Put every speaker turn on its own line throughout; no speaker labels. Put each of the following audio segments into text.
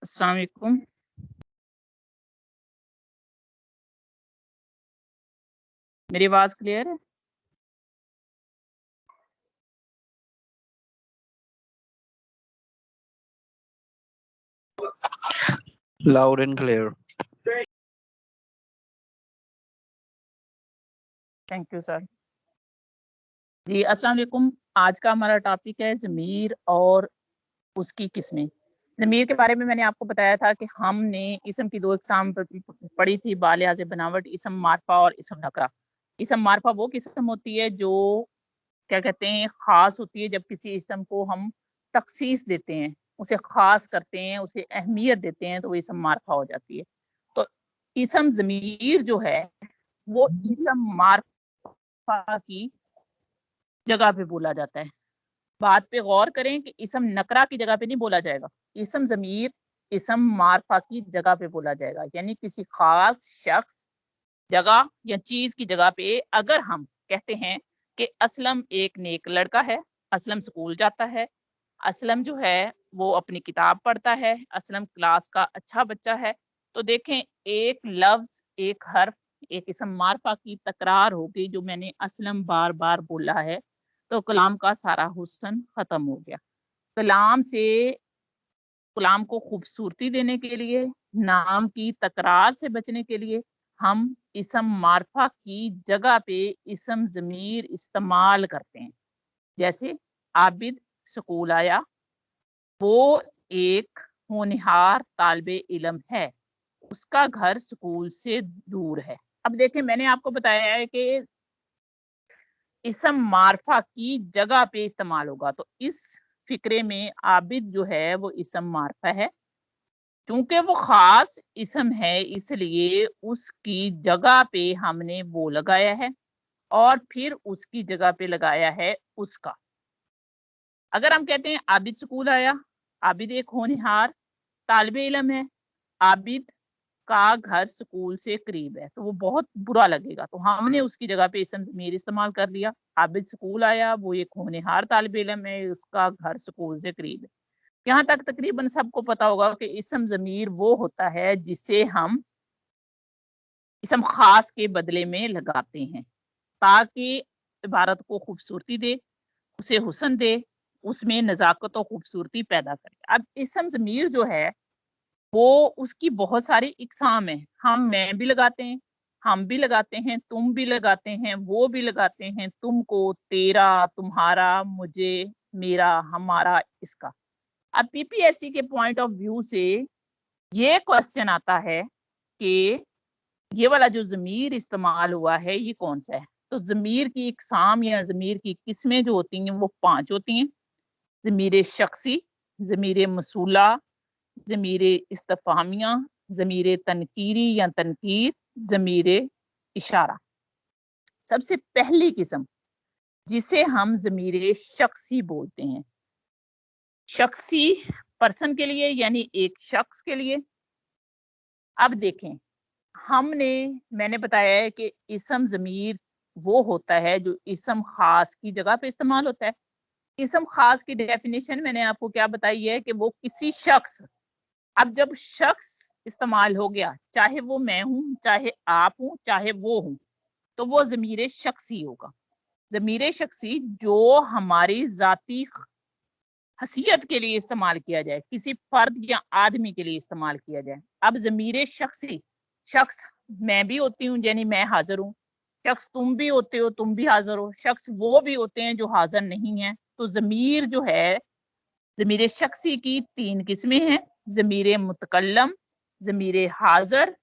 अस्सलाम वालेकुम। मेरी आवाज़ क्लियर है?
Loud and clear.
Thank you sir. जी, अस्सलाम वालेकुम। आज का हमारा टॉपिक है ज़मीर और उसकी किस्में। ज़मीर के बारे में मैंने आपको बताया था कि हमने इस्म की 2 इक़साम पढ़ी थी, बालिहाज़ बनावट, इस्म मारफ़ा और इस्म नकरा। इस्म मारफ़ा वो किस्म होती है जो क्या कहते हैं ख़ास होती है जब किसी इस्म को हम तख़सीस देते हैं, उसे ख़ास करते हैं, उसे अहमियत देते हैं तो वो इस्म मारफ़ा हो जाती है। तो इस्म ज़मीर जो है वो इस्म मारफ़ा की जगह पे बोला जाता है। बात पे गौर करें कि इस्म नकरा की जगह पे नहीं बोला जाएगा। इस्म ज़मीर इस्म मारफ़ा की जगह पे बोला जाएगा। यानी किसी ख़ास शख़्स, जगह या चीज़ की जगह पे अगर हम कहते हैं कि असलम एक नेक लड़का है, असलम स्कूल जाता है, असलम जो है वो अपनी किताब पढ़ता है, असलम क्लास का अच्छा बच्चा है। तो देखें एक लफ्ज़, एक हर्फ, एक इस्म मारफ़ा की तकरार हो गई जो मैंने असलम बार-बार बोला है, तो कलाम का सारा हुस्न ख़त्म हो गया। कलाम से कलाम को खूबसूरती देने के लिए, नाम की तकरार से बचने के लिए हम इस्म मारफ़ा की जगह पे इस्म ज़मीर इस्तेमाल करते हैं। जैसे आबिद स्कूल आया, वो एक होनहार तालिबे इल्म है, उसका घर स्कूल से दूर है। अब देखें मैंने आपको बताया है कि इस्म मारफ़ा की जगह पे इस्तेमाल होगा, तो इस फ़िक्रे में आबिद जो है वो इस्म मारफ़ा है। चूँकि वो ख़ास इस्म है इसलिए उसकी जगह पे हमने वो लगाया है और फिर उसकी जगह पे लगाया है उसका। अगर हम कहते हैं आबिद स्कूल आया, आबिद एक होनहार तालिबे इल्म है, आबिद का घर स्कूल से करीब है, तो वो बहुत बुरा लगेगा। तो हमने उसकी जगह पे इस्म ज़मीर इस्तेमाल कर लिया। आबिद स्कूल आया, वो एक होनहार तालिबे इल्म है, उसका घर स्कूल से करीब है। यहाँ तक तकरीबन सबको पता होगा कि इस्म ज़मीर वो होता है जिसे हम इस्म ख़ास के बदले में लगाते हैं, ताकि इबारत को खूबसूरती दे, उसे हुस्न दे, उसमें नज़ाकत और खूबसूरती पैदा करे। अब इस्म ज़मीर जो है वो उसकी बहुत सारी इक़साम हैं। मैं भी लगाते हैं, हम भी लगाते हैं, तुम भी लगाते हैं, वो भी लगाते हैं, तुमको, तेरा, तुम्हारा, मुझे, मेरा, हमारा, इसका। अब पीपीएससी के पॉइंट ऑफ व्यू से ये क्वेश्चन आता है कि ये वाला जो ज़मीर इस्तेमाल हुआ है ये कौन-सा है? तो ज़मीर की इक़साम या ज़मीर की किस्में जो होती हैं वो 5 होती हैं। ज़मीर शख़्सी, ज़मीर मसूला, ज़मीर इस्तिफ़ामिया, ज़मीर तनकीरी या तनकीर, ज़मीर इशारा। सबसे पहली किस्म जिसे हम ज़मीर शख़्सी बोलते हैं। शख़्सी पर्सन के लिए यानी एक शख़्स के लिए। अब देखें मैंने बताया है कि इस्म ज़मीर वो होता है जो इस्म ख़ास की जगह पे इस्तेमाल होता है। इस्म ख़ास की डेफ़िनिशन मैंने आपको क्या बताई है कि वो किसी शख़्स अब जब शख़्स इस्तेमाल हो गया, चाहे वो मैं हूँ, चाहे आप हूँ, चाहे वो हूँ, तो वो ज़मीर शख़्सी होगा। ज़मीर शख़्सी जो हमारी ज़ाती हसीयत के लिए इस्तेमाल किया जाए, किसी फ़र्द या आदमी के लिए इस्तेमाल किया जाए। अब ज़मीर शख़्सी, शख़्स मैं भी होती हूँ यानी मैं हाज़िर हूँ, शख़्स तुम भी होते हो, तुम भी हाज़िर हो, शख़्स वो भी होते हैं जो हाज़िर नहीं हैं। तो ज़मीर जो है, ज़मीर शख़्सी की 3 किस्में हैं, ज़मीर मुतकल्लम, ज़मीर हाज़िर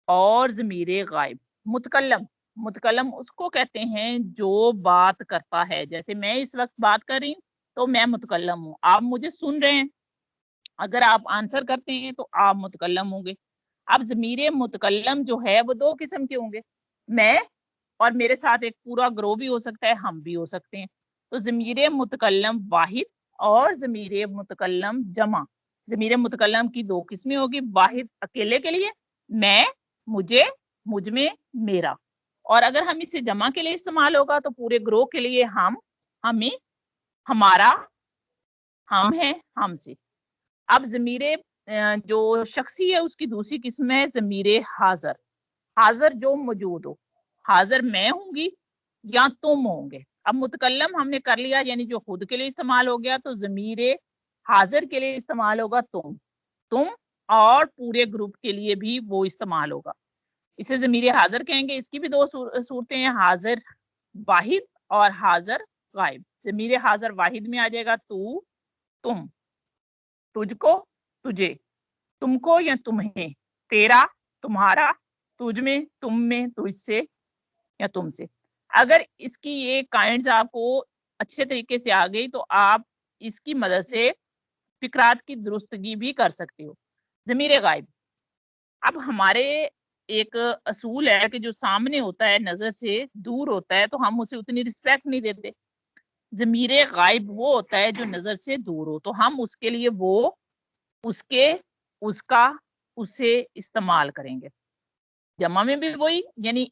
और ज़मीर गायब। मुतकल्लम मुतकल्लम उसको कहते हैं जो बात करता है। जैसे मैं इस वक़्त बात कर रही हूँ, तो मैं मुतकल्लम हूँ। आप मुझे सुन रहे हैं, अगर आप आंसर करते हैं तो आप मुतकल्लम होंगे। अब ज़मीर मुतकल्लम जो है वो 2 किस्म के होंगे, मैं और मेरे साथ एक पूरा ग्रोह भी हो सकता है, हम भी हो सकते हैं। तो ज़मीर मुतकल्लम वाहिद और ज़मीर मुतकल्लम जमा। ज़मीर मुतकल्लम की 2 किस्में होगी, वाहिद अकेले के लिए, मैं, मुझे, मुझ में, मेरा। और अगर हम इसे जमा के लिए इस्तेमाल होगा तो पूरे ग्रोह के लिए हम, हमें, हमारा, हम हैं, हमसे। अब ज़मीर जो शख्सी है उसकी दूसरी किस्म है ज़मीर हाज़िर। हाज़िर जो मौजूद हो, हाज़िर मैं होंगी या तुम होंगे। अब मुतकल्लम हमने कर लिया, यानी जो खुद के लिए इस्तेमाल हो गया, तो ज़मीर हाज़िर के लिए इस्तेमाल होगा तुम, और पूरे ग्रुप के लिए भी वो इस्तेमाल होगा। इसे ज़मीर हाज़िर कहेंगे। इसकी भी दो सूरतें हैं, हाज़िर वाहिद और हाज़िर गायब। ज़मीर हाज़िर वाहिद में आ जाएगा तू, तुम, तुझको, तुझे, तुमको या तुम्हें, तेरा, तुम्हारा, तुझ में, तुम में, तुझसे या तुमसे। अगर इसकी ये काइंड्स आपको अच्छे तरीके से आ गई तो आप इसकी मदद से फिक्रात की दुरुस्तगी भी कर सकते हो। ज़मीर गायब, अब हमारे एक असूल है कि जो सामने होता है, नजर से दूर होता है, तो हम उसे उतनी रिस्पेक्ट नहीं देते। ज़मीर गायब वो होता है जो नजर से दूर हो, तो हम उसके लिए वो, उसके, उसका, उसे इस्तेमाल करेंगे। जमा में भी वही, यानी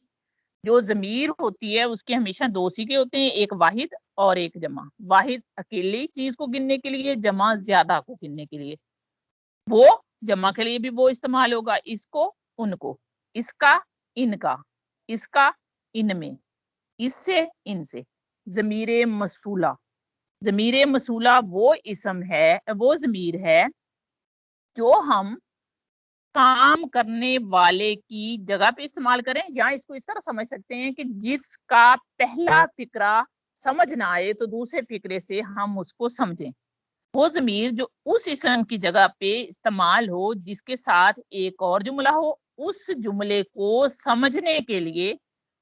जो ज़मीर होती है उसके हमेशा दो सीगे होते हैं, एक वाहिद और एक जमा। वाहिद अकेली चीज को गिनने के लिए, जमा ज्यादा को गिनने के लिए। वो जमा के लिए भी वो इस्तेमाल होगा, इसको, उनको, इसका, इनका, इसका, इनमें, इससे, इनसे। ज़मीर मसूला, ज़मीर मसूला वो इसम है, वो ज़मीर है जो हम काम करने वाले की जगह पे इस्तेमाल करें, या इसको इस तरह समझ सकते हैं कि जिसका पहला फिक्रा समझ ना आए तो दूसरे फिक्रे से हम उसको समझें। वो ज़मीर जो उस इसम की जगह पे इस्तेमाल हो जिसके साथ एक और जुमला हो, उस जुमले को समझने के लिए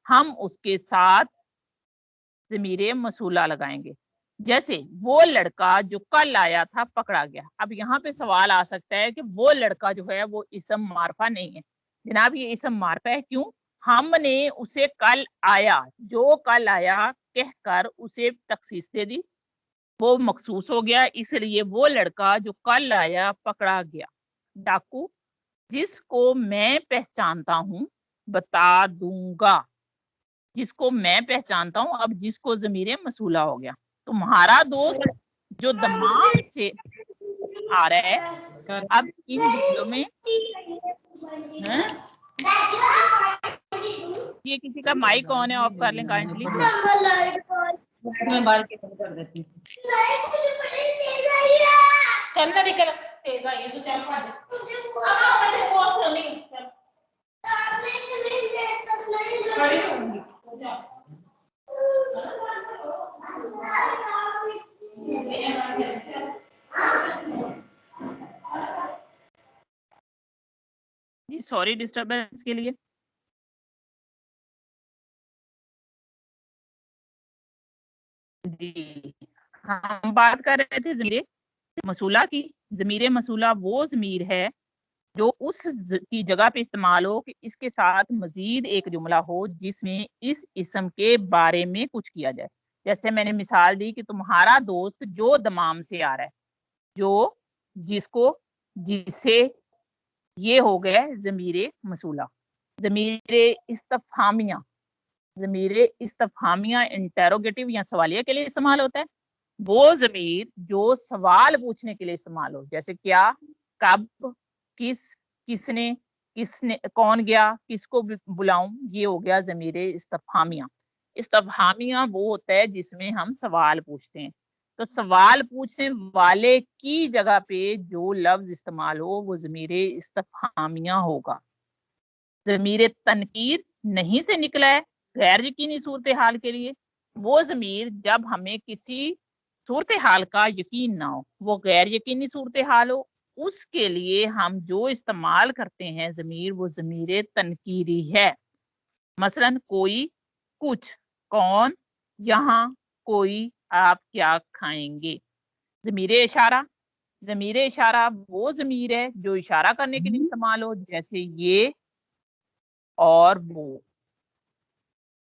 हम उसके साथ ज़मीर मसूला लगाएंगे। जैसे वो लड़का जो कल आया था पकड़ा गया। अब यहाँ पे सवाल आ सकता है कि वो लड़का जो है वो इसम मारफा नहीं है। जनाब ये इसम मारफा है, क्यों? हमने उसे कल आया, जो कल आया कहकर उसे तखसीस दे दी, वो मखसूस हो गया, इसलिए वो लड़का जो कल आया पकड़ा गया। डाकू, जिसको मैं पहचानता हूँ बता दूंगा, जिसको मैं पहचानता हूँ। अब जिसको ज़मीर मसूला हो गया। तुम्हारा दोस्त जो दमाम से आ रहा है, अब इन जुमलों में है? ये किसी का माइक ऑन है, ऑफ कर लें काइंडली।
मैं बाल के कर देती हूँ। चलना भी कर तेज आई तो चल पा खड़ी होंगी
जी सॉरी डिस्टर्बेंस के लिए। जी हम बात कर रहे थे ज़मीर मसूला की। ज़मीर मसूला वो ज़मीर है जो उस की जगह पे इस्तेमाल हो कि इसके साथ मजीद एक जुमला हो जिसमें इस इसम के बारे में कुछ किया जाए। जैसे मैंने मिसाल दी कि तुम्हारा दोस्त जो दमाम से आ रहा है, जो, जिसको, जिसे, ये हो गया ज़मीर मसूला। ज़मीर इस्तफहामिया, ज़मीर इस्तफहामिया इंटेरोगेटिव या सवालिया के लिए इस्तेमाल होता है। वो ज़मीर जो सवाल पूछने के लिए इस्तेमाल हो, जैसे क्या, कब, किस, किसने, किसने, कौन गया, किसको बुलाऊं, ये हो गया ज़मीर इस्तफहामिया। इस्तफहामिया वो होता है जिसमें हम सवाल पूछते हैं। तो सवाल पूछने वाले की जगह पे जो लफ्ज इस्तेमाल हो वो ज़मीर इस्तफहामिया होगा। ज़मीर तनकीर नहीं से निकला है गैर यकीनी सूरत हाल के लिए। वो ज़मीर जब हमें किसी सूरत हाल का यकीन ना हो, वो गैर यकीनी सूरत हाल हो, उसके लिए हम जो इस्तेमाल करते हैं ज़मीर, वो ज़मीर तनकीरी है। मसलन कोई, कुछ, कौन, यहाँ, कोई, आप क्या खाएंगे। ज़मीर इशारा, ज़मीर इशारा वो ज़मीर है जो इशारा करने के लिए इस्तेमाल हो, जैसे ये और वो,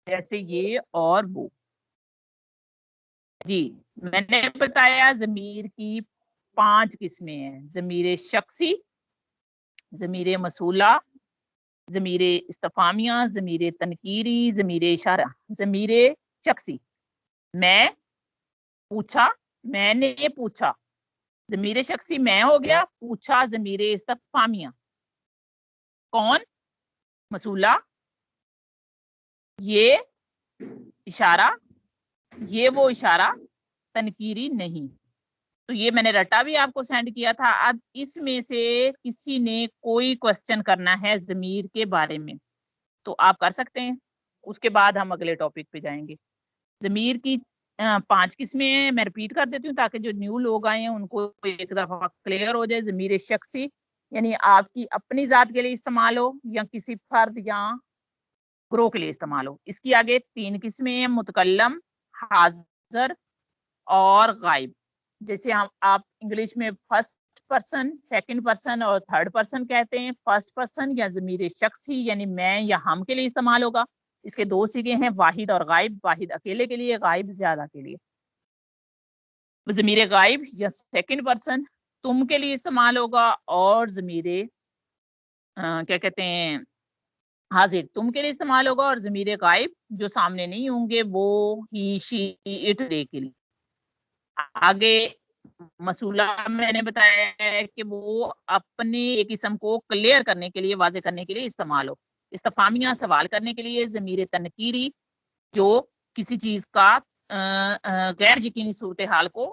जैसे ये और वो। जी मैंने बताया ज़मीर की 5 किस्में हैं। ज़मीर शख्सी, ज़मीर मसूला, ज़मीर इस्तफामिया, ज़मीर तनकीरी, ज़मीर इशारा। ज़मीर शख्सी, मैं पूछा, मैंने पूछा। ज़मीर शख्सी मैं हो गया, पूछा ज़मीर इस्तफामिया कौन, मसूला, ये इशारा, ये वो इशारा, तनकीरी नहीं। तो ये मैंने रटा भी आपको सेंड किया था। अब इसमें से किसी ने कोई क्वेश्चन करना है ज़मीर के बारे में तो आप कर सकते हैं, उसके बाद हम अगले टॉपिक पे जाएंगे। ज़मीर की 5 किस्में हैं, मैं रिपीट कर देती हूँ ताकि जो न्यू लोग आए हैं उनको एक दफा क्लियर हो जाए। ज़मीर शख्सी यानी आपकी अपनी जात के लिए इस्तेमाल हो या किसी फर्द या ग्रोह के लिए इस्तेमाल हो। इसकी आगे 3 किस्में हैं, मुतकल्लम, हाज़िर और गायब। जैसे हम आप इंग्लिश में फर्स्ट पर्सन, सेकंड पर्सन और थर्ड पर्सन कहते हैं। फर्स्ट पर्सन या ज़मीर शख्सी यानी मैं या हम के लिए इस्तेमाल होगा। इसके 2 सिगे हैं, वाहिद और गायब। वाहिद अकेले के लिए, गायब ज्यादा के लिए। ज़मीर गायब या सेकंड पर्सन तुम के लिए इस्तेमाल होगा और ज़मीर क्या कहते हैं हाजिर तुम के लिए इस्तेमाल होगा और ज़मीर गायब जो सामने नहीं होंगे वो ही, शी, इट, दे के लिए। आगे मसूला मैंने बताया है कि वो अपने एक इस्म को क्लियर करने के लिए, वाज़े करने के लिए इस्तेमाल हो। इस्तफामिया सवाल करने के लिए। ज़मीर तनकीरी जो किसी चीज का गैर यकीनी सूरत हाल को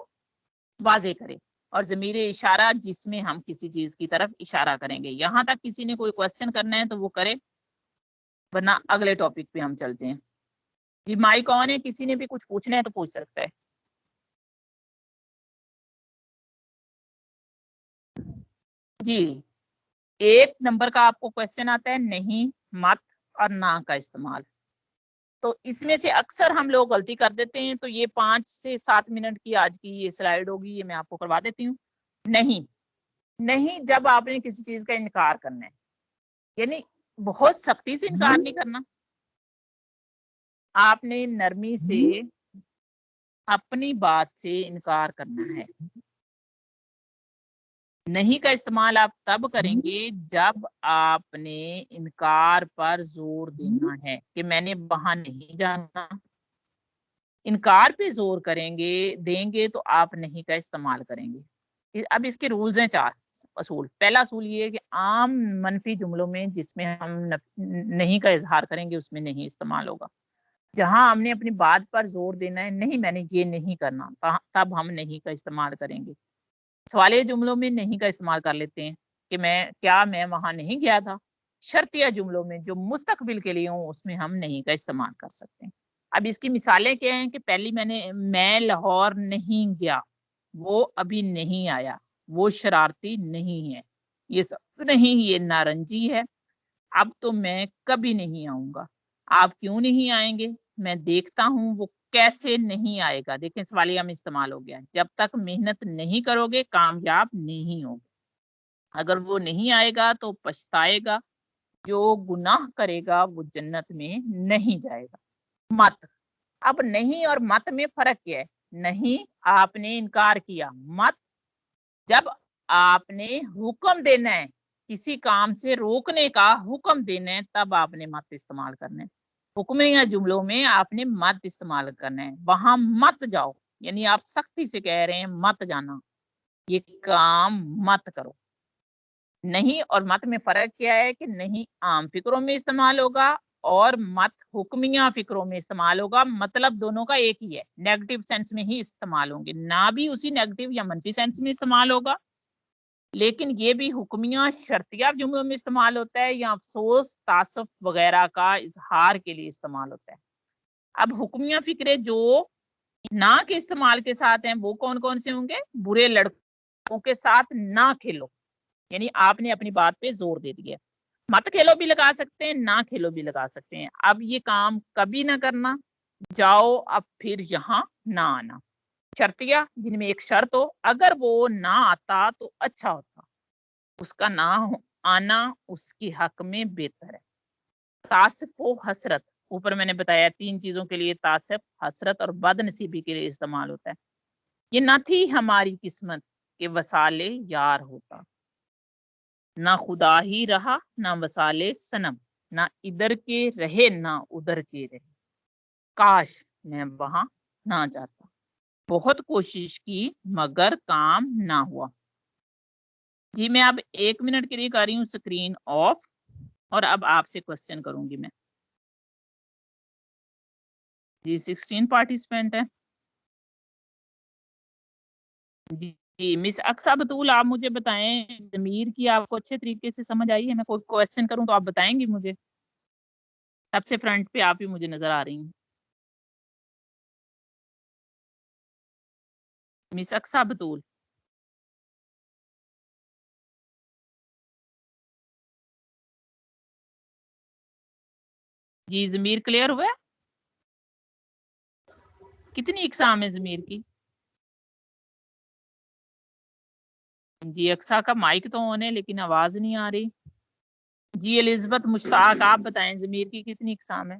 वाजे करे। और ज़मीर इशारा जिसमें हम किसी चीज की तरफ इशारा करेंगे। यहाँ तक किसी ने कोई क्वेश्चन करना है तो वो करे, वरना अगले टॉपिक पे हम चलते हैं। जी माइक ऑन है, किसी ने भी कुछ पूछना है तो पूछ सकता है। जी 1 नंबर का आपको क्वेश्चन आता है नहीं, मत और ना का इस्तेमाल। तो इसमें से अक्सर हम लोग गलती कर देते हैं। तो ये 5 से 7 मिनट की आज की ये स्लाइड होगी, ये मैं आपको करवा देती हूँ। नहीं, नहीं जब आपने किसी चीज का इनकार करना है, यानी बहुत सख्ती से इनकार नहीं करना, आपने नरमी से अपनी बात से इनकार करना है। नहीं का इस्तेमाल आप तब करेंगे जब आपने इनकार पर जोर देना है कि मैंने वहां नहीं जाना। इनकार पे जोर देंगे तो आप नहीं का इस्तेमाल करेंगे। अब इसके रूल्स हैं 4 असूल। पहला असूल ये है कि आम मनफी जुमलों में जिसमें हम नहीं का इजहार करेंगे उसमें नहीं इस्तेमाल होगा। जहां हमने अपनी बात पर जोर देना है, नहीं मैंने ये नहीं करना, तब हम नहीं का इस्तेमाल करेंगे। सवालिया जुमलों में नहीं का इस्तेमाल कर लेते हैं कि मैं वहां नहीं गया था। शर्तिया जुमलों में जो मुस्तकबिल के लिए हो उसमें हम नहीं का इस्तेमाल कर सकते हैं। अब इसकी मिसालें क्या हैं कि पहली मैं लाहौर नहीं गया, वो अभी नहीं आया, वो शरारती नहीं है, ये सब्ज नहीं, ये नारंगी है, अब तो मैं कभी नहीं आऊंगा। आप क्यों नहीं आएंगे, मैं देखता हूँ वो कैसे नहीं आएगा। देखें सवालिया में इस्तेमाल हो गया। जब तक मेहनत नहीं करोगे कामयाब नहीं होगे। अगर वो नहीं आएगा तो पछताएगा, जो गुनाह करेगा वो जन्नत में नहीं जाएगा। मत, अब नहीं और मत में फर्क क्या है? नहीं आपने इनकार किया, मत जब आपने हुक्म देना है, किसी काम से रोकने का हुक्म देना है तब आपने मत इस्तेमाल करना है। हुक्म या जुमलों में आपने मत इस्तेमाल करना है। वहां मत जाओ यानी आप सख्ती से कह रहे हैं मत जाना, ये काम मत करो। नहीं और मत में फर्क क्या है कि नहीं आम फिक्रों में इस्तेमाल होगा और मत हुक्मिया फिक्रों में इस्तेमाल होगा। मतलब दोनों का एक ही है, नेगेटिव सेंस में ही इस्तेमाल होंगे, ना भी उसी नेगेटिव या मंफी सेंस में इस्तेमाल होगा। लेकिन ये भी हुक्मिया शर्तिया जुमलों में इस्तेमाल होता है या अफसोस तासुफ वगैरह का इजहार के लिए इस्तेमाल होता है। अब हुक्मिया फिक्रे जो ना के इस्तेमाल के साथ हैं वो कौन कौन से होंगे? बुरे लड़कों के साथ ना खेलो, यानी आपने अपनी बात पे जोर दे दिया। मत खेलो भी लगा सकते हैं, ना खेलो भी लगा सकते हैं। अब ये काम कभी ना करना, जाओ अब फिर यहाँ ना आना। शर्तिया जिनमें एक शर्त हो, अगर वो ना आता तो अच्छा होता, उसका ना आना उसकी हक में बेहतर है। तासिफ हसरत, ऊपर मैंने बताया 3 चीजों के लिए तासिफ, हसरत और बदनसीबी के लिए इस्तेमाल होता है। ये ना थी हमारी किस्मत के वसाले यार होता, ना खुदा ही रहा ना वसाले सनम, ना इधर के रहे ना उधर के रहे, काश मैं वहां ना जाता। बहुत कोशिश की मगर काम ना हुआ। जी मैं अब 1 मिनट के लिए कर रही हूँ स्क्रीन ऑफ और अब आपसे क्वेश्चन करूंगी मैं। जी 16 पार्टिसिपेंट है। जी मिस अक्सा बतूल आप मुझे बताएं, ज़मीर की आपको अच्छे तरीके से समझ आई है? मैं कोई क्वेश्चन करूं तो आप बताएंगी मुझे? सबसे फ्रंट पे आप ही मुझे नजर आ रही हैं। मिस अक्सा बतूल। जी ज़मीर क्लियर हुआ? कितनी इकसाम है ज़मीर की? जी अक्सा का माइक तो ऑन है लेकिन आवाज नहीं आ रही। जी एलिजबत मुश्ताक आप बताएं ज़मीर की कितनी इकसाम है?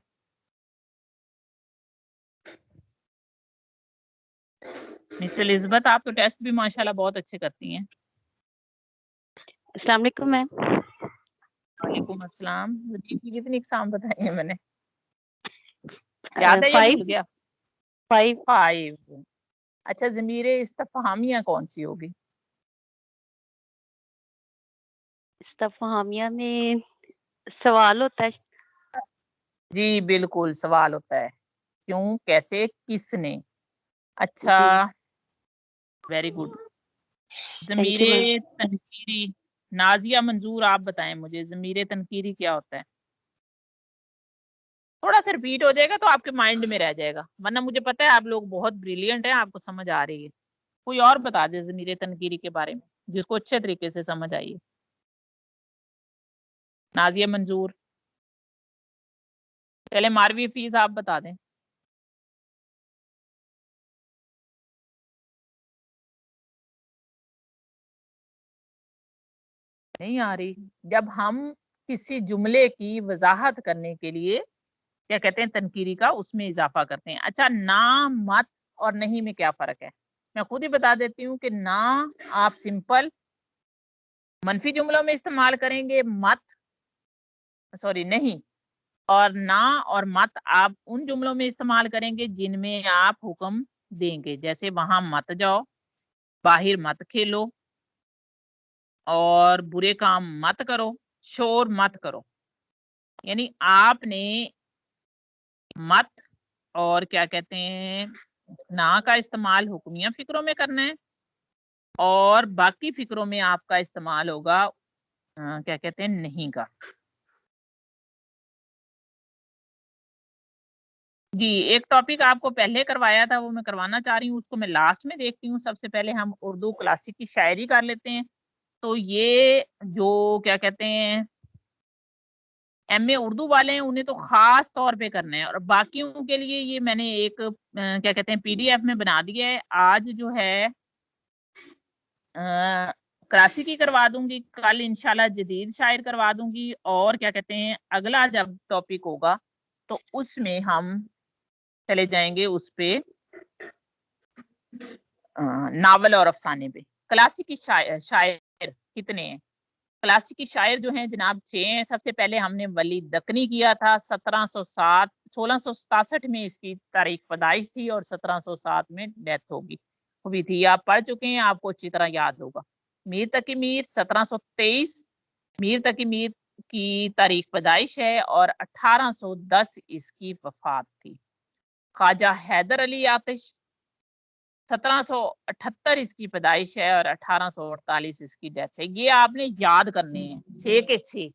मिस एलिजबत आप तो टेस्ट भी माशाल्लाह बहुत अच्छे करती हैं।
अस्सलाम वालेकुम मैम।
वालेकुम अस्सलाम। ज़मीर की कितनी इकसाम बताई है मैंने? याद है या भूल गया? 5। अच्छा ज़मीर इस्तफहामिया कौन सी होगी?
इस्तफहामिया में सवाल होता है।
जी बिल्कुल सवाल होता है, क्यों, कैसे, किसने। अच्छा very good.
Thank you ma'am.
Zameer Tanqeeri Nazia Manzoor आप बताएं मुझे ज़मीर तनकीरी क्या होता है? थोड़ा सा रिपीट हो जाएगा तो आपके माइंड में रह जाएगा, वरना मुझे पता है आप लोग बहुत ब्रिलियंट हैं, आपको समझ आ रही है। कोई और बता दे ज़मीर तनकीरी के बारे में जिसको अच्छे तरीके से समझ आई है। नाजिया मंजूर। चले मारवी फीस आप बता दें। नहीं आ रही। जब हम किसी जुमले की वजाहत करने के लिए क्या कहते हैं तनकीरी का उसमें इजाफा करते हैं। अच्छा ना, मत और नहीं में क्या फर्क है? मैं खुद ही बता देती हूँ कि ना आप सिंपल मनफी जुमलों में इस्तेमाल करेंगे, मत सॉरी नहीं, और ना और मत आप उन जुमलों में इस्तेमाल करेंगे जिनमें आप हुक्म देंगे, जैसे वहां मत जाओ, बाहर मत खेलो, और बुरे काम मत करो, शोर मत करो। यानी आपने मत और क्या कहते हैं ना का इस्तेमाल हुक्मिया फिक्रों में करना है, और बाकी फिक्रों में आपका इस्तेमाल होगा क्या कहते हैं नहीं का। जी एक टॉपिक आपको पहले करवाया था वो मैं करवाना चाह रही हूँ, उसको मैं लास्ट में देखती हूँ। सबसे पहले हम उर्दू क्लासिक की शायरी कर लेते हैं। तो ये जो क्या कहते हैं एमए उर्दू वाले हैं उन्हें तो खास तौर पे करना है, और बाकियों के लिए ये मैंने एक क्या कहते हैं पीडीएफ में बना दिया है। आज जो है क्लासिक की करवा दूंगी, कल इंशाल्लाह जदीद शायर करवा दूंगी, और क्या कहते हैं अगला जब टॉपिक होगा तो उसमें हम चले जाएंगे उस पे नावल और अफसाने पे। क्लासिकी शायर कितने हैं? क्लासिकी शायर जो हैं जनाब 6 हैं। सबसे पहले हमने वली दकनी किया था 1707 1667 में इसकी तारीख पैदाइश थी और 1707 में डेथ हुई थी। आप पढ़ चुके हैं, आपको अच्छी तरह याद होगा। मीर तकी मीर 1723 मीर तकी मीर की तारीख पैदाइश है और 1810 इसकी वफात थी। ख्वाजा हैदर अली आतिश 1778 इसकी पैदाइश है और 1848 इसकी डेथ है। ये आपने याद करने हैं 6 के 6।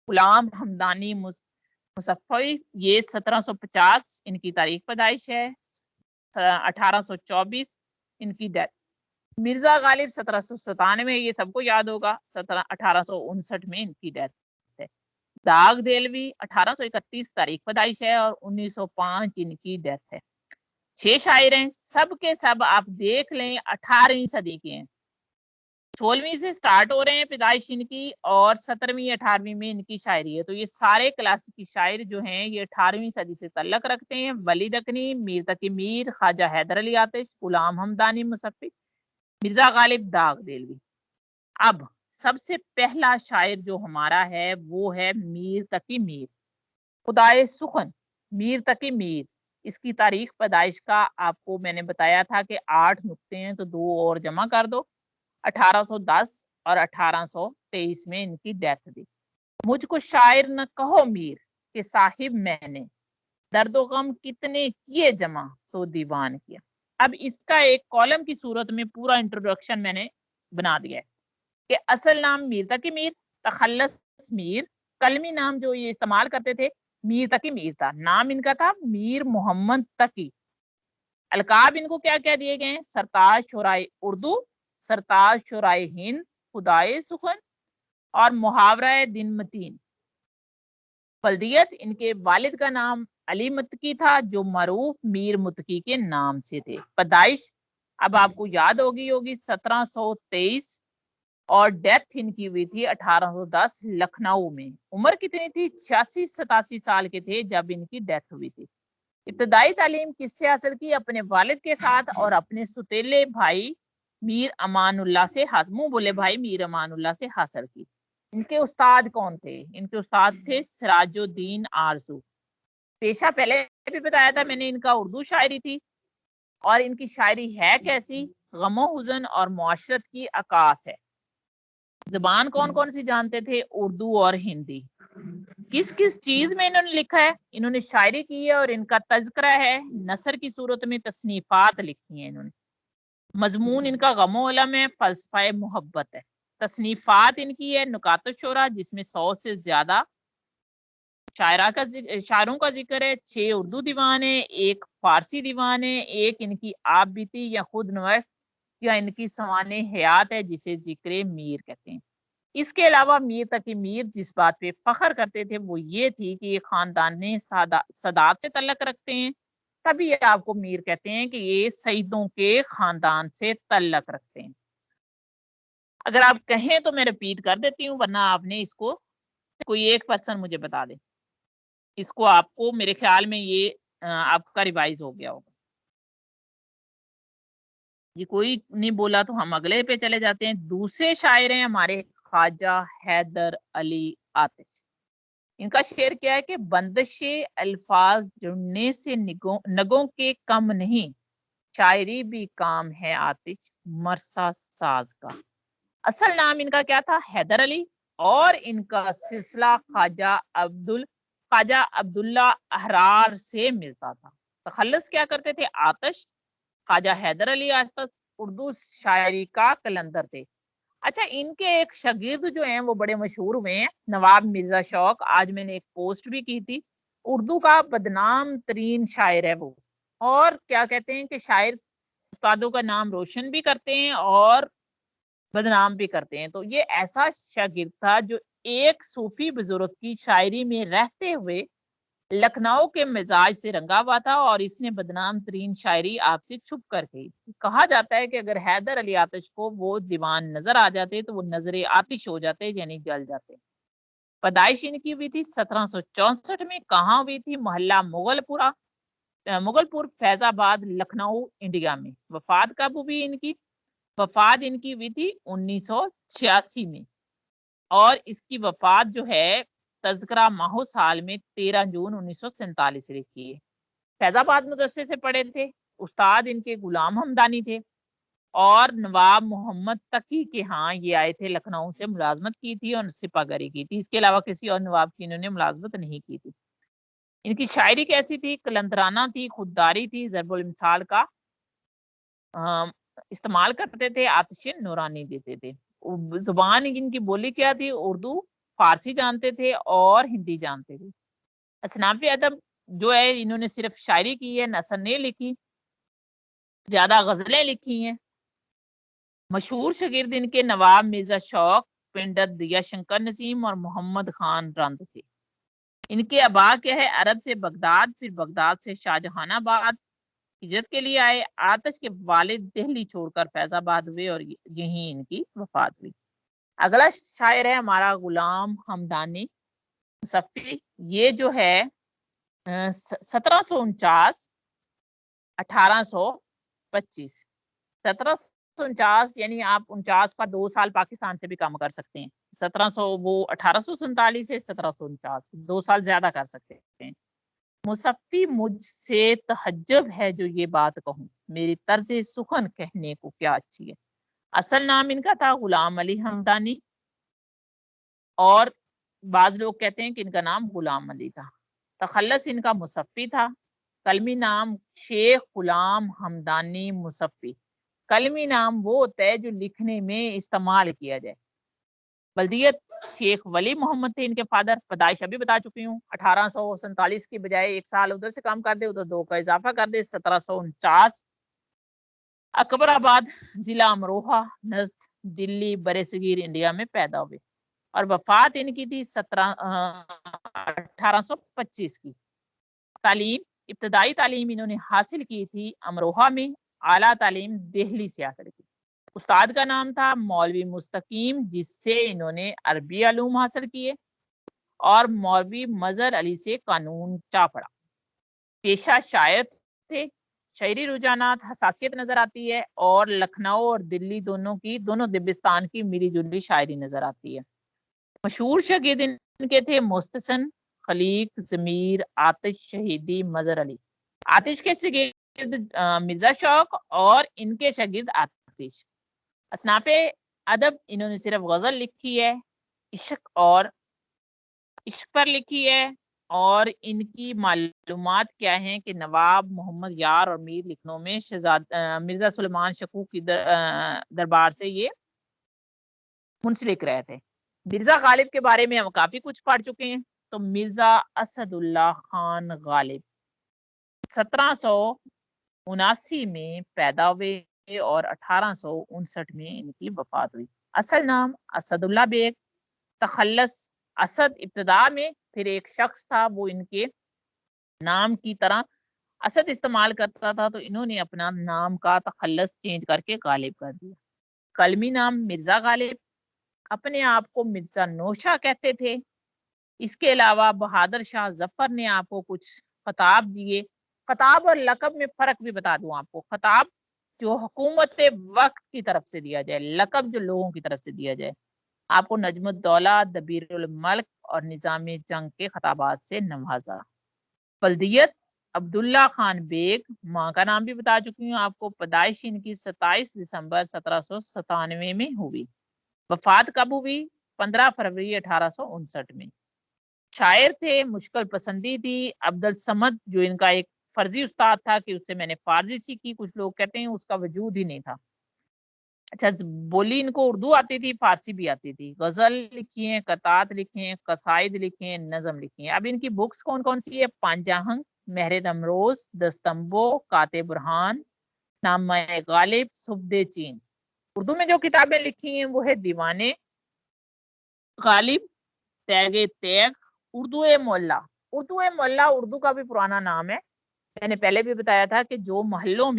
गुलाम हमदानी मुसफ़्फ़ी ये 1750 इनकी तारीख पैदाइश है, 1824 इनकी डेथ। मिर्जा गालिब 1797 ये सबको याद होगा, 1859 में इनकी डेथ है। दाग देलवी 1831 तारीख पैदाइश है और 1905 इनकी डेथ है। 6 शायर हैं, सब के सब आप देख लें 18वीं सदी के हैं। 16वीं से स्टार्ट हो रहे हैं पैदाइश इनकी और 17वीं 18वीं में इनकी शायरी है। तो ये सारे क्लासिकी शायर जो हैं ये 18वीं सदी से तल्लक रखते हैं। वली दकनी, मीर तकी मीर, ख्वाजा हैदर अली आतिश, गुलाम हमदानी मुसफ़्फ़ी, मिर्जा गालिब, दाग देलवी। अब सबसे पहला शायर जो हमारा है वो है मीर तकी मीर। खुदाए सुखन मीर तकी मीर इसकी तारीख पैदाइश का आपको मैंने बताया था कि 8 नुक्ते हैं, तो 2 और जमा कर दो। 1810 और 1823 में इनकी डेथ थी। मुझको शायर न कहो मीर कि साहिब मैंने दर्दो गम कितने किए जमा तो दीवान किया। अब इसका एक कॉलम की सूरत में पूरा इंट्रोडक्शन मैंने बना दिया है कि असल नाम मीर तकी मीर, तखल्लस मीर, कलमी नाम जो ये इस्तेमाल करते थे मीर तकी मीर था। नाम इनका था मीर मोहम्मद तकी। अलकाब इनको क्या क्या दिए गए हैं? सरताज शुराए उर्दू, सरताज शुराए हिंद, खुदाए सुखन और मुहावरा दिन मतीन। फल्दियत, इनके वालिद का नाम अली मुत्तकी था जो मरूफ मीर मुत्तकी के नाम से थे। पैदाइश अब आपको याद होगी 1723 और डेथ इनकी हुई थी 1810 लखनऊ में। उम्र कितनी थी? 86-87 साल के थे जब इनकी डेथ हुई थी। इब्तदाई तालीम किससे हासिल की? अपने वालिद के साथ और अपने सुतेले भाई मीर अमानुल्लाह से, मुंह बोले भाई मीर अमानुल्लाह से हासिल की। इनके उस्ताद कौन थे? इनके उस्ताद थे सिराजुद्दीन आरजू। पेशा पहले भी बताया था मैंने, इनका उर्दू शायरी थी। और इनकी शायरी है कैसी? गमो हुज़न और मुआशरत की अकास है। ज़बान कौन कौन सी जानते थे? उर्दू और हिंदी। किस किस चीज में इन्होंने लिखा है? इन्होंने शायरी की है और इनका तज़किरा है नसर की सूरत में, तसनीफात लिखी हैं इन्होंने। मजमून इनका गमो अलम है, फलसफा मोहब्बत है। तसनीफात इनकी है नुकात शोरा, जिसमें 100 से ज्यादा शायरों का जिक्र है। 6 उर्दू दीवान है, 1 फारसी दीवान है, 1 इनकी आप बीती या खुद नवस्त या इनकी सवाने हयात है जिसे जिक्र मीर कहते हैं। इसके अलावा मीर तकी मीर जिस बात पे फख्र करते थे वो ये थी कि ये खानदान में सदात से तल्लक रखते हैं, तभी आपको मीर कहते हैं कि ये सईदों के खानदान से तल्लक रखते हैं। अगर आप कहें तो मैं रिपीट कर देती हूँ, वरना आपने इसको कोई एक पर्सन मुझे बता दे। इसको आपको मेरे ख्याल में ये आपका रिवाइज हो गया होगा जी। कोई नहीं बोला तो हम अगले पे चले जाते हैं। दूसरे शायर हैं हमारे ख्वाजा हैदर अली आतिश। इनका शेर क्या है कि बंदिशे अल्फाज जुड़ने से नगों के कम नहीं, शायरी भी काम है आतिश मरसा साज का। असल नाम इनका क्या था? हैदर अली। और इनका सिलसिला ख्वाजा अब्दुल्ला अहरार से मिलता था। तखल्लुस क्या करते थे? आतिश। ख्वाजा हैदर अली आतिश उर्दू शायरी का कलंदर थे। अच्छा, इनके एक शागिर्द जो हैं वो बड़े मशहूर हुए हैं, नवाब मिर्जा शौक। आज मैंने एक पोस्ट भी की थी। उर्दू का बदनाम तरीन शायर है वो। और क्या कहते हैं कि शायर उस्तादों का नाम रोशन भी करते हैं और बदनाम भी करते हैं। तो ये ऐसा शागिर्द था जो एक सूफी बुजुर्ग की शायरी में रहते हुए लखनऊ के मिजाज से रंगा हुआ था और इसने बदनाम तरीन शायरी आपसे छुप कर कही। कहा जाता है कि अगर हैदर अली आतिश को वो दीवान नजर आ जाते तो वो नजरे आतिश हो जाते, यानी जल जाते। पैदाइश इनकी हुई थी 1764 में। कहाँ हुई थी? मोहल्ला मुगलपुर फैजाबाद लखनऊ इंडिया में। वफात कब हुई इनकी? वफात इनकी हुई थी 1986 में। और इसकी वफात जो है तज़किरा माहो साल में 13 जून 1947 लिखी है। फैजाबाद मदरसे से पढ़े थे। उस्ताद इनके गुलाम हमदानी थे और नवाब मोहम्मद तकी के यहाँ ये आए थे, लखनऊ से मुलाजमत की थी और सिपागरी की थी। इसके अलावा किसी और नवाब की इन्होंने मुलाजमत नहीं की थी। इनकी शायरी कैसी थी? कलंदराना थी, खुददारी थी, ज़रबुल मिसाल का इस्तेमाल करते थे, आतिश नूरानी देते थे। जुबान इनकी बोली क्या थी? उर्दू, फारसी जानते थे और हिंदी जानते थे। असनाफ अदब जो है इन्होंने सिर्फ शायरी की है, नसर नहीं लिखी, ज्यादा गजलें लिखी हैं। मशहूर शागिर्द इनके नवाब मिर्जा शौक, पंडित दिया शंकर नसीम और मोहम्मद खान रंद थे। इनके अबा क्या है? अरब से बगदाद, फिर बगदाद से शाहजहानाबाद हिजरत के लिए आए। आतिश के वालिद दिल्ली छोड़कर फैजाबाद हुए और यहीं इनकी वफात हुई। अगला शायर है हमारा गुलाम हमदानी मुसफ़ी। ये जो है 1749 1825। 1749 यानी आप 49 का 2 साल पाकिस्तान से भी कम कर सकते हैं। 1700 वो 1847 से 1749 2 साल ज्यादा कर सकते हैं। मुसफ़्फ़ी मुझसे तहज्जुब है जो ये बात कहूँ, मेरी तर्ज़ सुखन कहने को क्या अच्छी है। असल नाम इनका था गुलाम अली हमदानी और बाज़ लोग कहते हैं कि इनका नाम गुलाम अली था। तख़ल्लुस इनका मुसफ़्फ़ी था। कलमी नाम शेख गुलाम हमदानी मुसफ़्फ़ी। कलमी नाम वो होता है जो लिखने में इस्तेमाल किया जाए। बल्दियत शेख वली मोहम्मद थे इनके फादर। पैदाइश अभी बता चुकी हूँ। 1847 की बजाय 1 साल उधर से कम कर दे, उधर 2 का इज़ाफ़ा कर दे, 1749। अकबराबाद ज़िला अमरोहा नज़द दिल्ली बरसगीर इंडिया में पैदा हुए और वफ़ात इनकी थी 1825 की। तालीम इब्तदाई तालीम इन्होंने हासिल की थी अमरोहा में, आला तालीम दिल्ली से हासिल की। उस्ताद का नाम था मौलवी मुस्तकीम, जिससे इन्होंने अरबी उलूम हासिल किए और मौलवी मज़हर अली से कानून चा पढ़ा। पेशा शायर थे। शायरी रुझानात हसासियत नज़र आती है और लखनऊ और दिल्ली दोनों दिबिस्तान की मिली-जुली शायरी नज़र आती है। मशहूर शागिर्द इनके थे मुस्तसन, खलीक, ज़मीर, आतिश, शहीदी, मज़हर अली। आतिश के शागिर्द मिर्ज़ा शौक और इनके शागिर्द आतिश। असनाफ़े अदब इन्होंने सिर्फ गज़ल लिखी है, इश्क पर लिखी है और इनकी मालूमात क्या हैं कि नवाब मोहम्मद यार और मीर लिखनऊ में मिर्ज़ा सुलेमान शकूक की दरबार से ये मुंसलिक रहे थे। मिर्ज़ा गालिब के बारे में हम काफ़ी कुछ पढ़ चुके हैं। तो मिर्ज़ा असदुल्ला खान गालिब 1779 में पैदा हुए और 1859 में इनकी वफ़ात हुई। असल नाम असदुल्ला बेग, तख़ल्लुस असद इब्तिदा में, फिर एक शख्स था वो इनके नाम की तरह असद इस्तेमाल करता था तो इन्होंने अपना नाम का तख़ल्लुस चेंज करके गालिब कर दिया। कलमी नाम मिर्ज़ा गालिब, अपने आप को मिर्ज़ा नौशाह कहते थे। इसके अलावा बहादुर शाह ज़फ़र ने आपको कुछ ख़िताब दिए। ख़िताब और लक़ब में फ़र्क भी बता दूँ आपको। ख़िताब जो हुकूमत वक़्त की तरफ से दिया जाए, लक़ब जो लोगों की तरफ से दिया जाए। आपको नजमुद्दौला, दबीरुल मल्क और निज़ाम जंग के ख़िताबात से नवाज़ा। बल्दियत अब्दुल्ला खान बेग, माँ का नाम भी बता चुकी हूँ आपको। पैदाइश इनकी 27 दिसंबर 1797 में हुई। वफ़ात कब हुई? 15 फरवरी 1859 में। शायर थे, मुश्किल पसंदी थी। अब्दुल समद जो इनका एक फ़र्ज़ी उस्ताद था कि उससे मैंने फ़ारसी सीखी, कुछ लोग कहते हैं उसका वजूद ही नहीं था। अच्छा बोली इनको उर्दू आती थी, फ़ारसी भी आती थी। गज़ल लिखी है, कतात लिखे हैं, कसाइद लिखे हैं, नज़म लिखी हैं। अब इनकी बुक्स कौन-कौन सी है? पांजहंग, महर नमरोज़, दस्तम्बो, काते बुरहान, नामा-ए गालिब, सुब्दे चीन। उर्दू में जो किताबें लिखी हैं वो है दीवाने गालिब, तैगे तैग, उर्दू-ए मोहल्ला। उर्दू-ए मोहल्ला उर्दू का भी पुराना नाम है। मैंने पहले भी बताया था कि जो महलों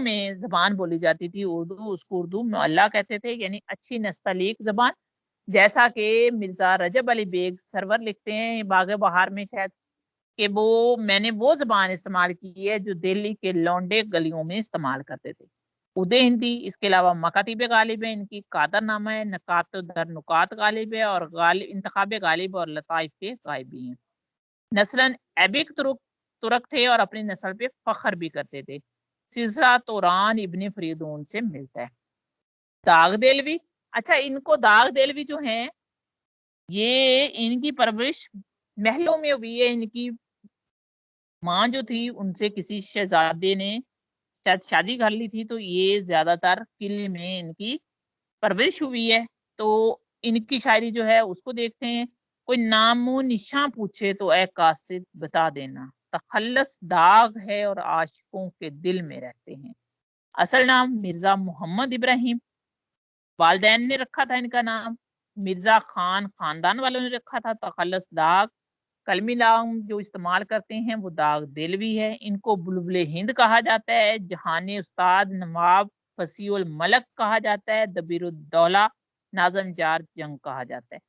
में ज़बान बोली जाती थी उर्दू, उसको उर्दू मोहल्ला कहते थे, यानी अच्छी नस्तलीक ज़बान। जैसा कि मिर्ज़ा रजब अली बेग सरवर लिखते हैं बाग़ बहार में शायद, कि मैंने वो ज़बान इस्तेमाल की है जो दिल्ली के लौंडे गलियों में इस्तेमाल करते थे। उदे हिंदी, इसके अलावा मकातिब गालिब है इनकी, कादरनामा है, नकात दर नुकात गालिब है और इंतखाब गालिब और लताइफ़ गायबी हैं। नस्लन ऐबिक तुर्क थे और अपनी नस्ल पे फ़ख्र भी करते थे। सिलसिला तौरान इब्न फरीदून से मिलता है। दाग देलवी, अच्छा इनको दाग देलवी जो हैं, ये इनकी परवरिश महलों में हुई है। इनकी माँ जो थी उनसे किसी शहज़ादे ने शायद शादी कर ली थी, तो ये ज़्यादातर किले में इनकी परवरिश हुई है। तो इनकी शायरी जो है उसको देखते हैं। कोई नामो निशान पूछे तो ए कासिद बता देना, तखल्लस दाग है और आशिकों के दिल में रहते हैं। असल नाम मिर्जा मोहम्मद इब्राहिम, वालदैन ने रखा था इनका नाम। मिर्जा खान खानदान वालों ने रखा था। तखल्लस दाग, कलमी नाम जो इस्तेमाल करते हैं वो दाग दिलवी है। इनको बुलबुल हिंद कहा जाता है। जहानी उस्ताद, नवाब फसीउल मलक कहा जाता है। दबीरुद्दौला, नाज़म जार जंग कहा जाता है।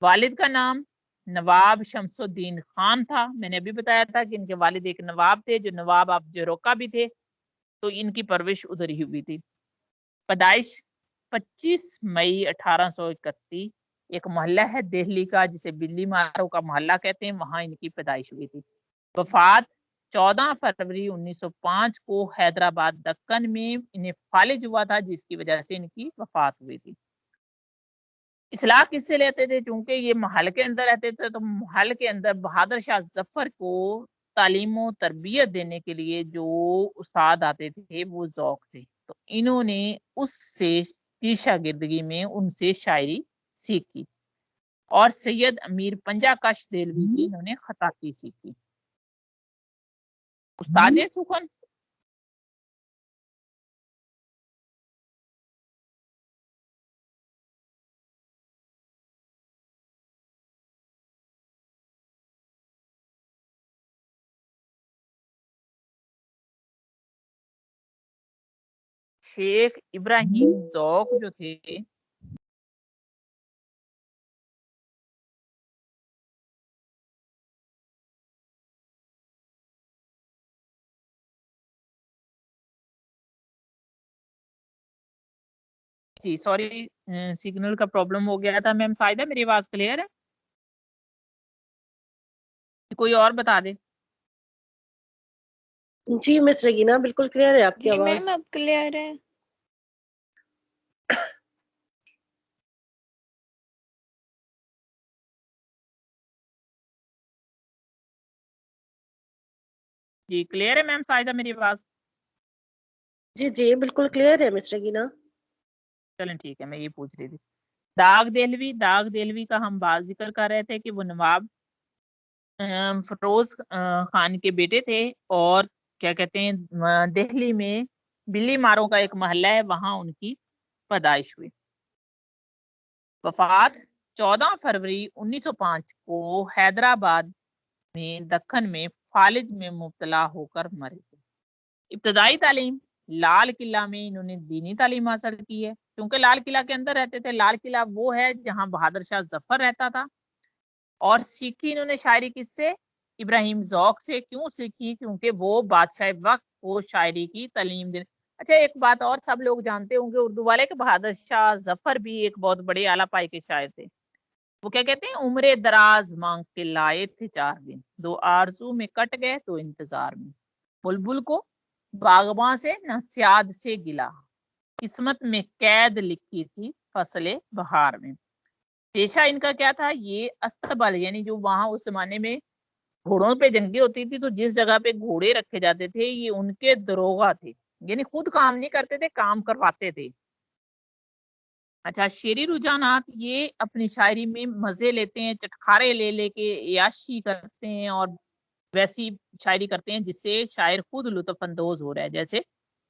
वालिद का नाम नवाब शमसुद्दीन खान था। मैंने अभी बताया था कि इनके वालिद एक नवाब थे जो नवाब ऑफ जरोका भी थे, तो इनकी परवरिश उधर ही हुई थी। पैदाइश 25 मई 1831, एक मोहल्ला है दिल्ली का जिसे बिल्ली मारों का मोहल्ला कहते हैं, वहां इनकी पैदाइश हुई थी। वफात 14 फरवरी 1905 को हैदराबाद दक्कन में इन्हें फालिज हुआ था, जिसकी वजह से इनकी वफात हुई थी। इस्लाह किससे लेते थे? चूंकि ये महल के अंदर रहते थे, तो महल के अंदर बहादुर शाह जफर को तालीम और तरबियत देने के लिए जो उस्ताद आते थे वो ज़ौक थे, तो इन्होंने उससे की शागिर्दगी में उनसे शायरी सीखी और सैयद अमीर पंजाकश देलवी से इन्होंने खताती सीखी। उस्ताद सुखन शेख इब्राहिम ज़ौक जो थे, जी सॉरी सिग्नल का प्रॉब्लम हो गया था। मैम साइदा मेरी आवाज क्लियर है? कोई और बता दे।
जी मिस रगीना बिल्कुल क्लियर है आपकी
जी
आवाज।
मैम अब क्लियर है।
जी क्लियर है मैम साइदा मेरी आवाज?
जी जी बिल्कुल क्लियर है मिस रगीना।
चलें ठीक है, मैं ये पूछ रही थी। दाग देलवी का हम बात जिक्र कर रहे थे कि वो नवाब फरोज खान के बेटे थे और क्या कहते हैं दिल्ली में बिल्ली मारों का एक मोहल्ला है, वहां उनकी पैदाइश हुई। वफात 14 फरवरी 1905 को हैदराबाद में दक्कन में फालिज में मुब्तला होकर मरे थे। इब्तदाई तालीम लाल किला में इन्होंने दीनी तालीम हासिल की है, क्योंकि लाल किला के अंदर रहते थे। लाल किला वो है जहां बहादुर शाह जफर रहता था। और सीखी इन्होंने शायरी किससे? इब्राहिम ज़ौक से। क्यों सीखी? क्योंकि वो बादशाह वक्त को शायरी की तालीम दे। अच्छा एक बात और सब लोग जानते होंगे उर्दू वाले कि बहादुर शाह जफर भी एक बहुत बड़े आला पाई के शायर थे। वो क्या कहते हैं, उम्रे दराज मांग के लाए थे 4 दिन, 2 आरज़ू में कट गए तो इंतजार में। बुलबुल को बागबां से नस्याद से गिला, किस्मत में कैद लिखी थी फसले बहार में। पेशा इनका क्या था? ये अस्तबल, यानी जो वहां उस जमाने में घोड़ों पे जंगी होती थी, तो जिस जगह पे घोड़े रखे जाते थे ये उनके दरोगा थे, यानी खुद काम नहीं करते थे, काम करवाते थे। अच्छा शेरी रुझानात, ये अपनी शायरी में मजे लेते हैं, चटखारे ले लेके याशी करते हैं और वैसी शायरी करते हैं जिससे शायर खुद लुत्फ अंदोज हो रहा है। जैसे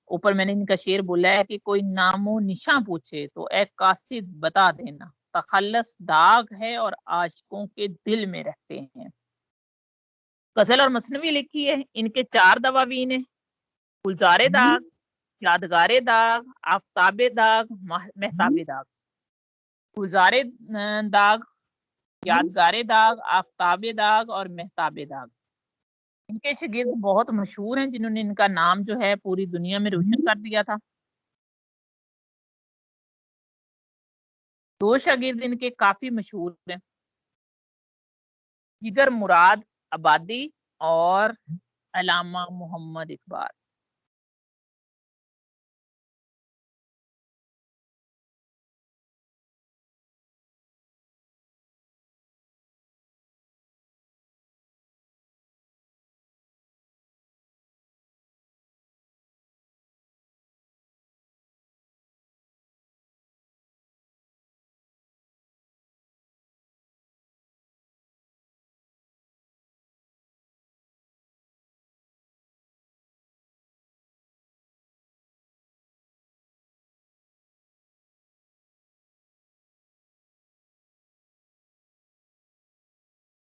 ऊपर मैंने इनका शेर बोला है कि कोई नामो निशा पूछे तो ए कासिद बता देना, तखल्लस दाग है और आशिकों के दिल में रहते हैं। गजल और मसनवी लिखी है, इनके 4 दवावीन है। गुलजारे दाग, यादगारे दाग, आफताबे दाग, महताबे दाग। गुलजारे दाग, यादगारे दाग, आफताबे दाग और महताबे दाग। इनके शागिर्द बहुत मशहूर हैं जिन्होंने इनका नाम जो है पूरी दुनिया में रोशन कर दिया था। 2 शागिर्द इनके काफी मशहूर हैं, जिगर मुराद आबादी और अलामा मोहम्मद इकबाल।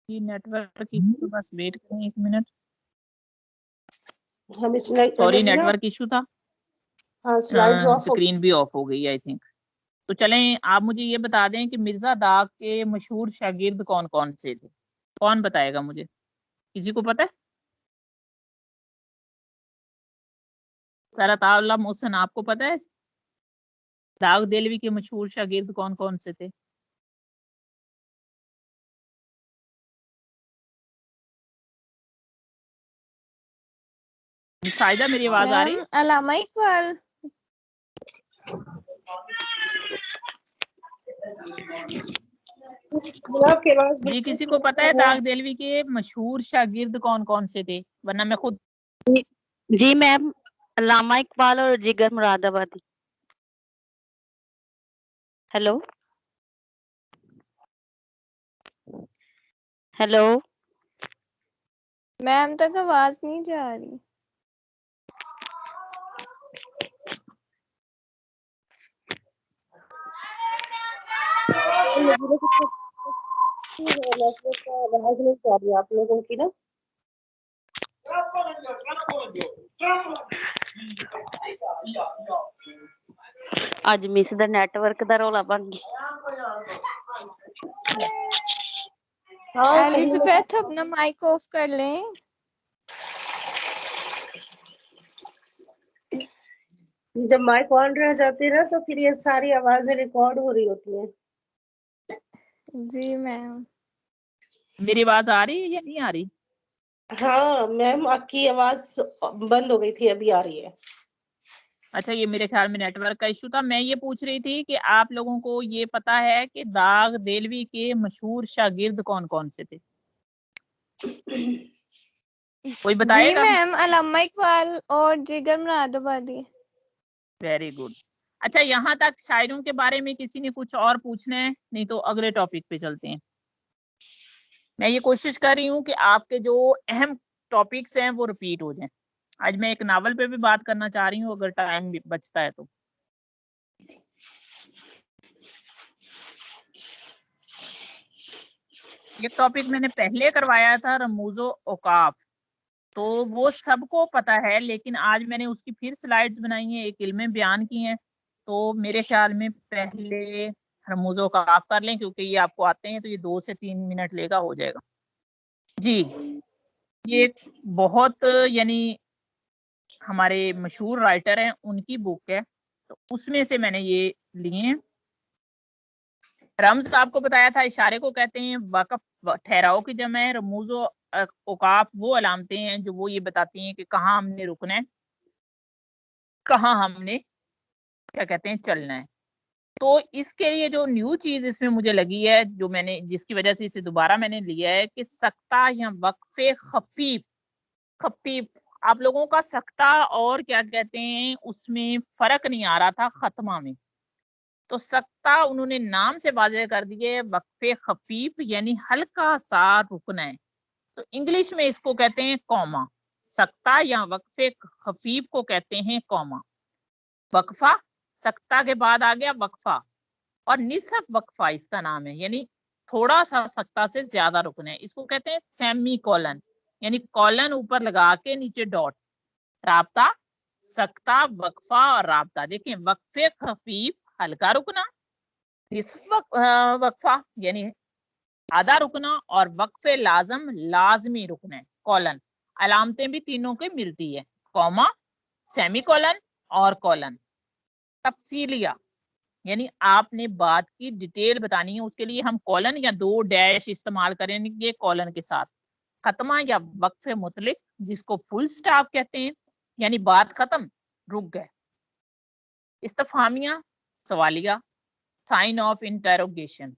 जी नेटवर्क इशू, तो बस वेट करें 1 मिनट।
हम इस
सॉरी नेटवर्क इशू था,
हाँ स्लाइड्स ऑफ हो
स्क्रीन भी ऑफ हो गई आई थिंक। तो चलें आप मुझे ये बता दें कि मिर्जा दाग के मशहूर शागिर्द कौन कौन से थे? कौन बताएगा मुझे? किसी को पता है? सरत आला मोहसिन आपको पता है दाग देलवी के मशहूर शागिर्द कौन कौन से थे? मिस साइदा मेरी आवाज आ रही है?
अल्लामा इकबाल।
आपकी आवाज
जी
बिल्कुल
किसी को पता है दाग देलवी के मशहूर शागिर्द कौन कौन से थे, वरना मैं खुद।
जी मैम, अल्लामा इकबाल और जिगर मुरादाबादी। हेलो हेलो
मैम तक आवाज नहीं जा रही।
आवाज नहीं जा रही आप लोगों की ना।
ਅੱਜ ਮਿਸ ਦਾ ਨੈਟਵਰਕ ਦਾ ਰੌਲਾ ਬਣ ਗਿਆ।
एलिजाबेथ अपना माइक ऑफ कर लें।
जब माइक ऑन रह जाते हैं ना तो फिर ये सारी आवाजें रिकॉर्ड हो रही होती हैं।
जी मैम।
मेरी आवाज आ रही है या नहीं आ रही?
हाँ मैम, आपकी आवाज बंद हो गई थी, अभी आ रही है।
अच्छा, ये मेरे ख्याल में नेटवर्क का इशू था। मैं ये पूछ रही थी कि आप लोगों को ये पता है कि दाग देलवी के मशहूर शागिर्द कौन कौन से थे? कोई
जी
बताएगा?
मैम, अल्लामा इकबाल और जिगर मुरादाबादी।
Very good. अच्छा, यहाँ तक शायरों के बारे में किसी ने कुछ और पूछना है? नहीं तो अगले टॉपिक पे चलते हैं। मैं ये कोशिश कर रही हूँ कि आपके जो अहम टॉपिक्स हैं वो रिपीट हो जाएं। आज मैं एक नावल पे भी बात करना चाह रही हूँ, अगर टाइम बचता है तो। ये टॉपिक मैंने पहले करवाया था, रमूजो औकाफ, तो वो सबको पता है, लेकिन आज मैंने उसकी फिर स्लाइड्स बनाई हैं, एक इल्में बयान की हैं। तो मेरे ख्याल में पहले रमूजो औकाफ कर लें, क्योंकि ये आपको आते हैं तो ये 2 से 3 मिनट लेगा, हो जाएगा जी। ये बहुत यानी हमारे मशहूर राइटर हैं, उनकी बुक है, तो उसमें से मैंने ये लिए हैं। रम्ज आपको बताया था, इशारे को कहते हैं, वक़्फ़ ठहराव की जमा है। रमूजो औकाफ वो अलामतें हैं जो वो ये बताती हैं कि कहाँ हमने रुकना है, कहाँ हमने क्या कहते हैं चलना है। तो इसके लिए जो न्यू चीज इसमें मुझे लगी है, जो मैंने जिसकी वजह से इसे दोबारा मैंने लिया है, कि सख्ता या वक्फे खफीफ। खफीफ, आप लोगों का सख्ता और क्या कहते हैं उसमें फर्क नहीं आ रहा था खत्मा में, तो सख्ता उन्होंने नाम से वाज़ेह कर दिए, वक्फे खफीफ यानी हल्का सा रुकना है। तो इंग्लिश में इसको कहते हैं कॉमा। सख्ता या वक्फे खफीफ को कहते हैं कॉमा। वक्फा, सख्ता के बाद आ गया वक्फा, और निसफ वक्फा इसका नाम है, यानी थोड़ा सा सख्ता से ज्यादा रुकना है, इसको कहते हैं सेमी कॉलन, यानी कॉलन ऊपर लगा के नीचे डॉट। राब्ता, सख्ता, वक्फा और राब्ता। देखें, वक्फे खफीफ हल्का रुकना, निसफ वक्फा यानी आधा रुकना, और वक्फे लाजम लाजमी रुकना है, कॉलन। अलामतें भी तीनों के मिलती है, कॉमा, सेमी कॉलन और कॉलन। तफसीलिया यानी आपने बात की डिटेल बतानी है, उसके लिए हम कॉलन या 2 डैश इस्तेमाल करेंगे कॉलन के साथ। खत्मा या वक्फे मुतलिक, जिसको फुल स्टॉप कहते हैं, यानी बात खत्म, रुक गए। इस्तफामिया, सवालिया, साइन ऑफ इंटरोगेशन।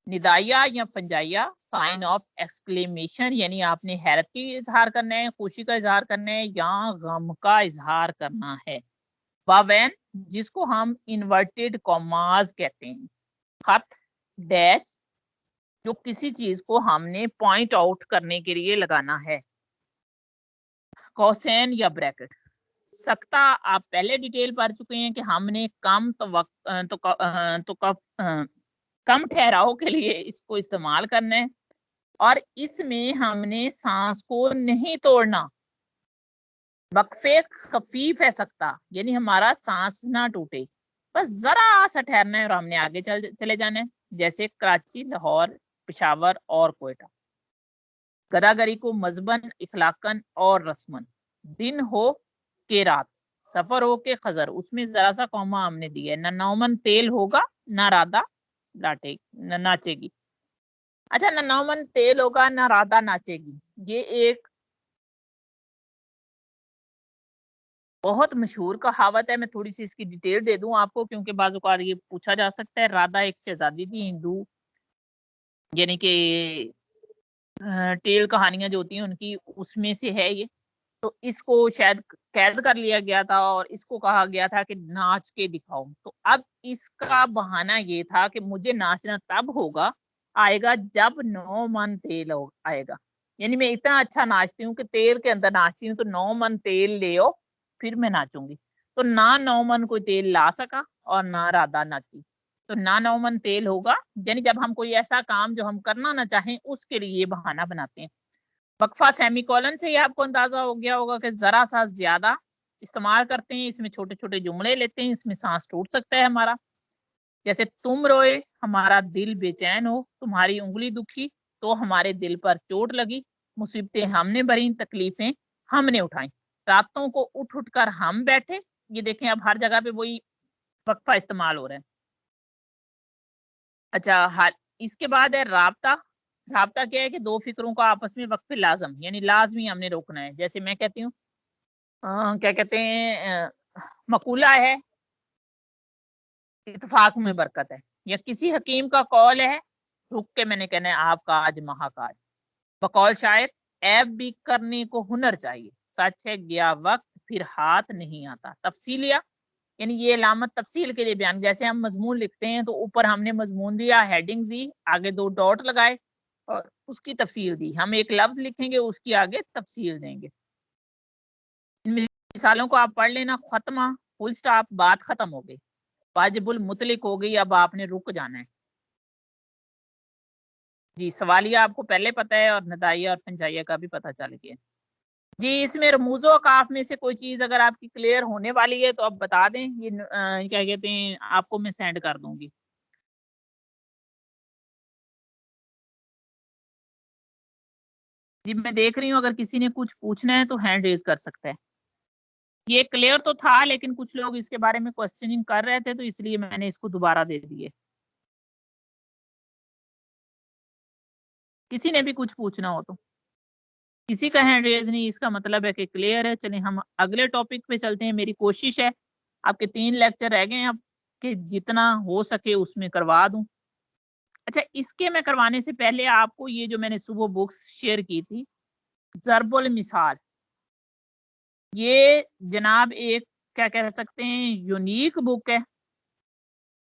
निदाया या फंजाइया, साइन ऑफ एक्सक्लेमेशन, यानी आपने हैरत की इजहार करना है, खुशी का इजहार करना है, या गम का इजहार करना है। वावैन, जिसको हम इन्वर्टेड कॉमास कहते हैं। खत, डैश, जो किसी चीज को हमने पॉइंट आउट करने के लिए लगाना है। कौसैन या ब्रैकेट। सख्ता आप पहले डिटेल पढ़ चुके हैं कि हमने कम कम ठहराव के लिए इसको इस्तेमाल करना है, और इसमें हमने सांस को नहीं तोड़ना। वक्फे खफीफ है सख्ता, यानी हमारा सांस ना टूटे, बस जरा सा ठहरना है और हमने आगे चले जाना है, जैसे कराची, लाहौर, पेशावर और कोयटा। गदागरी को मजबन, इखलाकन और रस्मन। दिन हो के रात, सफर हो के खजर, उसमें जरा सा कौमा हमने दिया है, ना नौमन तेल होगा, ना राधा नाचेगी। अच्छा, ना नौमन तेल होगा, ना राधा नाचेगी, ये एक बहुत मशहूर कहावत है। मैं थोड़ी सी इसकी डिटेल दे दूं आपको, क्योंकि बाज़ औक़ात ये पूछा जा सकता है। राधा एक शहजादी थी हिंदू, यानी कि टेल कहानियां जो होती हैं उनकी, उसमें से है ये। तो इसको शायद कैद कर लिया गया था और इसको कहा गया था कि नाच के दिखाओ। तो अब इसका बहाना ये था कि मुझे नाचना तब होगा आएगा जब 9 मन तेल आएगा। यानी मैं इतना अच्छा नाचती हूँ कि तेल के अंदर नाचती हूँ, तो 9 मन तेल ले आओ फिर मैं नाचूंगी। तो ना 9 मन कोई तेल ला सका और ना राधा नाची। तो ना 9 मन तेल होगा, यानी जब हम कोई ऐसा काम जो हम करना ना चाहें उसके लिए ये बहाना बनाते हैं। वक्फा सेमीकोलन से ही आपको अंदाजा हो गया होगा कि जरा सा ज्यादा इस्तेमाल करते हैं, इसमें छोटे छोटे जुमले लेते हैं, इसमें सांस टूट सकता है हमारा। जैसे तुम रोए हमारा दिल बेचैन हो, तुम्हारी उंगली दुखी तो हमारे दिल पर चोट लगी, मुसीबतें हमने भरी तकलीफें हमने उठाई, रातों को उठ उठ कर हम बैठे। ये देखें अब हर जगह पे वही वक्फा इस्तेमाल हो रहा है। अच्छा, हर इसके बाद है राबता। राबता क्या है कि दो फिक्रों का आपस में वक्फ लाजम, यानी लाजमी हमने रोकना है। जैसे मैं कहती हूँ क्या कहते हैं, मकूला है इत्तेफाक में बरकत है, या किसी हकीम का कौल है रुक के मैंने कहना है आपका आज महाकाज। बकौल शायर ऐब भी करने को हुनर चाहिए, सच है गया वक्त फिर हाथ नहीं आता। तफसीलिया यानी ये अलामत तफसील के लिए बयान। जैसे हम मजमून लिखते हैं तो ऊपर हमने मजमून दिया, हेडिंग दी, आगे 2 डॉट लगाए और उसकी तफसील दी। हम एक लफ्ज लिखेंगे उसकी आगे तफसील देंगे। इन मिसालों को आप पढ़ लेना। खत्मा, फुल स्टॉप, बात खत्म हो गई। वाजिबुल मुतलिक हो गई, अब आपने रुक जाना है। जी, सवालिया आपको पहले पता है और नदाइया और फंजाइया का भी पता चल गया। जी, इसमें रमूज़ो औकाफ में से कोई चीज अगर आपकी क्लियर होने वाली है तो आप बता दें। ये क्या कहते हैं, आपको मैं सेंड कर दूंगी। जी, मैं देख रही हूँ अगर किसी ने कुछ पूछना है तो हैंड रेज कर सकता है। ये क्लियर तो था लेकिन कुछ लोग इसके बारे में क्वेश्चनिंग कर रहे थे तो इसलिए मैंने इसको दोबारा दे दिए। किसी ने भी कुछ पूछना हो तो। किसी का हैंड रेज नहीं, इसका मतलब है कि क्लियर है। चलिए हम अगले टॉपिक पे चलते हैं। मेरी कोशिश है आपके 3 लेक्चर रह गए हैं अब कि जितना हो सके उसमें करवा दूं। अच्छा, इसके मैं करवाने से पहले आपको ये जो मैंने सुबह बुक्स शेयर की थी, ज़रबुल मिसाल, ये जनाब एक क्या कह सकते हैं यूनिक बुक है।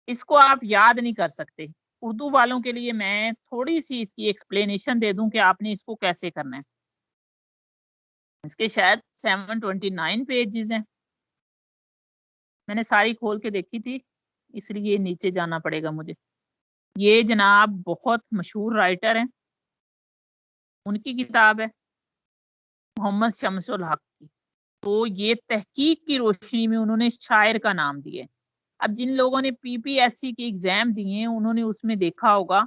इसको आप याद नहीं कर सकते। उर्दू वालों के लिए मैं थोड़ी सी इसकी एक्सप्लेनेशन दे दूं कि आपने इसको कैसे करना है। इसके शायद 729 पेजेस हैं। मैंने सारी खोल के देखी थी इसलिए नीचे जाना पड़ेगा मुझे। ये जनाब बहुत मशहूर राइटर हैं, उनकी किताब है मोहम्मद शमसुल हक की। तो ये तहकीक की रोशनी में उन्होंने शायर का नाम दिया है। अब जिन लोगों ने पीपीएससी के एग्जाम दिए हैं उन्होंने उसमें देखा होगा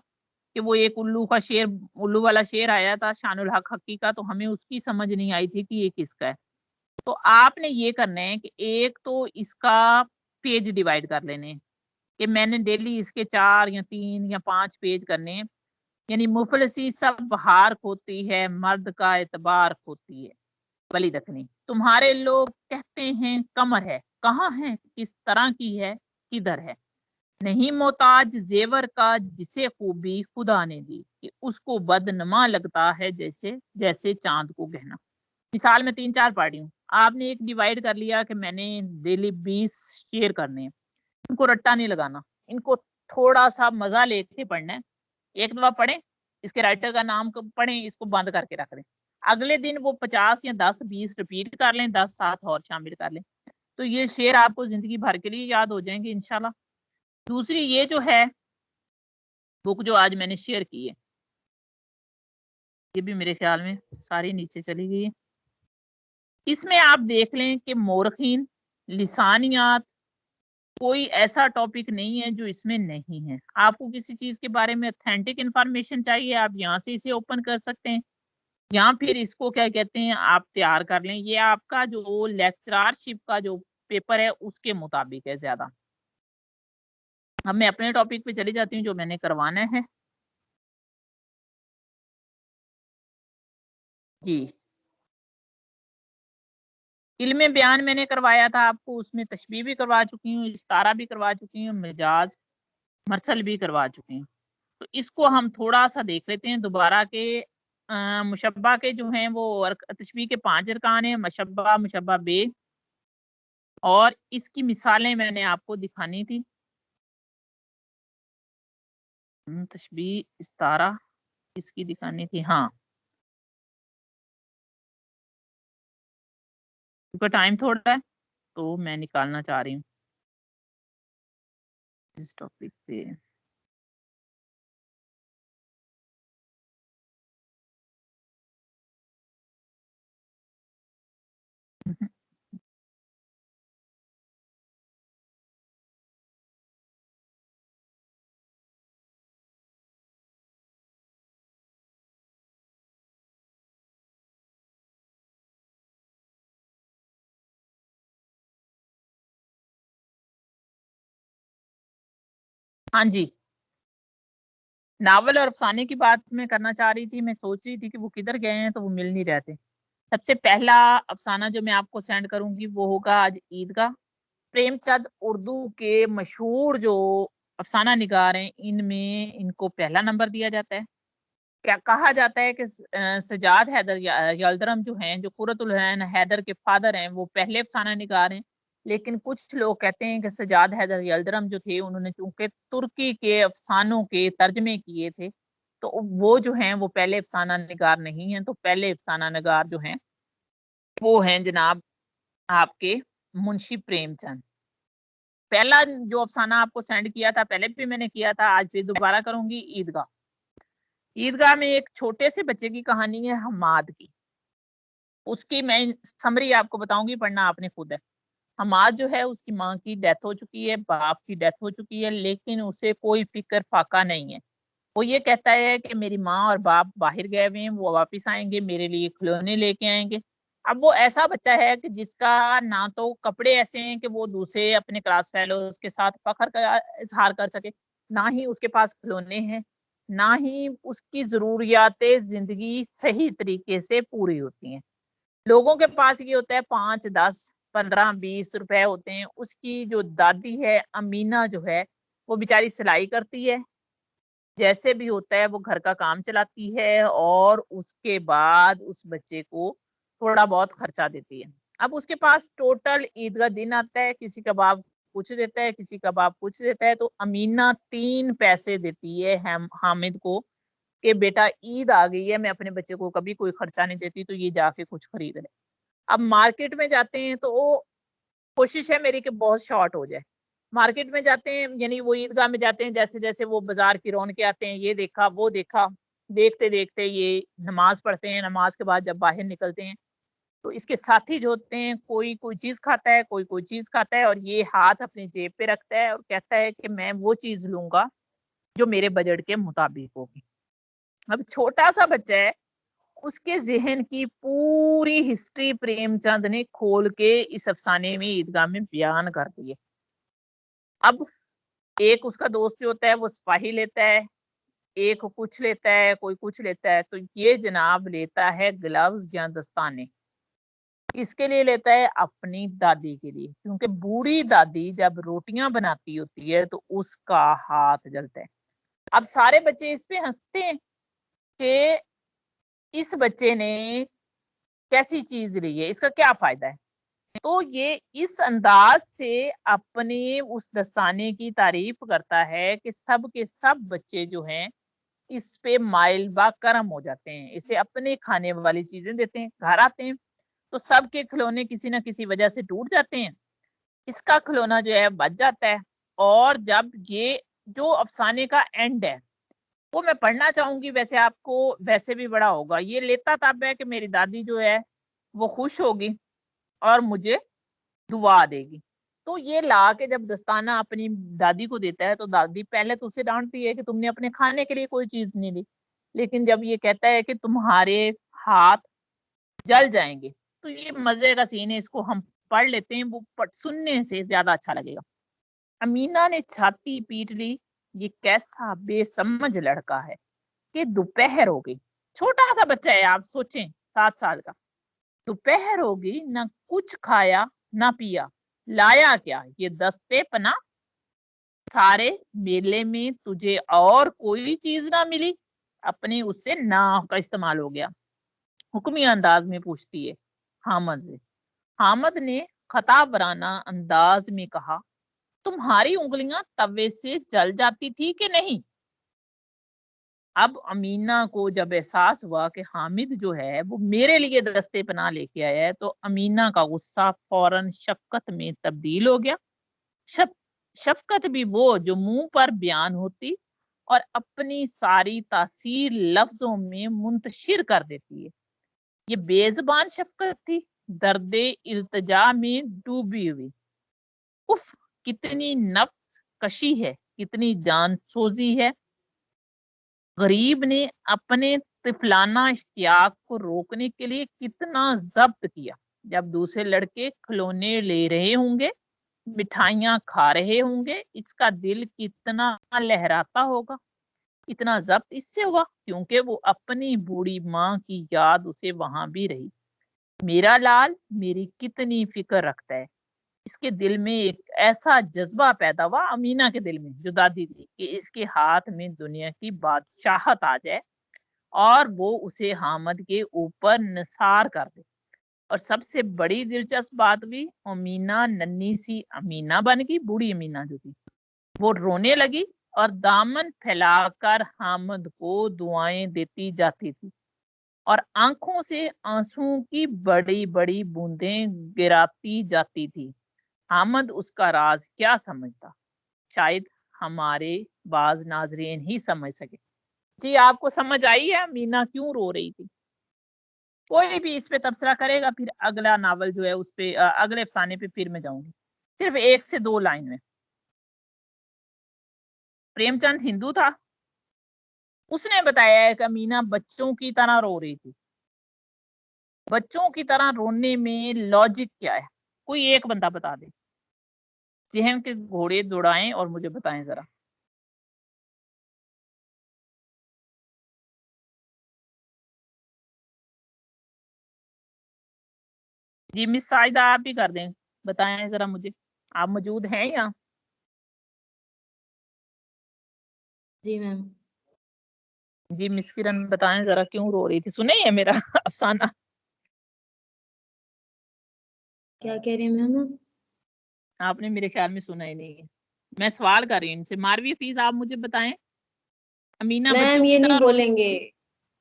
कि वो एक उल्लू का शेर, उल्लू वाला शेर आया था शानुल हक हकी का, तो हमें उसकी समझ नहीं आई थी कि ये किसका है। तो आपने ये करना है कि एक तो इसका पेज डिवाइड कर लेने हैं कि मैंने डेली इसके 4 या 3 या 5 पेज करने हैं। यानी मुफलसी सब बहार खोती है, मर्द का एतबार खोती है। वली दखनी, तुम्हारे लोग कहते हैं कमर है, कहाँ है, किस तरह की है, किधर है, नहीं मोहताज जेवर का जिसे खूबी खुदा ने दी, कि उसको बदनमा लगता है जैसे जैसे चांद को गहना। मिसाल में 3-4 पढ़ रही हूँ, आपने एक डिवाइड कर लिया कि मैंने डेली 20 शेयर करने हैं। इनको रट्टा नहीं लगाना, इनको थोड़ा सा मजा लेके पढ़ना है। एक दफा पढ़ें, इसके राइटर का नाम पढ़ें, इसको बंद करके रख दें। अगले दिन वो 50 या 10-20 रिपीट कर लें, 10 साथ और शामिल कर लें, तो ये शेर आपको जिंदगी भर के लिए याद हो जाएंगे इंशाल्लाह। दूसरी ये जो है बुक जो आज मैंने शेयर की है, ये भी मेरे ख्याल में सारी नीचे चली गई है। इसमें आप देख लें कि मोरखीन, लिसानियात, कोई ऐसा टॉपिक नहीं है जो इसमें नहीं है। आपको किसी चीज के बारे में ऑथेंटिक इंफॉर्मेशन चाहिए, आप यहाँ से इसे ओपन कर सकते हैं, या फिर इसको क्या कहते हैं आप तैयार कर लें। ये आपका जो लेक्चरशिप का जो पेपर है उसके मुताबिक है ज्यादा। अब मैं अपने टॉपिक पे चली जाती हूँ जो मैंने करवाना है। जी, इल्मे बयान मैंने करवाया था आपको, उसमें तशबीह भी करवा चुकी हूँ, इस्तारा भी करवा चुकी हूँ, मिजाज मरसल भी करवा चुकी हूँ। तो इसको हम थोड़ा सा देख लेते हैं दोबारा के मुशब्बा के जो हैं वो तशबीह के 5 अरकान हैं, मुशब्बा, मुशब्बा बे, और इसकी मिसालें मैंने आपको दिखानी थी। तशबीह, इस्तारा इसकी दिखानी थी, हाँ, क्योंकि टाइम थोड़ा है तो मैं निकालना चाह रही हूँ इस टॉपिक पे। हाँ जी, नावल और अफसाने की बात मैं करना चाह रही थी। मैं सोच रही थी कि वो किधर गए हैं, तो वो मिल नहीं रहे थे। सबसे पहला अफसाना जो मैं आपको सेंड करूंगी वो होगा आज ईद का। प्रेमचंद उर्दू के मशहूर जो अफसाना निगार हैं, इनमें इनको पहला नंबर दिया जाता है। क्या कहा जाता है कि सजाद हैदर यलदरम जो हैं, जो कुर्रतुल ऐन हैदर के फादर हैं, वो पहले अफसाना निगार हैं। लेकिन कुछ लोग कहते हैं कि सजाद हैदर यलदरम जो थे, उन्होंने चूंकि तुर्की के अफसानों के तर्जमे किए थे, तो वो जो हैं वो पहले अफसाना निगार नहीं हैं। तो पहले अफसाना निगार जो हैं वो हैं जनाब आपके मुंशी प्रेमचंद। पहला जो अफसाना आपको सेंड किया था, पहले भी मैंने किया था, आज फिर दोबारा करूंगी, ईदगाह। ईदगाह में एक छोटे से बच्चे की कहानी है, हमाद की। उसकी मैं समरी आपको बताऊंगी, पढ़ना आपने खुद है। हमाद जो है, उसकी माँ की डेथ हो चुकी है, बाप की डेथ हो चुकी है, लेकिन उसे कोई फिक्र फाका नहीं है। वो ये कहता है कि मेरी माँ और बाप बाहर गए हुए हैं, वो वापस आएंगे, मेरे लिए खिलौने लेके आएंगे। अब वो ऐसा बच्चा है कि जिसका ना तो कपड़े ऐसे हैं कि वो दूसरे अपने क्लास फेलोज के साथ फख्र का इजहार कर सके, ना ही उसके पास खिलौने हैं, ना ही उसकी जरूरियात जिंदगी सही तरीके से पूरी होती हैं। लोगों के पास ये होता है 5, 10, 15, 20 रुपए होते हैं। उसकी जो दादी है अमीना जो है, वो बेचारी सिलाई करती है, जैसे भी होता है वो घर का काम चलाती है, और उसके बाद उस बच्चे को थोड़ा बहुत खर्चा देती है। अब उसके पास टोटल ईद का दिन आता है, किसी का बाप कुछ देता है, किसी का बाप कुछ देता है, तो अमीना 3 पैसे देती है हामिद को कि बेटा ईद आ गई है, मैं अपने बच्चे को कभी कोई खर्चा नहीं देती, तो ये जाके कुछ खरीद ले। अब मार्केट में जाते हैं तो वो कोशिश है मेरी कि बहुत शॉर्ट हो जाए। मार्केट में जाते हैं, यानी वो ईदगाह में जाते हैं, जैसे जैसे वो बाजार की रौनकें आते हैं, ये देखा वो देखा, देखते देखते ये नमाज पढ़ते हैं। नमाज के बाद जब बाहर निकलते हैं तो इसके साथी जो होते हैं, कोई कोई चीज खाता है, कोई कोई चीज खाता है, और ये हाथ अपनी जेब पे रखता है और कहता है कि मैं वो चीज लूंगा जो मेरे बजट के मुताबिक होगी। अब छोटा सा बच्चा है, उसके जहन की पूरी हिस्ट्री प्रेमचंद ने खोल के इस अफसाने में ईदगाह में बयान कर दी है। अब एक उसका दोस्त जो होता है वो सिपाही लेता है, एक कुछ लेता है, कोई कुछ लेता है, तो ये जनाब लेता है ग्लव्स या दस्ताने। इसके लिए लेता है अपनी दादी के लिए, क्योंकि बूढ़ी दादी जब रोटियां बनाती होती है तो उसका हाथ जलता है। अब सारे बच्चे इस पे हंसते हैं कि इस बच्चे ने कैसी चीज ली है, इसका क्या फायदा है। तो ये इस अंदाज से अपने उस दस्ताने की तारीफ करता है कि सब के सब बच्चे जो हैं इस पे माइल बा करम हो जाते हैं, इसे अपने खाने वाली चीजें देते हैं। घर आते हैं तो सबके खिलौने किसी ना किसी वजह से टूट जाते हैं, इसका खिलौना जो है बच जाता है। और जब ये जो अफसाने का एंड है वो मैं पढ़ना चाहूंगी, वैसे आपको वैसे भी बड़ा होगा। ये लेता तब है कि मेरी दादी जो है वो खुश होगी और मुझे दुआ देगी। तो ये ला के जब दस्ताना अपनी दादी को देता है, तो दादी पहले तो उसे डांटती है कि तुमने अपने खाने के लिए कोई चीज नहीं ली, लेकिन जब ये कहता है कि तुम्हारे हाथ जल जाएंगे, तो ये मजे का सीन है, इसको हम पढ़ लेते हैं, वो सुनने से ज्यादा अच्छा लगेगा। अमीना ने छाती पीट ली, ये कैसा बेसमझ लड़का है कि दोपहर हो गई। छोटा सा बच्चा है, आप सोचें, 7 साल का। दोपहर होगी, न कुछ खाया न पिया, लाया क्या ये दस्ते पना, सारे मेले में तुझे और कोई चीज ना मिली। अपनी उससे ना का इस्तेमाल हो गया। हुक्मी अंदाज में पूछती है हामद से। हामद ने खताबराना अंदाज में कहा, तुम्हारी उंगलियां तवे से जल जाती थी कि नहीं? अब अमीना को जब एहसास हुआ कि हामिद जो है वो मेरे लिए दस्ते पनाह लेके आया है, तो अमीना का गुस्सा फौरन शफकत में तब्दील हो गया। शफकत भी वो जो मुंह पर बयान होती और अपनी सारी तासीर लफ्जों में मुंतशिर कर देती है। ये बेजबान शफकत थी, दर्दे इल्तिजा में डूबी हुई। उफ, कितनी नफ्स कशी है, कितनी जानसोजी है। गरीब ने अपने तिफलाना इश्तियाक को रोकने के लिए कितना जब्त किया। जब दूसरे लड़के खिलौने ले रहे होंगे, मिठाइयां खा रहे होंगे, इसका दिल कितना लहराता होगा। इतना जब्त इससे हुआ क्योंकि वो अपनी बूढ़ी माँ की याद उसे वहां भी रही। मेरा लाल मेरी कितनी फिक्र रखता है। इसके दिल में एक ऐसा जज्बा पैदा हुआ, अमीना के दिल में जो दादी थी, कि इसके हाथ में दुनिया की बादशाहत आ जाए और वो उसे हामद के ऊपर निसार कर दे। और सबसे बड़ी दिलचस्प बात भी, अमीना नन्ही सी अमीना बन गई। बूढ़ी अमीना जो थी वो रोने लगी और दामन फैलाकर हामद को दुआएं देती जाती थी और आंखों से आंसू की बड़ी बड़ी बूंदें गिराती जाती थी। हामद उसका राज क्या समझता, शायद हमारे बाज नाजरीन ही समझ सके। जी, आपको समझ आई है मीना क्यों रो रही थी? कोई भी इस पे तबसरा करेगा, फिर अगला नावल जो है उस पे अगले अफसाने पे फिर मैं जाऊंगी। सिर्फ 1 से 2 लाइन में। प्रेमचंद हिंदू था। उसने बताया है कि मीना बच्चों की तरह रो रही थी। बच्चों की तरह रोने में लॉजिक क्या है? कोई एक बंदा बता दे। जहन के घोड़े दौड़ाएं और मुझे बताएं जरा। जी मिस साइदा, आप भी कर दें, बताएं जरा मुझे। आप मौजूद हैं यहाँ?
जी मैम।
जी मिस किरण, बताएं जरा क्यों रो रही थी? सुने है मेरा अफसाना?
क्या कह रही हैं मैम?
आपने मेरे ख्याल में सुना ही नहीं है। मैं सवाल कर रही हूँ इनसे। मारवी हफीज, आप मुझे बताएं, अमीना
मैम
बच्चों
ये
की
नहीं
तरह
बोलेंगे,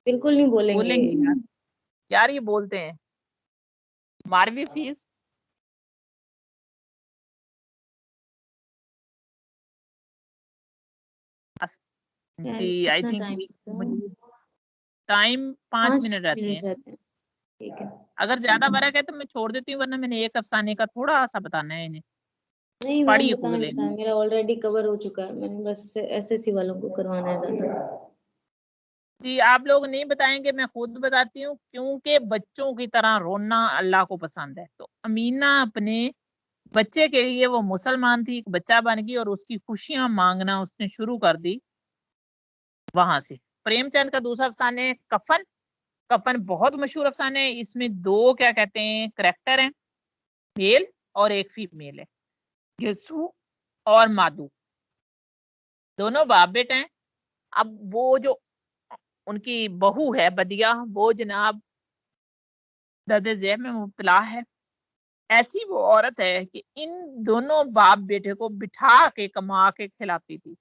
बिल्कुल नहीं बोलेंगे।
बोलेंगे यार? यार ये बोलते हैं। मारवी हफीज,
यार
जी आई
कितना
थिंक
टाइम लगता है?
टाइम 5 मिनट
5
रहते
मिनट
हैं।
रहते हैं, ठीक है।
अगर ज्यादा बरक है तो मैं छोड़ देती हूँ, वरना मैंने एक अफसाने का थोड़ा सा बताना है इन्हें।
नहीं मैम,
पढ़िए खुद
बताएं
लेना।
बताएं, मेरा ऑलरेडी कवर हो चुका है, मैंने बस एसएससी वालों को करवाना है ज्यादा।
जी आप लोग नहीं बताएंगे, मैं खुद बताती हूँ, क्योंकि बच्चों की तरह रोना अल्लाह को पसंद है। तो अमीना अपने बच्चे के लिए, वो मुसलमान थी, एक बच्चा बन गई और उसकी खुशियां मांगना उसने शुरू कर दी वहां से। प्रेमचंद का दूसरा अफसाने कफन। कफन बहुत मशहूर अफसाने है। इसमें 2 क्या कहते हैं करेक्टर हैं, मेल और एक फीमेल है, यसु और मादू। दोनों बाप बेटे हैं। अब वो जो उनकी बहू है बदिया, वो जनाब दर्द ज़ेहन में मुब्तला है। ऐसी वो औरत है कि इन दोनों बाप बेटे को बिठा के कमा के खिलाती थी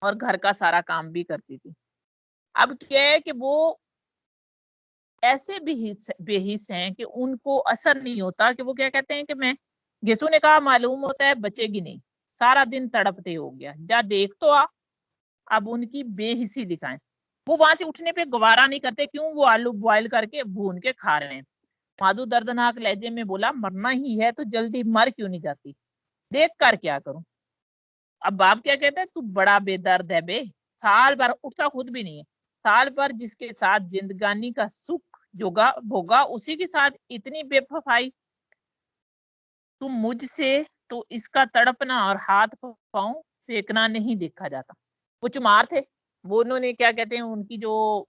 और घर का सारा काम भी करती थी। अब क्या है कि वो ऐसे बेहिस हैं कि उनको असर नहीं होता, कि वो क्या कहते हैं कि मैं, गेसू ने कहा मालूम होता है बचेगी नहीं, सारा दिन तड़पते हो गया, जा देख तो आ। अब उनकी बेहिसी दिखाएं। वो वहां से उठने पे गवारा नहीं करते, क्यों? वो आलू बॉयल करके भून के खा रहे हैं। माधु दर्दनाक लहजे में बोला, मरना ही है तो जल्दी मर क्यों नहीं जाती, देख कर क्या करूं। अब बाप क्या कहता है, तू बड़ा बेदर्द है बे, साल भर उठता खुद भी नहीं है, साल भर जिसके साथ जिंदगानी का सुख जोगा भोगा उसी के साथ इतनी बेवफाई। तुम मुझसे तो इसका तड़पना और हाथ पांव फेंकना नहीं देखा जाता। वो चुमार थे, वो उन्होंने क्या कहते हैं, उनकी जो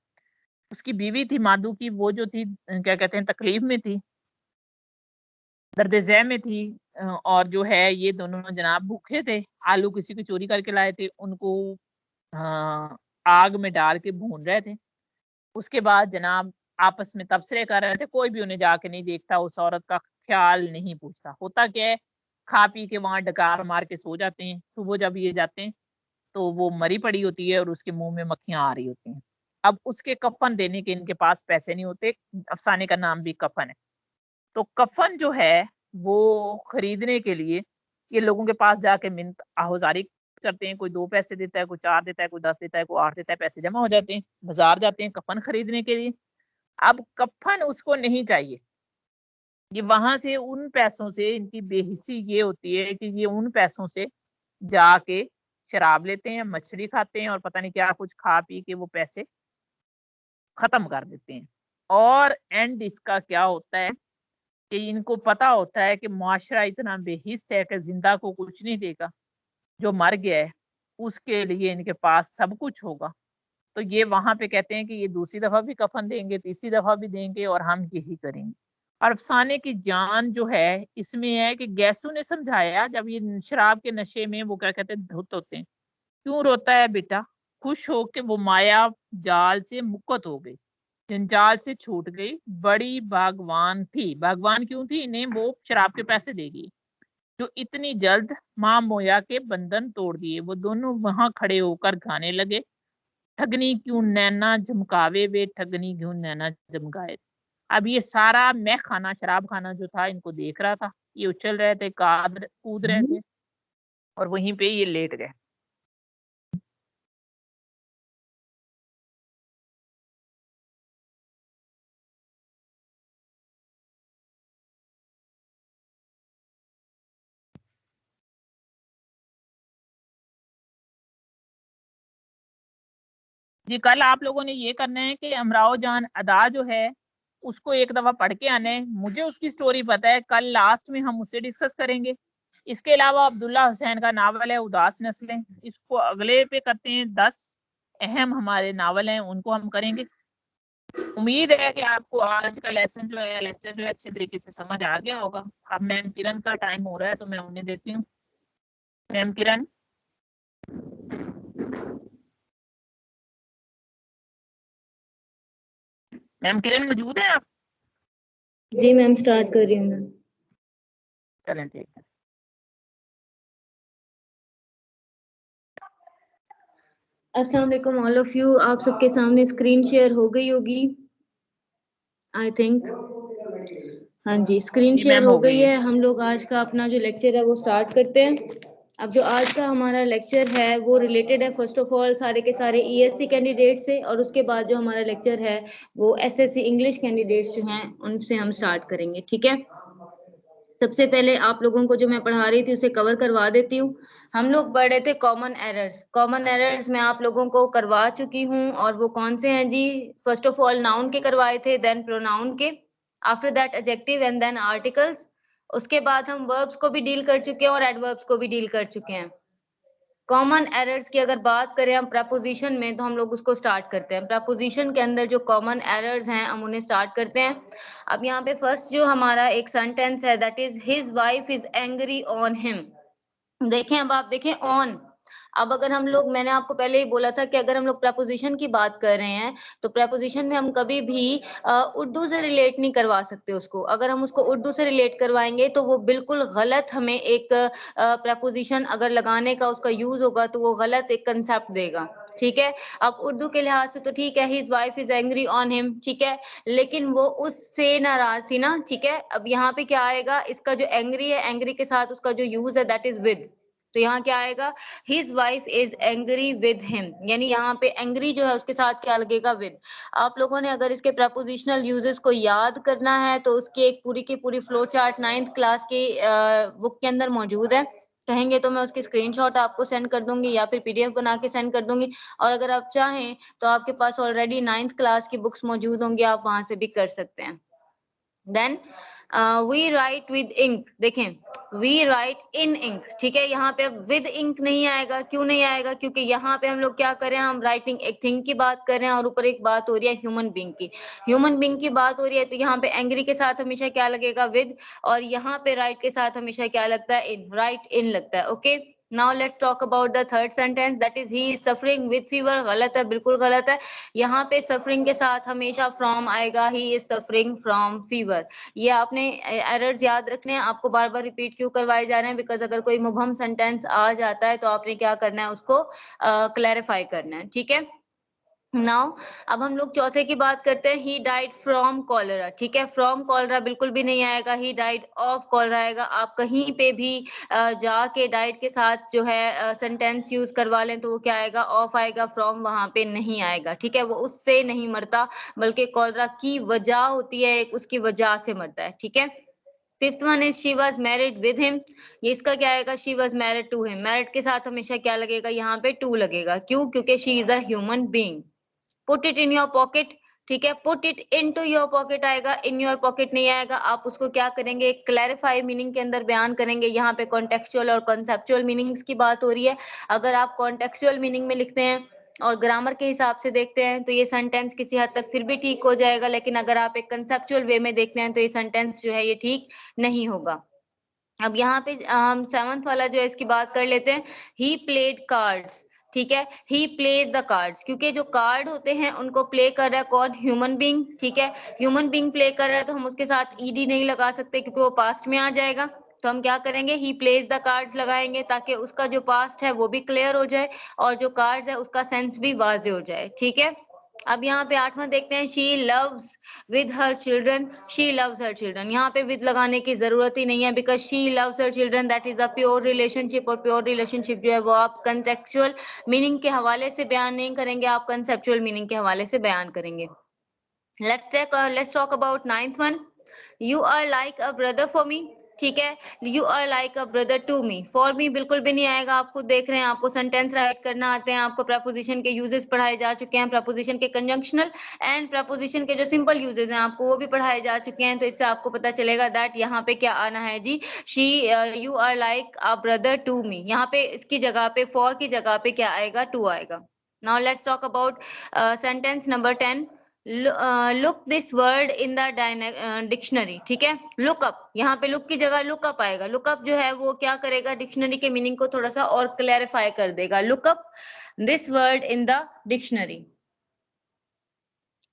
उसकी बीवी थी माधु की, वो जो थी क्या कहते हैं तकलीफ में थी, दर्द-ए-ज़ह में थी और जो है ये दोनों जनाब भूखे थे, आलू किसी को चोरी करके लाए थे, उनको आग में डाल के भून रहे थे। उसके बाद जनाब आपस में तबसरे कर रहे थे, कोई भी उन्हें जाके नहीं देखता, उस औरत का ख्याल नहीं पूछता। होता क्या है, खा पी के वहाँ डकार मार के सो जाते हैं, सुबह जब ये जाते हैं तो वो मरी पड़ी होती है और उसके मुँह में मक्खियाँ आ रही होती हैं। अब उसके कफ़न देने के इनके पास पैसे नहीं होते, अफ़साने का नाम भी कफ़न है। तो कफ़न जो है वो खरीदने के लिए ये लोगों के पास जाके मिन्नत आहुजारी करते हैं, कोई 2 पैसे देता है, कोई 4 देता है, कोई 10 देता है, कोई 8 देता है, पैसे जमा हो जाते हैं, बाज़ार जाते हैं कफ़न खरीदने के लिए। अब कफ़न उसको नहीं चाहिए, ये वहाँ से उन पैसों से इनकी बेहिस्सी ये होती है कि ये उन पैसों से जाके शराब लेते हैं, मछली खाते हैं और पता नहीं क्या कुछ खा पी के वो पैसे खत्म कर देते हैं। और एंड इसका क्या होता है कि इनको पता होता है कि मुआशरा इतना बेहिस है कि जिंदा को कुछ नहीं देगा, जो मर गया है उसके लिए इनके पास सब कुछ होगा। तो ये वहां पे कहते हैं कि ये दूसरी दफा भी कफन देंगे, तीसरी दफा भी देंगे और हम यही करेंगे। और अफसाने की जान जो है इसमें है कि गैसू ने समझाया, जब ये शराब के नशे में वो क्या कहते हैं धुत होते हैं, क्यों रोता है बेटा, खुश हो के वो माया जाल से मुक्त हो गई, जंजाल से छूट गई, बड़ी भगवान थी। भगवान क्यों थी, इन्हें वो शराब के पैसे देगी, जो इतनी जल्द माँ मोया के बंधन तोड़ दिए। वो दोनों वहां खड़े होकर गाने लगे, ठगनी क्यों नैना झमकावे वे, ठगनी क्यों नैना झमकाए। अब ये सारा मैं खाना शराब खाना जो था इनको देख रहा था, ये उछल रहे थे, कूद रहे थे और वहीं पे ये लेट गए। जी कल आप लोगों ने ये करना है कि अमराओ जान अदा जो है उसको एक दफा पढ़ के आना है। मुझे उसकी स्टोरी पता है, कल लास्ट में हम उससे डिस्कस करेंगे। इसके अलावा अब्दुल्ला हुसैन का नावल है उदास नस्लें, इसको अगले पे करते हैं। 10 अहम हमारे नावल हैं, उनको हम करेंगे। उम्मीद है कि आपको आज का लेसन जो है लेक्चर जो है अच्छे तरीके से समझ आ गया होगा। अब मैम किरण का टाइम हो रहा है तो मैं उन्हें देती हूँ। मैम किरण, मैम किरण मौजूद है आप?
जी मैम स्टार्ट कर रही हूँ मैं।
चलें ठीक है।
अस्सलाम वालेकुम ऑल ऑफ यू। आप सबके सामने स्क्रीन शेयर हो गई होगी आई थिंक। हाँ जी स्क्रीन
जी
शेयर
मैम
हो
हो
गई
गई है।
है। हम लोग आज का अपना जो लेक्चर है वो स्टार्ट करते हैं। अब जो आज का हमारा लेक्चर है वो रिलेटेड है फर्स्ट ऑफ ऑल सारे के सारे ईएससी कैंडिडेट से, और उसके बाद जो हमारा लेक्चर है वो एसएससी इंग्लिश कैंडिडेट्स जो हैं उनसे हम स्टार्ट करेंगे। ठीक है, सबसे पहले आप लोगों को जो मैं पढ़ा रही थी उसे कवर करवा देती हूँ। हम लोग पढ़ रहे थे कॉमन एरर्स। कॉमन एरर्स मैं आप लोगों को करवा चुकी हूँ, और वो कौन से हैं जी? फर्स्ट ऑफ ऑल नाउन के करवाए थे, देन प्रोनाउन के, after that adjective and then articles. उसके बाद हम वर्ब्स को भी डील कर चुके हैं और एडवर्ब्स को भी डील कर चुके हैं। कॉमन एरर्स की अगर बात करें हम प्रपोजिशन में, तो हम लोग उसको स्टार्ट करते हैं। प्रपोजिशन के अंदर जो कॉमन एरर्स हैं हम उन्हें स्टार्ट करते हैं। अब यहाँ पे फर्स्ट जो हमारा एक सेंटेंस है that is his wife is angry on him. देखें, अब आप देखें ऑन। अब अगर हम लोग, मैंने आपको पहले ही बोला था कि अगर हम लोग प्रपोजिशन की बात कर रहे हैं तो प्रपोजिशन में हम कभी भी उर्दू से रिलेट नहीं करवा सकते उसको। अगर हम उसको उर्दू से रिलेट करवाएंगे तो वो बिल्कुल गलत हमें एक प्रपोजिशन अगर लगाने का उसका यूज होगा तो वो गलत एक कंसेप्ट देगा। ठीक है, अब उर्दू के लिहाज से तो ठीक है, his wife is angry on him, ठीक है, लेकिन वो उससे नाराज थी ना। ठीक है, अब यहाँ पे क्या आएगा, इसका जो एंग्री है, एंग्री के साथ उसका जो यूज है दैट इज विद। तो यहाँ क्या आएगा, his wife is angry with him, यानी यहाँ पे एंग्री जो है उसके साथ क्या लगेगा, विद। आप लोगों ने अगर इसके प्रपोजिशनल यूजेस को याद करना है तो उसकी एक पूरी की पूरी फ्लो चार्ट 9th क्लास की बुक के अंदर मौजूद है। कहेंगे तो मैं उसकी स्क्रीनशॉट आपको सेंड कर दूंगी या फिर पीडीएफ बना के सेंड कर दूंगी, और अगर आप चाहें तो आपके पास ऑलरेडी 9th क्लास की बुक्स मौजूद होंगी, आप वहां से भी कर सकते हैं। Then we write with ink. देखें, वी राइट इन इंक, ठीक है। यहाँ पे विद इंक नहीं आएगा, क्यों नहीं आएगा? क्योंकि यहाँ पे हम लोग क्या कर रहे हैं, हम राइटिंग एक थिंग की बात कर रहे हैं और ऊपर एक बात हो रही है ह्यूमन बीइंग की, ह्यूमन बीइंग की बात हो रही है, तो यहाँ पे एंग्री के साथ हमेशा क्या लगेगा, विद, और यहाँ पे राइट के साथ हमेशा क्या लगता है, इन, राइट इन लगता है। Okay, now let's talk about the third sentence, that is he is suffering with fever. गलत है, बिल्कुल गलत है। यहाँ पे सफरिंग के साथ हमेशा फ्रॉम आएगा, he is suffering from fever. ये आपने एरर्स याद रखने हैं, आपको बार बार रिपीट क्यों करवाए जा रहे हैं, बिकॉज अगर कोई मुबहम सेंटेंस आ जाता है तो आपने क्या करना है, उसको क्लैरिफाई करना है, ठीक है। नाउ अब हम लोग चौथे की बात करते हैं, ही डाइड फ्रॉम कॉलरा, ठीक है। फ्रॉम कॉलरा बिल्कुल भी नहीं आएगा, ही डाइड ऑफ कॉलरा आएगा। आप कहीं पे भी जाके डाइड के साथ जो है सेंटेंस यूज करवा लें तो वो क्या आएगा, ऑफ आएगा, फ्रॉम वहां पे नहीं आएगा, ठीक है। वो उससे नहीं मरता, बल्कि कॉलरा की वजह होती है, एक उसकी वजह से मरता है, ठीक है। Fifth one is she was married with him, ये इसका क्या आएगा, she was married to him. Married के साथ हमेशा क्या लगेगा, यहाँ पे टू लगेगा, क्यों? क्योंकि she is a human being. Put it in your pocket, ठीक है, put it into your pocket आएगा, इन योर पॉकेट नहीं आएगा। आप उसको क्या करेंगे, क्लैरिफाई मीनिंग के अंदर बयान करेंगे। यहाँ पे कॉन्टेक्चुअल और कॉन्सेप्चुअल मीनिंग्स की बात हो रही है। अगर आप कॉन्टेक्चुअल मीनिंग में लिखते हैं और ग्रामर के हिसाब से देखते हैं तो ये सेंटेंस किसी हद तक फिर भी ठीक हो जाएगा, लेकिन अगर आप एक कंसेप्चुअल वे में देखते हैं तो ये सेंटेंस जो है ये ठीक नहीं होगा। अब यहाँ पे हम सेवंथ वाला जो है इसकी बात कर लेते हैं, ही प्लेड कार्ड्स, ठीक है, ही प्लेज द कार्ड्स, क्योंकि जो कार्ड होते हैं उनको प्ले कर रहा है कौन, ह्यूमन बीइंग, ठीक है। ह्यूमन बीइंग प्ले कर रहा है तो हम उसके साथ ईडी नहीं लगा सकते क्योंकि वो पास्ट में आ जाएगा। तो हम क्या करेंगे, ही प्लेज द कार्ड्स लगाएंगे ताकि उसका जो पास्ट है वो भी क्लियर हो जाए और जो कार्ड्स है उसका सेंस भी वाजे हो जाए, ठीक है। अब यहाँ पे आठवां देखते हैं, she loves with her children, she loves her children. यहाँ पे विद लगाने की जरूरत ही नहीं है, because she loves her children that is a pure relationship, और प्योर रिलेशनशिप जो है वो आप कंटेक्चुअल मीनिंग के हवाले से बयान नहीं करेंगे, आप कंसेप्चुअल मीनिंग के हवाले से बयान करेंगे। Let's talk about ninth one, you are like a brother for me, ठीक है। You are like a brother to me, for me बिल्कुल भी नहीं आएगा। आप खुद देख रहे हैं, आपको सेंटेंस राइट करना आते हैं, आपको प्रपोजिशन के यूजेस पढ़ाए जा चुके हैं, प्रपोजिशन के कंजंक्शनल एंड प्रपोजिशन के जो सिंपल यूजेस हैं आपको वो भी पढ़ाए जा चुके हैं। तो इससे आपको पता चलेगा दैट यहाँ पे क्या आना है जी, she you are like a brother to me. यहाँ पे इसकी जगह पे, फॉर की जगह पे क्या आएगा, टू आएगा। Now let's talk about sentence number 10, look this word in the dictionary, ठीक है। लुकअप, यहाँ पे लुक की जगह लुकअप आएगा। लुकअप जो है वो क्या करेगा, डिक्शनरी के मीनिंग को थोड़ा सा और क्लैरिफाई कर देगा। Lookup this word in the dictionary.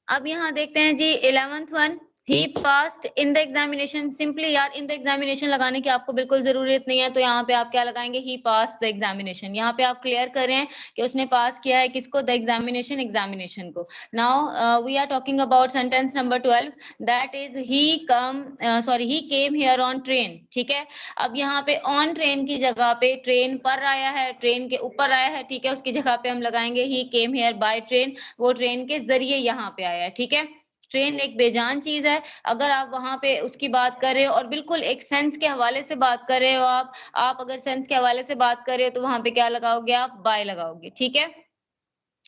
अब यहाँ देखते हैं जी 11th one, he passed in the examination. Simply यार इन द एग्जामिनेशन लगाने की आपको बिल्कुल जरूरत नहीं है, तो यहाँ पे आप क्या लगाएंगे, ही पास द एग्जामिनेशन। यहाँ पे आप क्लियर करें कि उसने पास किया है किसको, द एग्जामिनेशन, एग्जामिनेशन को। Now we are talking about sentence number 12, that is he came here on train, ठीक है। अब यहाँ पे ऑन ट्रेन की जगह पे ट्रेन पर आया है, ट्रेन के ऊपर आया है, ठीक है, उसकी जगह पे हम लगाएंगे ही केम हियर बाय ट्रेन, वो ट्रेन के जरिए यहाँ पे आया है, ठीक है। ट्रेन एक बेजान चीज है, अगर आप वहां पे उसकी बात कर रहे हो और बिल्कुल एक सेंस के हवाले से बात कर रहे हो, आप अगर सेंस के हवाले से बात कर रहे हो तो वहां पे क्या लगाओगे, आप बाय लगाओगे, ठीक है।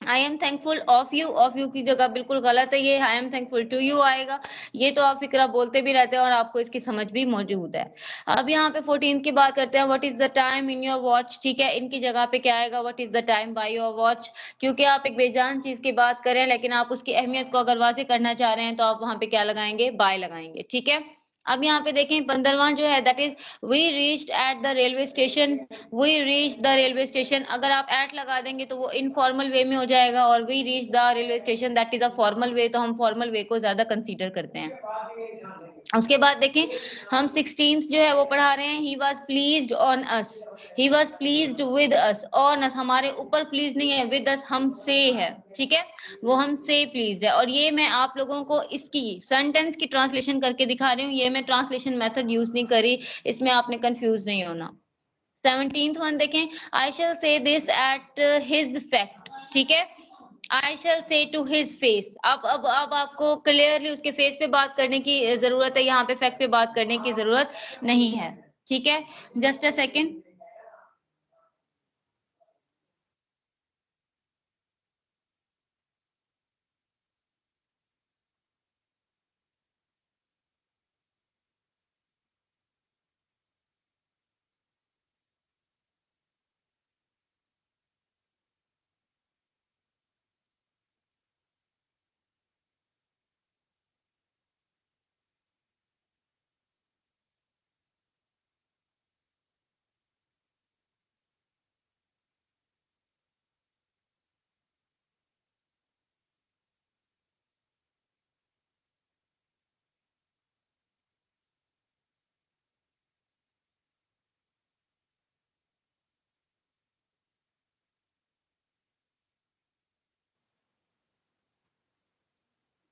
I am thankful of you की जगह बिल्कुल गलत है, ये I am thankful to you आएगा। ये तो आप फिक्रा बोलते भी रहते हैं और आपको इसकी समझ भी मौजूद है। अब यहाँ पे 14 की बात करते हैं, what is the time in your watch, ठीक है। इनकी जगह पे क्या आएगा, what is the time by your watch, क्योंकि आप एक बेजान चीज की बात करें लेकिन आप उसकी अहमियत को अगर वाज़ेह करना चाह रहे हैं तो आप वहां पे क्या लगाएंगे, बाय लगाएंगे, ठीक है। अब यहाँ पे देखें 15वां जो है, that is we reached at the railway station, we reach the railway station. अगर आप एट लगा देंगे तो वो इनफॉर्मल वे में हो जाएगा, और we reach the railway station that is a formal way, तो हम फॉर्मल वे को ज्यादा कंसीडर करते हैं। उसके बाद देखें हम 16th जो है वो पढ़ा रहे हैं, he was pleased on us, he was pleased with us, on us हमारे ऊपर प्लीज नहीं है, विद अस हमसे है, ठीक है, वो हमसे प्लीज्ड है। और ये मैं आप लोगों को इसकी सेंटेंस की ट्रांसलेशन करके दिखा रही हूँ, ये मैं ट्रांसलेशन मेथड यूज नहीं करी, इसमें आपने कंफ्यूज नहीं होना। 17th वन देखें, आई शैल से दिस एट हिज फैक्ट, ठीक है, आई शैल से टू हिज फेस। अब आपको क्लियरली उसके फेस पे बात करने की जरूरत है, यहाँ पे फैक्ट पे बात करने की जरूरत नहीं है, ठीक है। Just a second.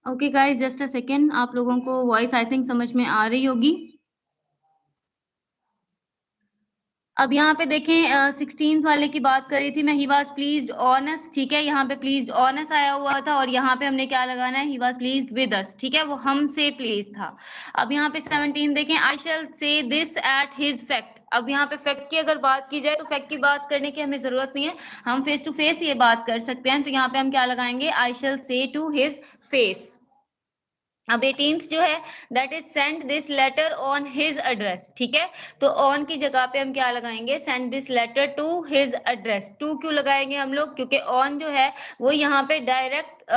Okay guys, just a second, आप लोगों को वॉइस आई थिंक समझ में आ रही होगी। अब यहाँ पे देखें 16th वाले की बात करी थी मैं, he was pleased on us, ठीक है, यहाँ पे प्लीज्ड ऑन अस आया हुआ था और यहाँ पे हमने क्या लगाना है, he was pleased with us, ठीक है, वो हमसे प्लीज था। अब यहाँ पे 17 देखें, आई शैल से दिस एट हिज फैक्ट। अब यहाँ पे फैक्ट की अगर बात की जाए तो फैक्ट की बात करने की हमें जरूरत नहीं है, हम फेस टू फेस ये बात कर सकते हैं। तो यहाँ पे हम क्या लगाएंगे, आई शैल से टू हिज फेस। अब 18th जो है, that is send this later on his address, ठीक है, तो ऑन की जगह पे हम क्या लगाएंगे, send this letter to his address. To क्यों लगाएंगे हम लोग, क्योंकि ऑन जो है वो यहाँ पे डायरेक्ट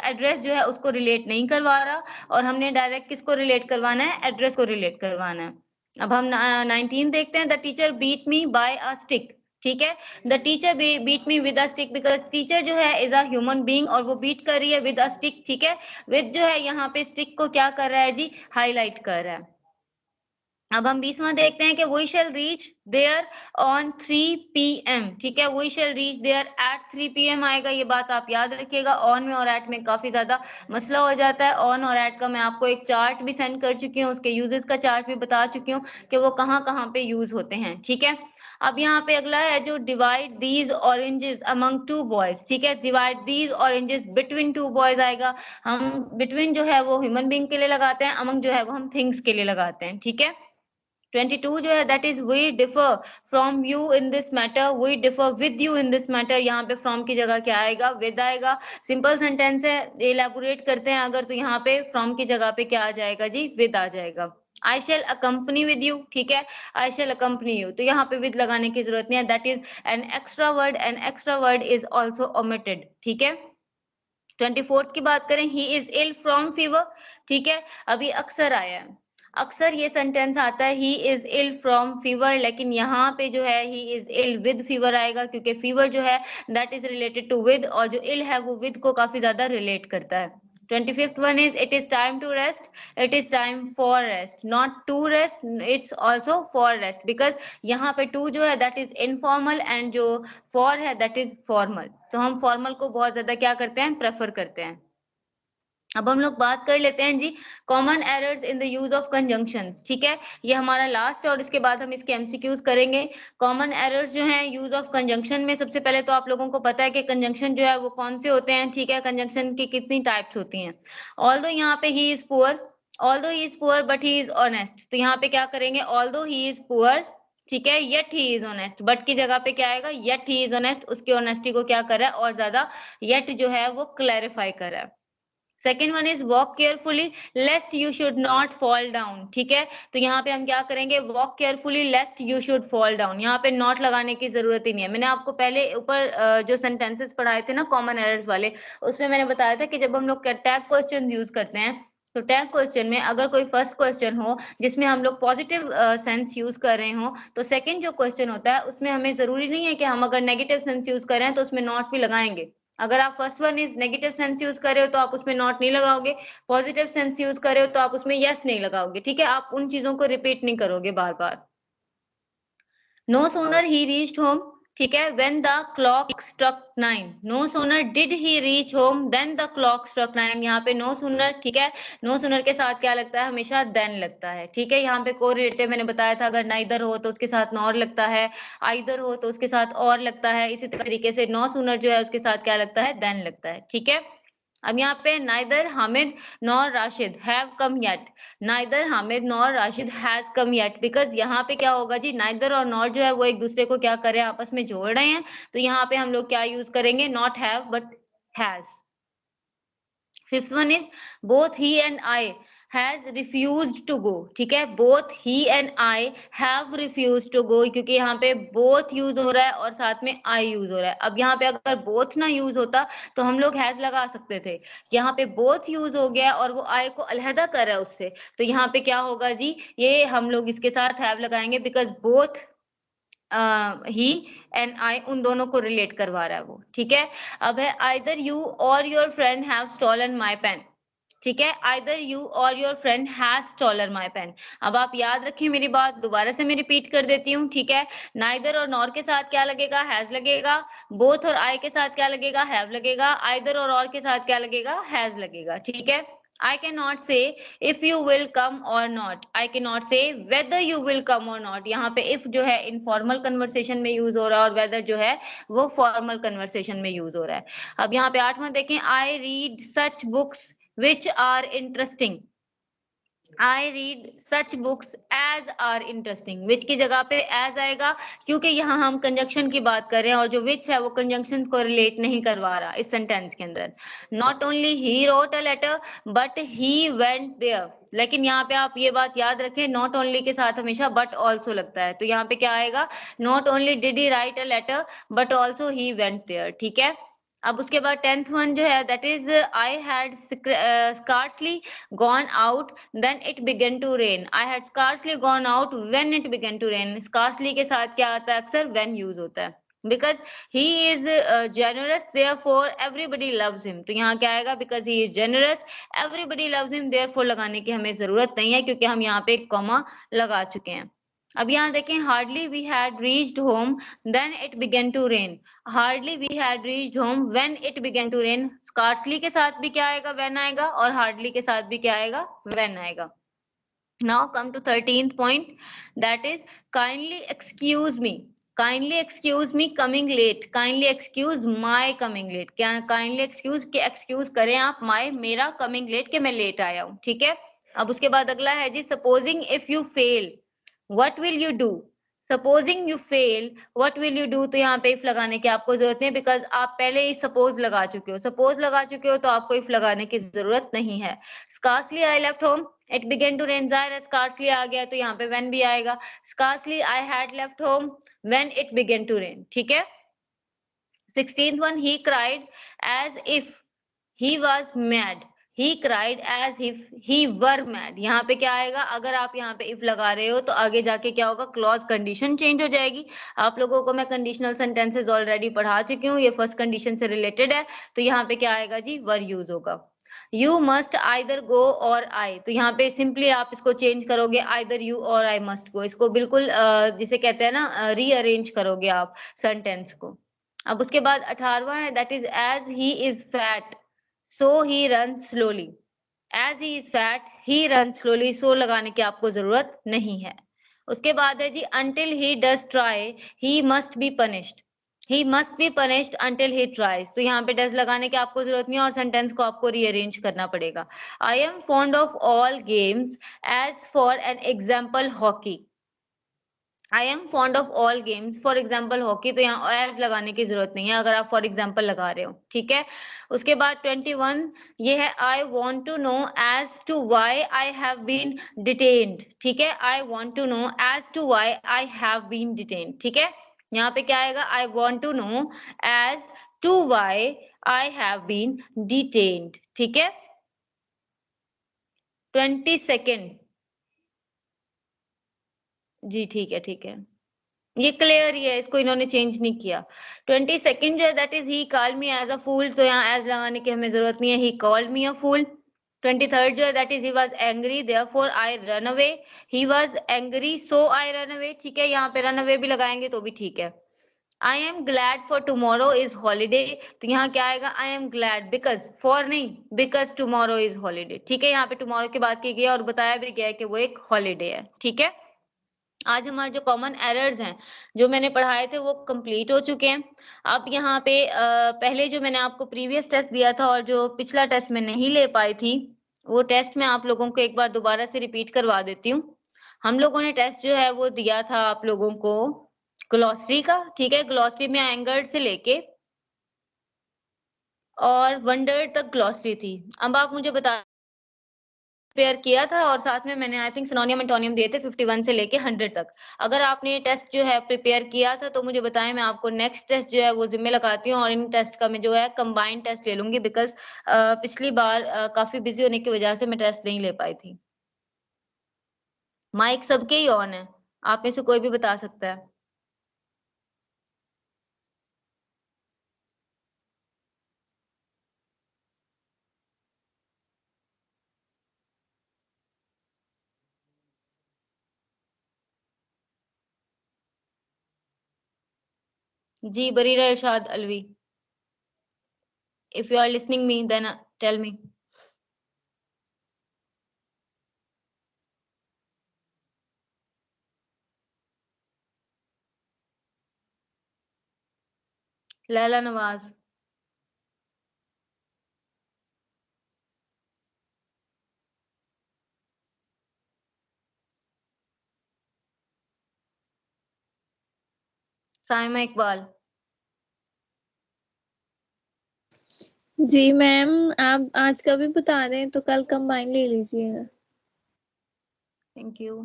एड्रेस जो है उसको रिलेट नहीं करवा रहा, और हमने डायरेक्ट किसको रिलेट करवाना है, एड्रेस को रिलेट करवाना है। अब हम 19 देखते हैं, the teacher beat me by a stick, ठीक है, the teacher beat me with a stick, because teacher जो है इज अ ह्यूमन बीइंग और वो बीट कर रही है विद अ स्टिक, ठीक है, विद जो है यहाँ पे स्टिक को क्या कर रहा है जी, हाईलाइट कर रहा है। अब हम 20वां देखते हैं कि we shall reach there on 3 PM, ठीक है, we shall reach there at 3 PM आएगा, ये बात आप याद रखिएगा। ऑन में और एट में काफी ज्यादा मसला हो जाता है। ऑन और एट का मैं आपको एक चार्ट भी सेंड कर चुकी हूँ, उसके यूजेस का चार्ट भी बता चुकी हूँ कि वो कहाँ कहाँ पे यूज होते हैं, ठीक है। अब यहाँ पे अगला है जो divide these oranges among 2 boys, ठीक है, divide these oranges between 2 boys आएगा। हम बिटवीन जो है वो ह्यूमन बीइंग के लिए लगाते हैं, अमंग जो है वो हम थिंग्स के लिए लगाते हैं, ठीक है। 22 जो है, that is we differ from you in this matter, we differ with you in this matter. यहाँ पे फ्रॉम की जगह क्या आएगा, विद आएगा। सिंपल सेंटेंस है, एलैबोरेट करते हैं अगर, तो यहाँ पे फ्रॉम की जगह पे क्या आ जाएगा जी, विद आ जाएगा। I shall accompany with you, ठीक है, आई शेल अकम्पनी यू, तो यहाँ पे विद लगाने की जरूरत नहीं है, that is an extra word, an extra word is also omitted, ठीक है। 24th की बात करें, he is ill from fever, ठीक है, अभी अक्सर आया है, अक्सर ये सेंटेंस आता है he is ill from fever, लेकिन यहाँ पे जो है he is ill with fever आएगा, क्योंकि फीवर जो है that is related to with, और जो इल है वो विद को काफी ज्यादा रिलेट करता है। 25th one is it is time to rest, it is time for rest, not to rest, it's also for rest, because यहाँ पे टू जो है दैट इज इनफॉर्मल एंड जो फॉर है दैट इज फॉर्मल, तो हम फॉर्मल को बहुत ज्यादा क्या करते हैं, प्रेफर करते हैं। अब हम लोग बात कर लेते हैं जी common errors in the use of conjunctions, ठीक है, ये हमारा लास्ट है और इसके बाद हम इसके एमसीक्यूज करेंगे। कॉमन एरर्स जो हैं यूज ऑफ कंजंक्शन में, सबसे पहले तो आप लोगों को पता है कि कंजंक्शन जो है वो कौन से होते हैं, ठीक है, कंजंक्शन की कितनी टाइप्स होती हैं। ऑल्दो यहाँ पे he is poor, although he is poor but he is honest, तो यहाँ पे क्या करेंगे, ऑल्दो ही इज पुअर, ठीक है, yet he is honest, but की जगह पे क्या आएगा, येट ही इज ऑनेस्ट, उसकी ऑनेस्टी को क्या कर रहा है और ज्यादा येट जो है वो क्लैरिफाई कर रहा है। Second one is walk carefully लेस्ट you should not fall down, ठीक है, तो यहाँ पे हम क्या करेंगे, walk carefully लेस्ट you should fall down, यहाँ पे नॉट लगाने की जरूरत ही नहीं है। मैंने आपको पहले ऊपर जो सेंटेंसेस पढ़ाए थे ना कॉमन एरर्स वाले, उसमें मैंने बताया था कि जब हम लोग टैग क्वेश्चन यूज करते हैं, तो टैग क्वेश्चन में अगर कोई फर्स्ट क्वेश्चन हो जिसमें हम लोग पॉजिटिव सेंस यूज कर रहे हो, तो सेकंड जो क्वेश्चन होता है उसमें हमें जरूरी नहीं है कि हम अगर नेगेटिव सेंस यूज कर रहे हैं तो उसमें नॉट भी लगाएंगे। अगर आप first one is negative sense use कर रहे हो तो आप उसमें नॉट नहीं लगाओगे, पॉजिटिव सेंस यूज कर रहे हो तो आप उसमें यस नहीं लगाओगे, ठीक है, आप उन चीजों को रिपीट नहीं करोगे बार बार। No sooner he reached home, ठीक है, when the clock struck 9, no sooner did he reach home then the clock struck 9, यहाँ पे नो सोनर, ठीक है, नो सोनर के साथ क्या लगता है, हमेशा देन लगता है, ठीक है, यहाँ पे कोरिलेटिव मैंने बताया था, अगर नाइदर हो तो उसके साथ नॉर लगता है, आइदर हो तो उसके साथ और लगता है, इसी तरीके से नो सोनर जो है उसके साथ क्या लगता है, देन लगता है, ठीक है। अब यहाँ पे neither Hamid nor Rashid have come yet, neither Hamid nor Rashid has come yet, because यहाँ पे क्या होगा जी, नाइदर और नॉर जो है वो एक दूसरे को क्या करें, आपस में जोड़ रहे हैं, तो यहाँ पे हम लोग क्या यूज करेंगे, not have but has. Fifth one is both he and I has refused to go, ठीक है, both he and I have refused to go, क्योंकि यहाँ पे बोथ यूज हो रहा है और साथ में आई यूज हो रहा है। अब यहाँ पे अगर बोथ ना यूज होता तो हम लोग हैज लगा सकते थे, यहाँ पे बोथ यूज हो गया और वो आई को अलहदा कर रहा है उससे, तो यहाँ पे क्या होगा जी, ये हम लोग इसके साथ हैव लगाएंगे, बिकॉज बोथ ही एंड आई उन दोनों को रिलेट करवा रहा है वो, ठीक है। अब है either you or your friend have stolen my pen, ठीक है, either you or your friend has stolen my pen. अब आप याद रखें मेरी बात, दोबारा से मैं रिपीट कर देती हूँ, ठीक है, नाइदर और नॉर के साथ क्या लगेगा, हैज लगेगा, बोथ और आई के साथ क्या लगेगा, हैव लगेगा, आइदर और के साथ क्या लगेगा, हैज लगेगा, ठीक है। I cannot say if you will come or not. I cannot say whether you will come or not. यहाँ पे if जो है informal conversation में use हो रहा है और whether जो है वो formal conversation में use हो रहा है। अब यहाँ पे 8वां देखें, I read such books which are interesting. I read such books as are interesting. which की जगह पे as आएगा क्योंकि यहाँ हम कंजंक्शन की बात कर रहे हैं और जो which है वो कंजंक्शन को रिलेट नहीं करवा रहा इस सेंटेंस के अंदर। Not only he wrote a letter but he went there. लेकिन यहाँ पे आप ये बात याद रखें, not only के साथ हमेशा but also लगता है, तो यहाँ पे क्या आएगा, not only did he write a letter but also he went there। ठीक है। अब उसके बाद 10th वन जो है that is I had scarcely gone out then it began to rain. I had scarcely gone out when it began to rain. scarcely के साथ क्या आता है, अक्सर when यूज होता है। Because he is generous therefore everybody loves him. तो यहाँ क्या आएगा, because he is generous everybody loves him, therefore लगाने की हमें जरूरत नहीं है क्योंकि हम यहाँ पे एक कॉमा लगा चुके हैं। अब यहाँ देखें, hardly we had reached home then it began to rain. hardly we had reached home when it began to rain. scarcely के साथ भी क्या आएगा, when आएगा, और hardly के साथ भी क्या आएगा, when आएगा। Now come to 13th point, that is kindly excuse me. Kindly excuse me coming late. Kindly excuse my coming late. क्या kindly excuse के excuse करें आप my, मेरा coming late के मैं लेट आया हूँ। ठीक है। अब उसके बाद अगला है जी, supposing if you fail what will you do? Supposing you fail what will you do? तो यहाँ पे if लगाने की आपको जरूरत नहीं, बिकॉज आप पहले ही suppose लगा चुके हो। suppose लगा चुके हो तो आपको if लगाने की जरूरत नहीं है। scarcely I left home it began to rain. ज़ाहिर है scarcely आ गया तो यहाँ पे when भी आएगा। scarcely I had left home when it began to rain। ठीक है। 16th one, he cried as if he was mad. He cried as if he were mad. यहाँ पे क्या आएगा, अगर आप यहाँ पे if लगा रहे हो तो आगे जाके क्या होगा, क्लॉज कंडीशन चेंज हो जाएगी। आप लोगों को मैं कंडीशनल सेंटेंसेस ऑलरेडी पढ़ा चुकी हूँ, ये फर्स्ट कंडीशन से रिलेटेड है, तो यहाँ पे क्या आएगा जी, वर यूज होगा। You must either go or I, तो यहाँ पे सिंपली आप इसको चेंज करोगे either you or I must go। इसको बिल्कुल जिसे कहते हैं ना रीअरेंज करोगे आप सेंटेंस को। अब उसके बाद 18वां है that is as he is fat so he runs slowly. as he is fat he runs slowly, so लगाने की आपको जरूरत नहीं है। उसके बाद है जी until he does try he must be punished. he must be punished until he tries, तो यहाँ पे does लगाने की आपको जरूरत नहीं है और सेंटेंस को आपको रीअरेंज करना पड़ेगा। I am fond of all games as for an example hockey. I am fond of all games for example hockey, तो यहाँ as लगाने की जरूरत नहीं है अगर आप for example लगा रहे हो। ठीक है। उसके बाद 21 ये है I want to know as to why I have been detained। ठीक है। I want to know as to why I have been detained। ठीक है। यहाँ पे क्या आएगा, I want to know as to why I have been detained। ठीक है। 22nd जी ठीक है, ठीक है, ये क्लियर ही है, इसको इन्होंने चेंज नहीं किया। 22nd जो है that is he called me as a fool, तो यहाँ एज लगाने की हमें जरूरत नहीं है, ही कॉल्ड मी अ फूल। 23rd जो है that is he was angry therefore I run away. He was angry so I run away. ठीक है, यहाँ पे रन अवे भी लगाएंगे तो भी ठीक है। I am glad for tomorrow is holiday, तो यहाँ क्या आएगा, I am glad because, for नहीं, बिकॉज टुमारो इज हॉलीडे। ठीक है, यहाँ पे टुमारो की बात की गई है और बताया भी गया है कि वो एक हॉलीडे है। ठीक है। आज हमारे जो कॉमन एरर्स हैं जो मैंने पढ़ाए थे वो कंप्लीट हो चुके हैं। अब यहाँ पे पहले जो मैंने आपको प्रीवियस टेस्ट दिया था और जो पिछला टेस्ट मैं नहीं ले पाई थी वो टेस्ट मैं आप लोगों को एक बार दोबारा से रिपीट करवा देती हूँ। हम लोगों ने टेस्ट जो है वो दिया था आप लोगों को ग्लॉसरी का। ठीक है, ग्लॉसरी में एंगर्ड से लेके और वंडर तक ग्लॉसरी थी। अब आप मुझे बता प्रिपेयर किया था और साथ में मैंने आई थिंक सिनोनियम एंटोनियम दिए थे 51 से लेके 100 तक। अगर आपने ये टेस्ट जो है प्रिपेयर किया था तो मुझे बताएं, मैं आपको नेक्स्ट टेस्ट जो है वो जिम्मे लगाती हूँ और इन टेस्ट का मैं जो है कंबाइंड टेस्ट ले लूंगी बिकॉज पिछली बार काफी बिजी होने की वजह से मैं टेस्ट नहीं ले पाई थी। माइक सबके ही ऑन है, आप में से कोई भी बता सकता है। जी Bareera Irshad Alvi, if you are listening me then tell me। Laila Nawaz, Saima Iqbal,
जी मैम, आप आज का भी बता रहे हैं तो कल कंबाइन ले लीजिएगा।
Thank you.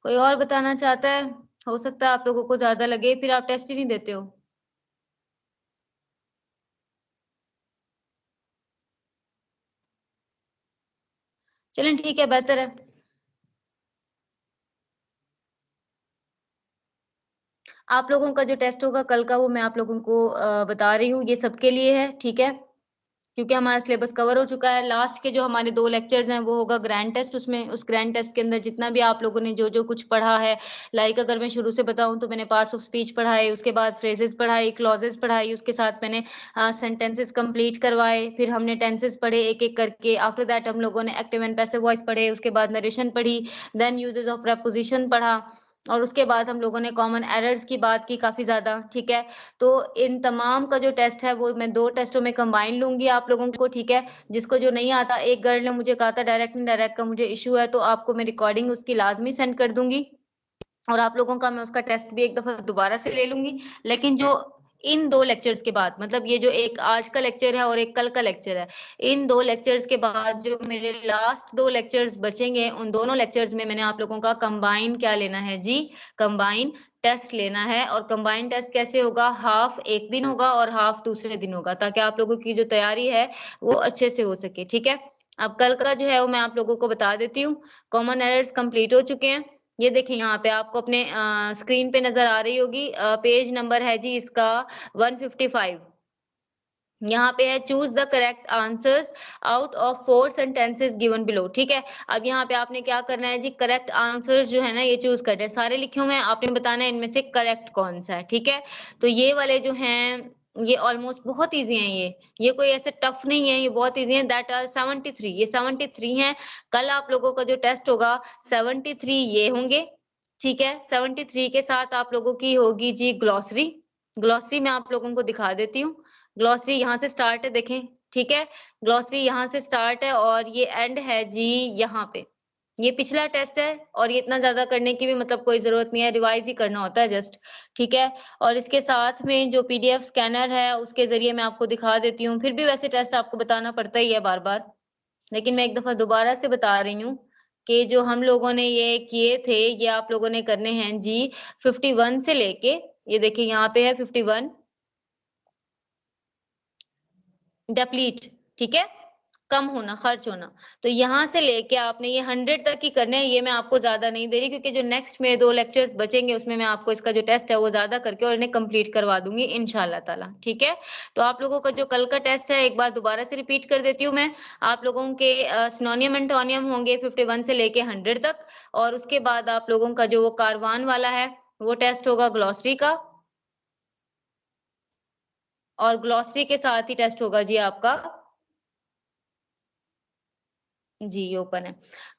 कोई और बताना चाहता है? हो सकता है आप लोगों को ज्यादा लगे, फिर आप टेस्ट ही नहीं देते हो। चलें ठीक है, बेहतर है। आप लोगों का जो टेस्ट होगा कल का, वो मैं आप लोगों को बता रही हूँ, ये सबके लिए है, ठीक है, क्योंकि हमारा सिलेबस कवर हो चुका है। लास्ट के जो हमारे 2 लेक्चर्स हैं वो होगा ग्रैंड टेस्ट, उसमें उस ग्रैंड टेस्ट के अंदर जितना भी आप लोगों ने जो जो कुछ पढ़ा है, लाइक अगर मैं शुरू से बताऊं तो मैंने पार्ट्स ऑफ स्पीच पढ़ाए, उसके बाद फ्रेजेस पढ़ाई, क्लॉजेस पढ़ाई, उसके साथ मैंने सेंटेंसेस कंप्लीट करवाए, फिर हमने टेंसेस पढ़े एक एक करके। आफ्टर दैट हम लोगों ने एक्टिव एंड पैसिव वॉइस पढ़े, उसके बाद नरेशन पढ़ी, देन यूजेस ऑफ प्रेपोजिशन पढ़ा, और उसके बाद हम लोगों ने कॉमन एरर्स की बात की काफी ज्यादा, ठीक है। तो इन तमाम का जो टेस्ट है वो मैं 2 टेस्टों में कंबाइन लूंगी आप लोगों को, ठीक है। जिसको जो नहीं आता, एक गर्ल ने मुझे कहा था डायरेक्ट इनडायरेक्ट का मुझे इशू है, तो आपको मैं रिकॉर्डिंग उसकी लाजमी सेंड कर दूंगी, और आप लोगों का मैं उसका टेस्ट भी एक दफा दोबारा से ले लूंगी। लेकिन जो इन 2 लेक्चर्स के बाद, मतलब ये जो एक आज का लेक्चर है और एक कल का लेक्चर है, इन 2 लेक्चर्स के बाद जो मेरे लास्ट 2 लेक्चर्स बचेंगे, उन दोनों लेक्चर्स में मैंने आप लोगों का कंबाइन क्या लेना है जी, कंबाइन टेस्ट लेना है। और कंबाइन टेस्ट कैसे होगा, हाफ एक दिन होगा और हाफ दूसरे दिन होगा, ताकि आप लोगों की जो तैयारी है वो अच्छे से हो सके, ठीक है। अब कल का जो है वो मैं आप लोगों को बता देती हूँ। कॉमन एरर्स कंप्लीट हो चुके हैं, ये देखिए यहाँ पे आपको अपने स्क्रीन पे नजर आ रही होगी, पेज नंबर है जी इसका 155। यहाँ पे है choose the correct answers out of 4 sentences given below, ठीक है। अब यहाँ पे आपने क्या करना है जी, करेक्ट आंसर्स जो है ना ये चूज करने हैं, सारे लिखे हुए हैं, आपने बताना है इनमें से करेक्ट कौन सा है, ठीक है। तो ये वाले जो हैं ये ऑलमोस्ट बहुत इजी हैं, ये कोई ऐसे टफ नहीं है, ये बहुत इजी है। दैट आर 73, ये 73 हैं। कल आप लोगों का जो टेस्ट होगा 73 ये होंगे, ठीक है। 73 के साथ आप लोगों की होगी जी ग्लॉसरी। ग्लॉसरी मैं आप लोगों को दिखा देती हूँ। ग्लॉसरी यहाँ से स्टार्ट है, देखें, ठीक है। ग्लॉसरी यहाँ से स्टार्ट है और ये एंड है जी यहाँ पे। ये पिछला टेस्ट है और ये इतना ज्यादा करने की भी मतलब कोई जरूरत नहीं है, रिवाइज ही करना होता है जस्ट, ठीक है। और इसके साथ में जो पीडीएफ स्कैनर है उसके जरिए मैं आपको दिखा देती हूँ। फिर भी वैसे टेस्ट आपको बताना पड़ता ही है बार बार, लेकिन मैं एक दफा दोबारा से बता रही हूँ कि जो हम लोगों ने ये किए थे ये आप लोगों ने करने हैं जी 51 से लेके, ये देखिए यहाँ पे है 51 डेप्लीट, ठीक है, कम होना, खर्च होना। तो यहाँ से लेके आपने ये 100 तक ही करने हैं। ये मैं आपको ज्यादा नहीं दे रही क्योंकि जो नेक्स्ट मेरे 2 लेक्चर्स बचेंगे उसमें मैं आपको इसका जो टेस्ट है वो ज्यादा करके और इन्हें कंप्लीट करवा दूंगी इंशाल्लाह ताला, ठीक है। तो आप लोगों का जो कल का टेस्ट है एक बार दोबारा से रिपीट कर देती हूँ मैं। आप लोगों के सिनोनियम एंटोनियम होंगे 51 से लेके 100 तक, और उसके बाद आप लोगों का जो वो कारवान वाला है वो टेस्ट होगा ग्लॉसरी का, और ग्लॉसरी के साथ ही टेस्ट होगा जी आपका, जी ये ओपन है।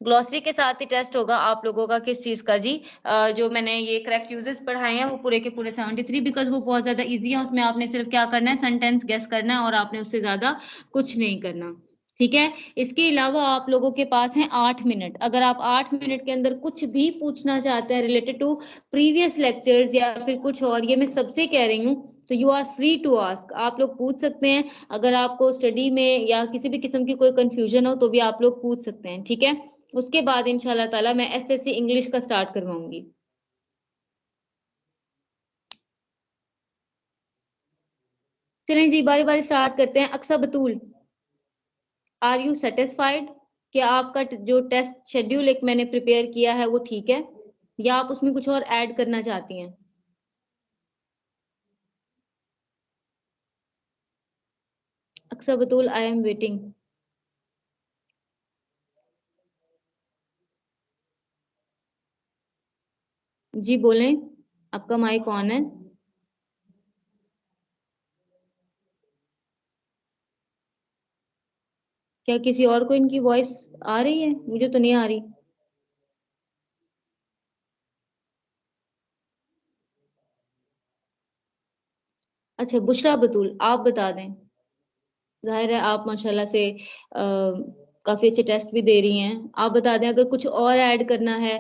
ग्लॉसरी के साथ ही टेस्ट होगा आप लोगों का किस चीज का जी, जो मैंने ये करेक्ट यूजेस पढ़ाए हैं वो पूरे के पूरे 73, बिकॉज वो बहुत ज्यादा इजी है। उसमें आपने सिर्फ क्या करना है, सेंटेंस गेस करना है और आपने उससे ज्यादा कुछ नहीं करना, ठीक है। इसके अलावा आप लोगों के पास है 8 मिनट। अगर आप 8 मिनट के अंदर कुछ भी पूछना चाहते हैं रिलेटेड टू प्रीवियस लेक्चर्स या फिर कुछ और, ये मैं सबसे कह रही हूँ, तो you are free to ask, आप लोग पूछ सकते हैं। अगर आपको स्टडी में या किसी भी किस्म की कोई कंफ्यूजन हो तो भी आप लोग पूछ सकते हैं, ठीक है। उसके बाद इंशाल्लाह ताला मैं एसएससी इंग्लिश का स्टार्ट करवाऊंगी। चलें जी बारी बारी स्टार्ट करते हैं। अक्सा बतूल, आर यू सेटिस्फाइड कि आपका जो टेस्ट शेड्यूल एक मैंने प्रिपेयर किया है वो ठीक है, या आप उसमें कुछ और ऐड करना चाहती हैं? अक्सा बतूल, आई एम वेटिंग। जी बोलें, आपका माइक ऑन है। क्या किसी और को इनकी वॉइस आ रही है? मुझे तो नहीं आ रही। अच्छा बुशरा बतूल, आप बता दें। जाहिर है आप माशाल्लाह से काफ़ी अच्छे टेस्ट भी दे रही हैं। आप बता दें अगर कुछ और ऐड करना है।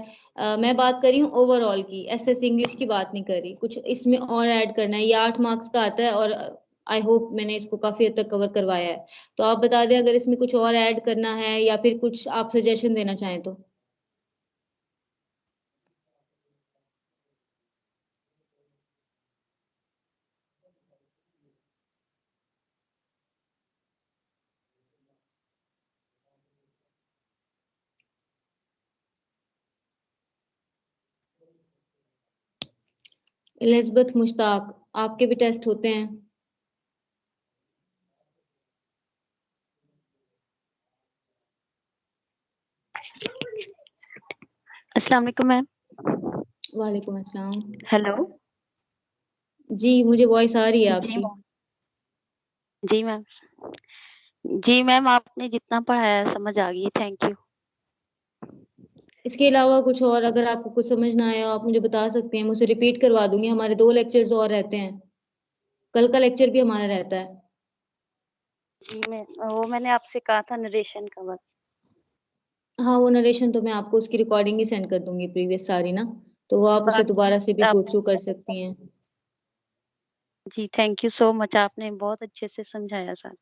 मैं बात कर रही हूँ ओवरऑल की, एसएस इंग्लिश की बात नहीं कर रही। कुछ इसमें और ऐड करना है, ये 8 मार्क्स का आता है और आई होप मैंने इसको काफ़ी हद तक कवर करवाया है। तो आप बता दें अगर इसमें कुछ और ऐड करना है या फिर कुछ आप सजेशन देना चाहें तो? एलिज़ाबेथ मुश्ताक, आपके भी टेस्ट होते हैं?
अस्सलाम वालेकुम मैम।
वालेकुम अस्सलाम।
हेलो।
जी, मुझे वॉइस आ रही है
जी
आपकी।
मैम। जी मैम। जी मैम, आपने जितना पढ़ाया समझ आ गई, थैंक यू।
इसके अलावा कुछ और अगर आपको कुछ समझ ना आया हो आप मुझे बता सकते हैं, मुझसे रिपीट करवा दूंगी। हमारे 2 लेक्चर्स और रहते हैं, कल का लेक्चर भी हमारा रहता है।
जी वो मैंने आपसे कहा था नरेशन का बस।
हाँ, वो नरेशन तो मैं आपको उसकी रिकॉर्डिंग ही सेंड कर दूंगी प्रीवियस सारी ना, तो वो आप उसे
बाकी
दोबारा से भी गो
आपने
थ्रू कर सकती हैं।
जी थैंक यू सो मच, आपने बहुत अच्छे से समझाया सर।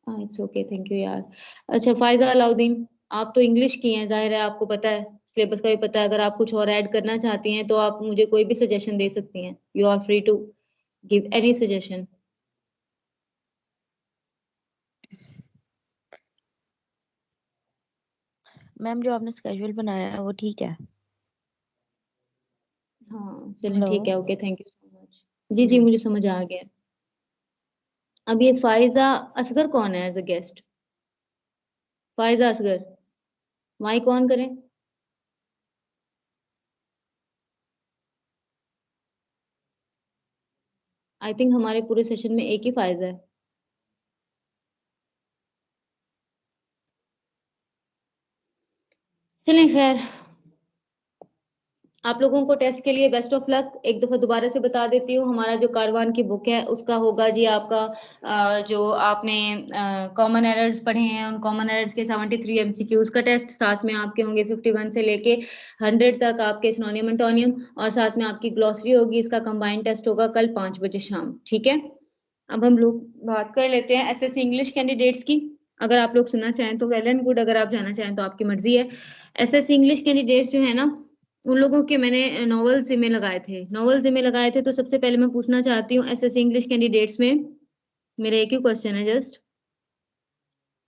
हाँ, इट्स ओके, थैंक यू यार। अच्छा फायजा अलाउद्दीन, आप तो इंग्लिश की हैं, जाहिर है आपको पता है, सिलेबस का भी पता है। अगर आप कुछ और ऐड करना चाहती हैं तो आप मुझे कोई भी सजेशन दे सकती हैं। You are free to give any suggestion.
Ma'am जो आपने स्केड्यूल बनाया है वो ठीक है?
हाँ चलें
हेलो।
ठीक है, okay, thank you so much. जी जी मुझे समझ आ गया। अब ये फायजा असगर कौन है as a guest? Faiza Asghar, mic on करें। आई थिंक हमारे पूरे सेशन में एक ही फायजा है। चलें खैर, आप लोगों को टेस्ट के लिए बेस्ट ऑफ लक। एक दफ़ा दोबारा से बता देती हूँ, हमारा जो कारवान की बुक है उसका होगा जी आपका जो आपने कॉमन एरर्स पढ़े हैं उन कॉमन एरर्स के 73 एमसीक्यूज का टेस्ट, साथ में आपके होंगे 51 से लेके 100 तक आपके सिनोनिम एंटोनियम, और साथ में आपकी ग्लॉसरी होगी। इसका कंबाइंड टेस्ट होगा कल 5 बजे शाम, ठीक है। अब हम लोग बात कर लेते हैं एसएससी इंग्लिश कैंडिडेट्स की। अगर आप लोग सुनना चाहें तो वेल एंड गुड, अगर आप जाना चाहें तो आपकी मर्जी है। एसएससी इंग्लिश कैंडिडेट्स जो है ना, उन लोगों के मैंने नॉवल जिम्मे लगाए थे, तो सबसे पहले मैं पूछना चाहती हूँ एसएससी इंग्लिश कैंडिडेट्स में, मेरा एक ही क्वेश्चन है जस्ट।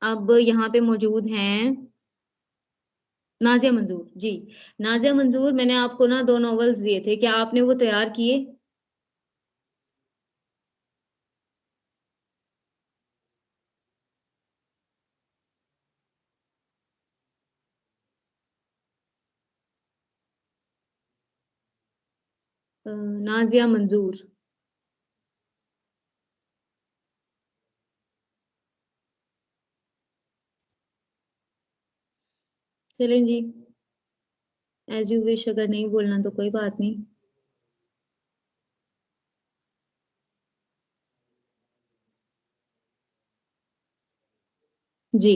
अब यहाँ पे मौजूद हैं नाजिया मंजूर जी। नाजिया मंजूर, मैंने आपको ना 2 नॉवेल्स दिए थे, क्या आपने वो तैयार किए? नाजिया मंजूर, चलें जी, एज यू विश। अगर नहीं बोलना तो कोई बात नहीं। जी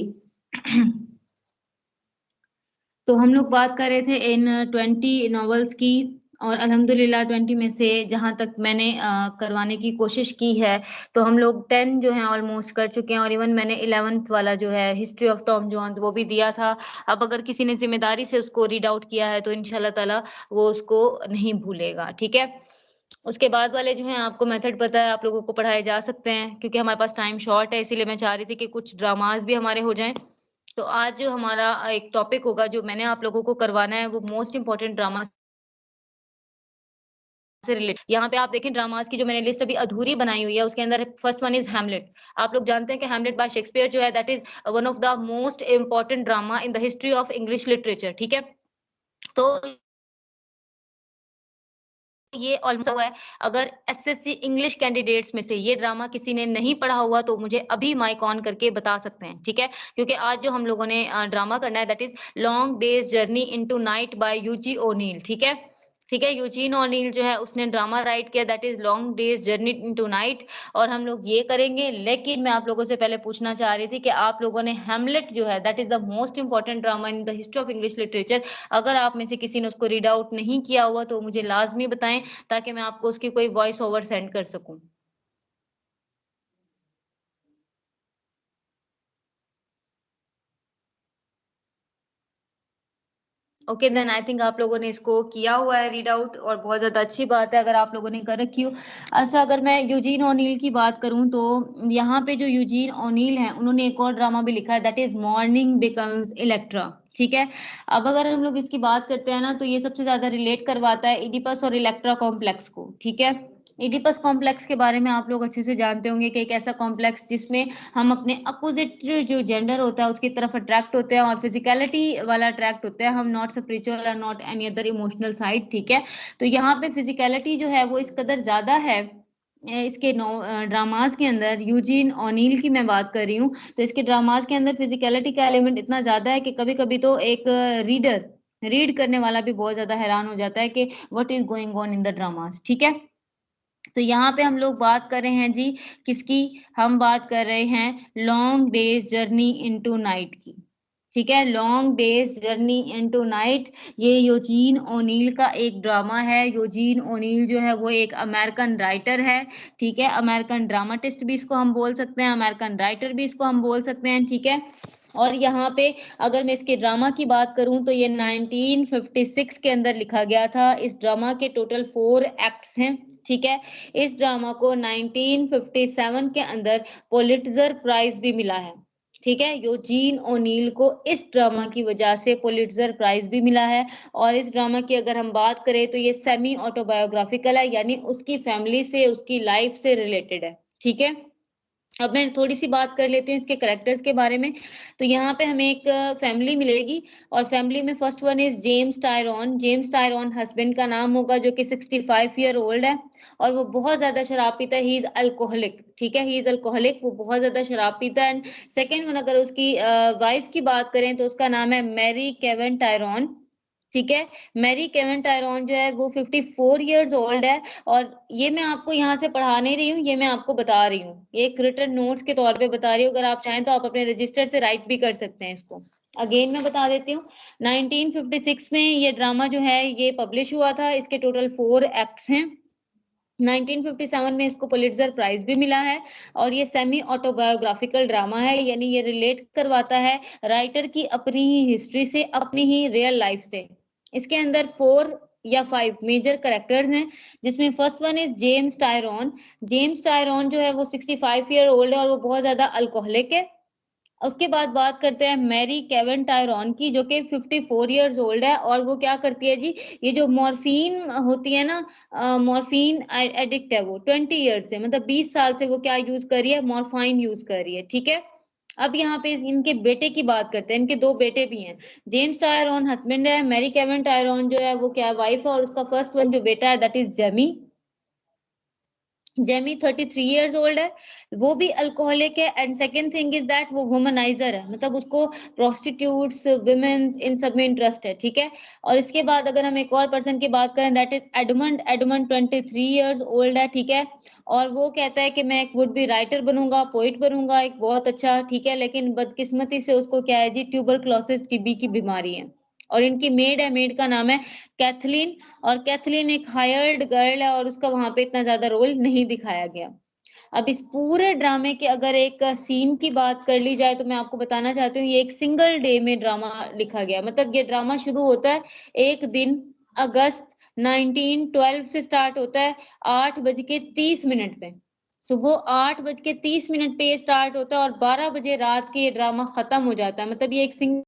तो हम लोग बात कर रहे थे इन 20 नॉवेल्स की, और अल्हम्दुलिल्लाह 20 में से जहाँ तक मैंने करवाने की कोशिश की है तो हम लोग 10 जो हैं ऑलमोस्ट कर चुके हैं, और इवन मैंने 11th वाला जो है हिस्ट्री ऑफ टॉम जोन्स वो भी दिया था। अब अगर किसी ने जिम्मेदारी से उसको रीड आउट किया है तो इंशाल्लाह ताला वो उसको नहीं भूलेगा, ठीक है। उसके बाद वाले जो हैं आपको मेथड पता है, आप लोगों को पढ़ाए जा सकते हैं, क्योंकि हमारे पास टाइम शॉर्ट है, इसीलिए मैं चाह रही थी कि कुछ ड्रामाज भी हमारे हो जाएं। तो आज जो हमारा एक टॉपिक होगा जो मैंने आप लोगों को करवाना है वो मोस्ट इंपॉर्टेंट ड्रामा से रिलेटेड। यहाँ पे आप देखें ड्रामास की जो मैंने लिस्ट अभी अधूरी बनाई हुई है, उसके अंदर फर्स्ट वन इज हैमलेट। आप लोग जानते हैं कि हैमलेट बाय शेक्सपियर जो है that is one of the most important drama in the history of English literature, ठीक है। तो ये ऑलमोस्ट हुआ है। अगर एसएससी इंग्लिश कैंडिडेट्स में से ये ड्रामा किसी ने नहीं पढ़ा हुआ तो मुझे अभी माइक ऑन करके बता सकते हैं, ठीक है। क्योंकि आज जो हम लोगों ने ड्रामा करना है that is long day's journey into night by Eugene O'Neill, ठीक है। ठीक है। यूजीन ओनील जो है उसने ड्रामा राइट किया, that is long day's journey into night, और हम लोग ये करेंगे। लेकिन मैं आप लोगों से पहले पूछना चाह रही थी कि आप लोगों ने हैमलेट जो है, that is the most important drama in the history of English literature, अगर आप में से किसी ने उसको रीड आउट नहीं किया हुआ तो मुझे लाजमी बताएं, ताकि मैं आपको उसकी कोई वॉइस ओवर सेंड कर सकूं। ओके देन आई थिंक आप लोगों ने इसको किया हुआ है रीड आउट, और बहुत ज्यादा अच्छी बात है अगर आप लोगों ने कर रखी हो। अच्छा, अगर मैं यूजीन ओनील की बात करूं तो यहाँ पे जो यूजीन ओनील है उन्होंने एक और ड्रामा भी लिखा है, that is morning becomes Electra. ठीक है, अब अगर हम लोग इसकी बात करते हैं ना तो ये सबसे ज्यादा रिलेट करवाता है इडिपस और इलेक्ट्रा कॉम्प्लेक्स को। ठीक है, इडिपस कॉम्प्लेक्स के बारे में आप लोग अच्छे से जानते होंगे कि एक ऐसा कॉम्प्लेक्स जिसमें हम अपने अपोजिट जो जेंडर होता है उसकी तरफ अट्रैक्ट होते हैं, और फिजिकलिटी वाला अट्रैक्ट होते हैं हम, नॉट स्पिरिचुअल और not any other emotional side. ठीक है, तो यहाँ पे फिजिकलिटी जो है वो इस कदर ज्यादा है इसके ड्रामाज के अंदर। यूजीन ओनील की मैं बात कर रही हूँ, तो इसके ड्रामाज के अंदर फिजिकलिटी का एलिमेंट इतना ज्यादा है कि कभी कभी तो एक रीड करने वाला भी बहुत ज्यादा हैरान हो जाता है कि what is going on in the dramas. ठीक है, तो यहाँ पे हम लोग बात कर रहे हैं जी किसकी, हम बात कर रहे हैं long day's journey into night की। ठीक है, long day's journey into night, ये यूजीन ओनील का एक ड्रामा है। यूजीन ओनील जो है वो एक अमेरिकन राइटर है। ठीक है, अमेरिकन ड्रामाटिस्ट भी इसको हम बोल सकते हैं, अमेरिकन राइटर भी इसको हम बोल सकते हैं। ठीक है, और यहाँ पे अगर मैं इसके ड्रामा की बात करूं तो ये 1956 के अंदर लिखा गया था। इस ड्रामा के टोटल 4 एक्ट्स हैं। ठीक है, इस ड्रामा को 1957 के अंदर पुलिट्जर प्राइज भी मिला है। ठीक है, यूजीन ओनील को इस ड्रामा की वजह से पुलिट्जर प्राइज भी मिला है। और इस ड्रामा की अगर हम बात करें तो ये सेमी ऑटोबायोग्राफिकल है, यानी उसकी फैमिली से, उसकी लाइफ से रिलेटेड है। ठीक है, अब मैं थोड़ी सी बात कर लेती हूँ इसके कैरेक्टर्स के बारे में। तो यहाँ पे हमें एक फैमिली मिलेगी, और फैमिली में first one is James Tyrone. James Tyrone husband का नाम होगा, जो कि 65 ईयर ओल्ड है, और वो बहुत ज्यादा शराब पीता है। He is alcoholic. ठीक है, ही इज अल्कोहलिक, वो बहुत ज्यादा शराब पीता है। एंड सेकेंड वन, अगर उसकी वाइफ की बात करें तो उसका नाम है मैरी केवन टायरॉन। ठीक है, मैरी केवन टायरॉन जो है वो 54 ईयर्स ओल्ड है, और ये मैं आपको यहाँ से पढ़ा नहीं रही हूँ, ये मैं आपको बता रही हूँ, ये एक रिटन नोट्स के तौर पे बता रही हूँ। अगर आप चाहें तो आप अपने रजिस्टर से राइट भी कर सकते हैं इसको। अगेन मैं बता देती हूँ, 1956 में ये ड्रामा जो है ये पब्लिश हुआ था। इसके टोटल 4 एक्ट्स हैं। 1957 में इसको पुलिट्जर प्राइज भी मिला है, और ये सेमी ऑटोबायोग्राफिकल ड्रामा है, यानी ये रिलेट करवाता है राइटर की अपनी ही हिस्ट्री से, अपनी ही रियल लाइफ से। इसके अंदर 4 या 5 मेजर कैरेक्टर्स हैं, जिसमें first one is James Tyrone. James Tyrone जो है वो 65 ईयर ओल्ड है, और वो बहुत ज्यादा अल्कोहलिक है। उसके बाद बात करते हैं मैरी केवन टायरॉन की, जो कि 54 ईयर्स ओल्ड है, और वो क्या करती है जी, ये जो मॉर्फिन होती है ना, मॉर्फिन एडिक्ट है वो 20 ईयर्स से, मतलब 20 साल से वो क्या यूज कर रही है, मॉर्फाइन यूज कर रही है। ठीक है, अब यहाँ पे इनके बेटे की बात करते हैं। इनके 2 बेटे भी हैं। जेम्स टायरॉन हस्बैंड है, मैरी केवन टायरॉन जो है वो क्या वाइफ है, और उसका फर्स्ट वन जो बेटा है that is Jamie. Jamie 33 years old है, वो भी अल्कोहलिक है। And second thing is that वो वुमनाइजर है, मतलब उसको प्रोस्टिट्यूट्स, विमेन्स, इन सब में इंटरेस्ट है। ठीक है, और इसके बाद अगर हम एक और पर्सन की बात करें that is Edmund. Edmund 23 years old है। ठीक है, और वो कहता है कि मैं एक वुड बी राइटर बनूंगा, पोइट बनूंगा, एक बहुत अच्छा। ठीक है, लेकिन बदकिस्मती से उसको क्या है जी, ट्यूबरक्लोसिस, टीबी की बीमारी है। और इनकी मेड है, मेड का नाम है कैथलीन, और कैथलीन एक हायर्ड गर्ल है, और उसका वहां पे इतना ज्यादा रोल नहीं दिखाया गया। अब इस पूरे ड्रामे के अगर एक सीन की बात कर ली जाए तो मैं आपको बताना चाहती हूँ, ये एक सिंगल डे में ड्रामा लिखा गया। मतलब ये ड्रामा शुरू होता है एक दिन अगस्त 1912 से स्टार्ट होता है 8:30 पे। सुबह 8:30 पे ये स्टार्ट होता है, और 12 बजे रात के ये ड्रामा खत्म हो जाता है। मतलब ये एक सिंगल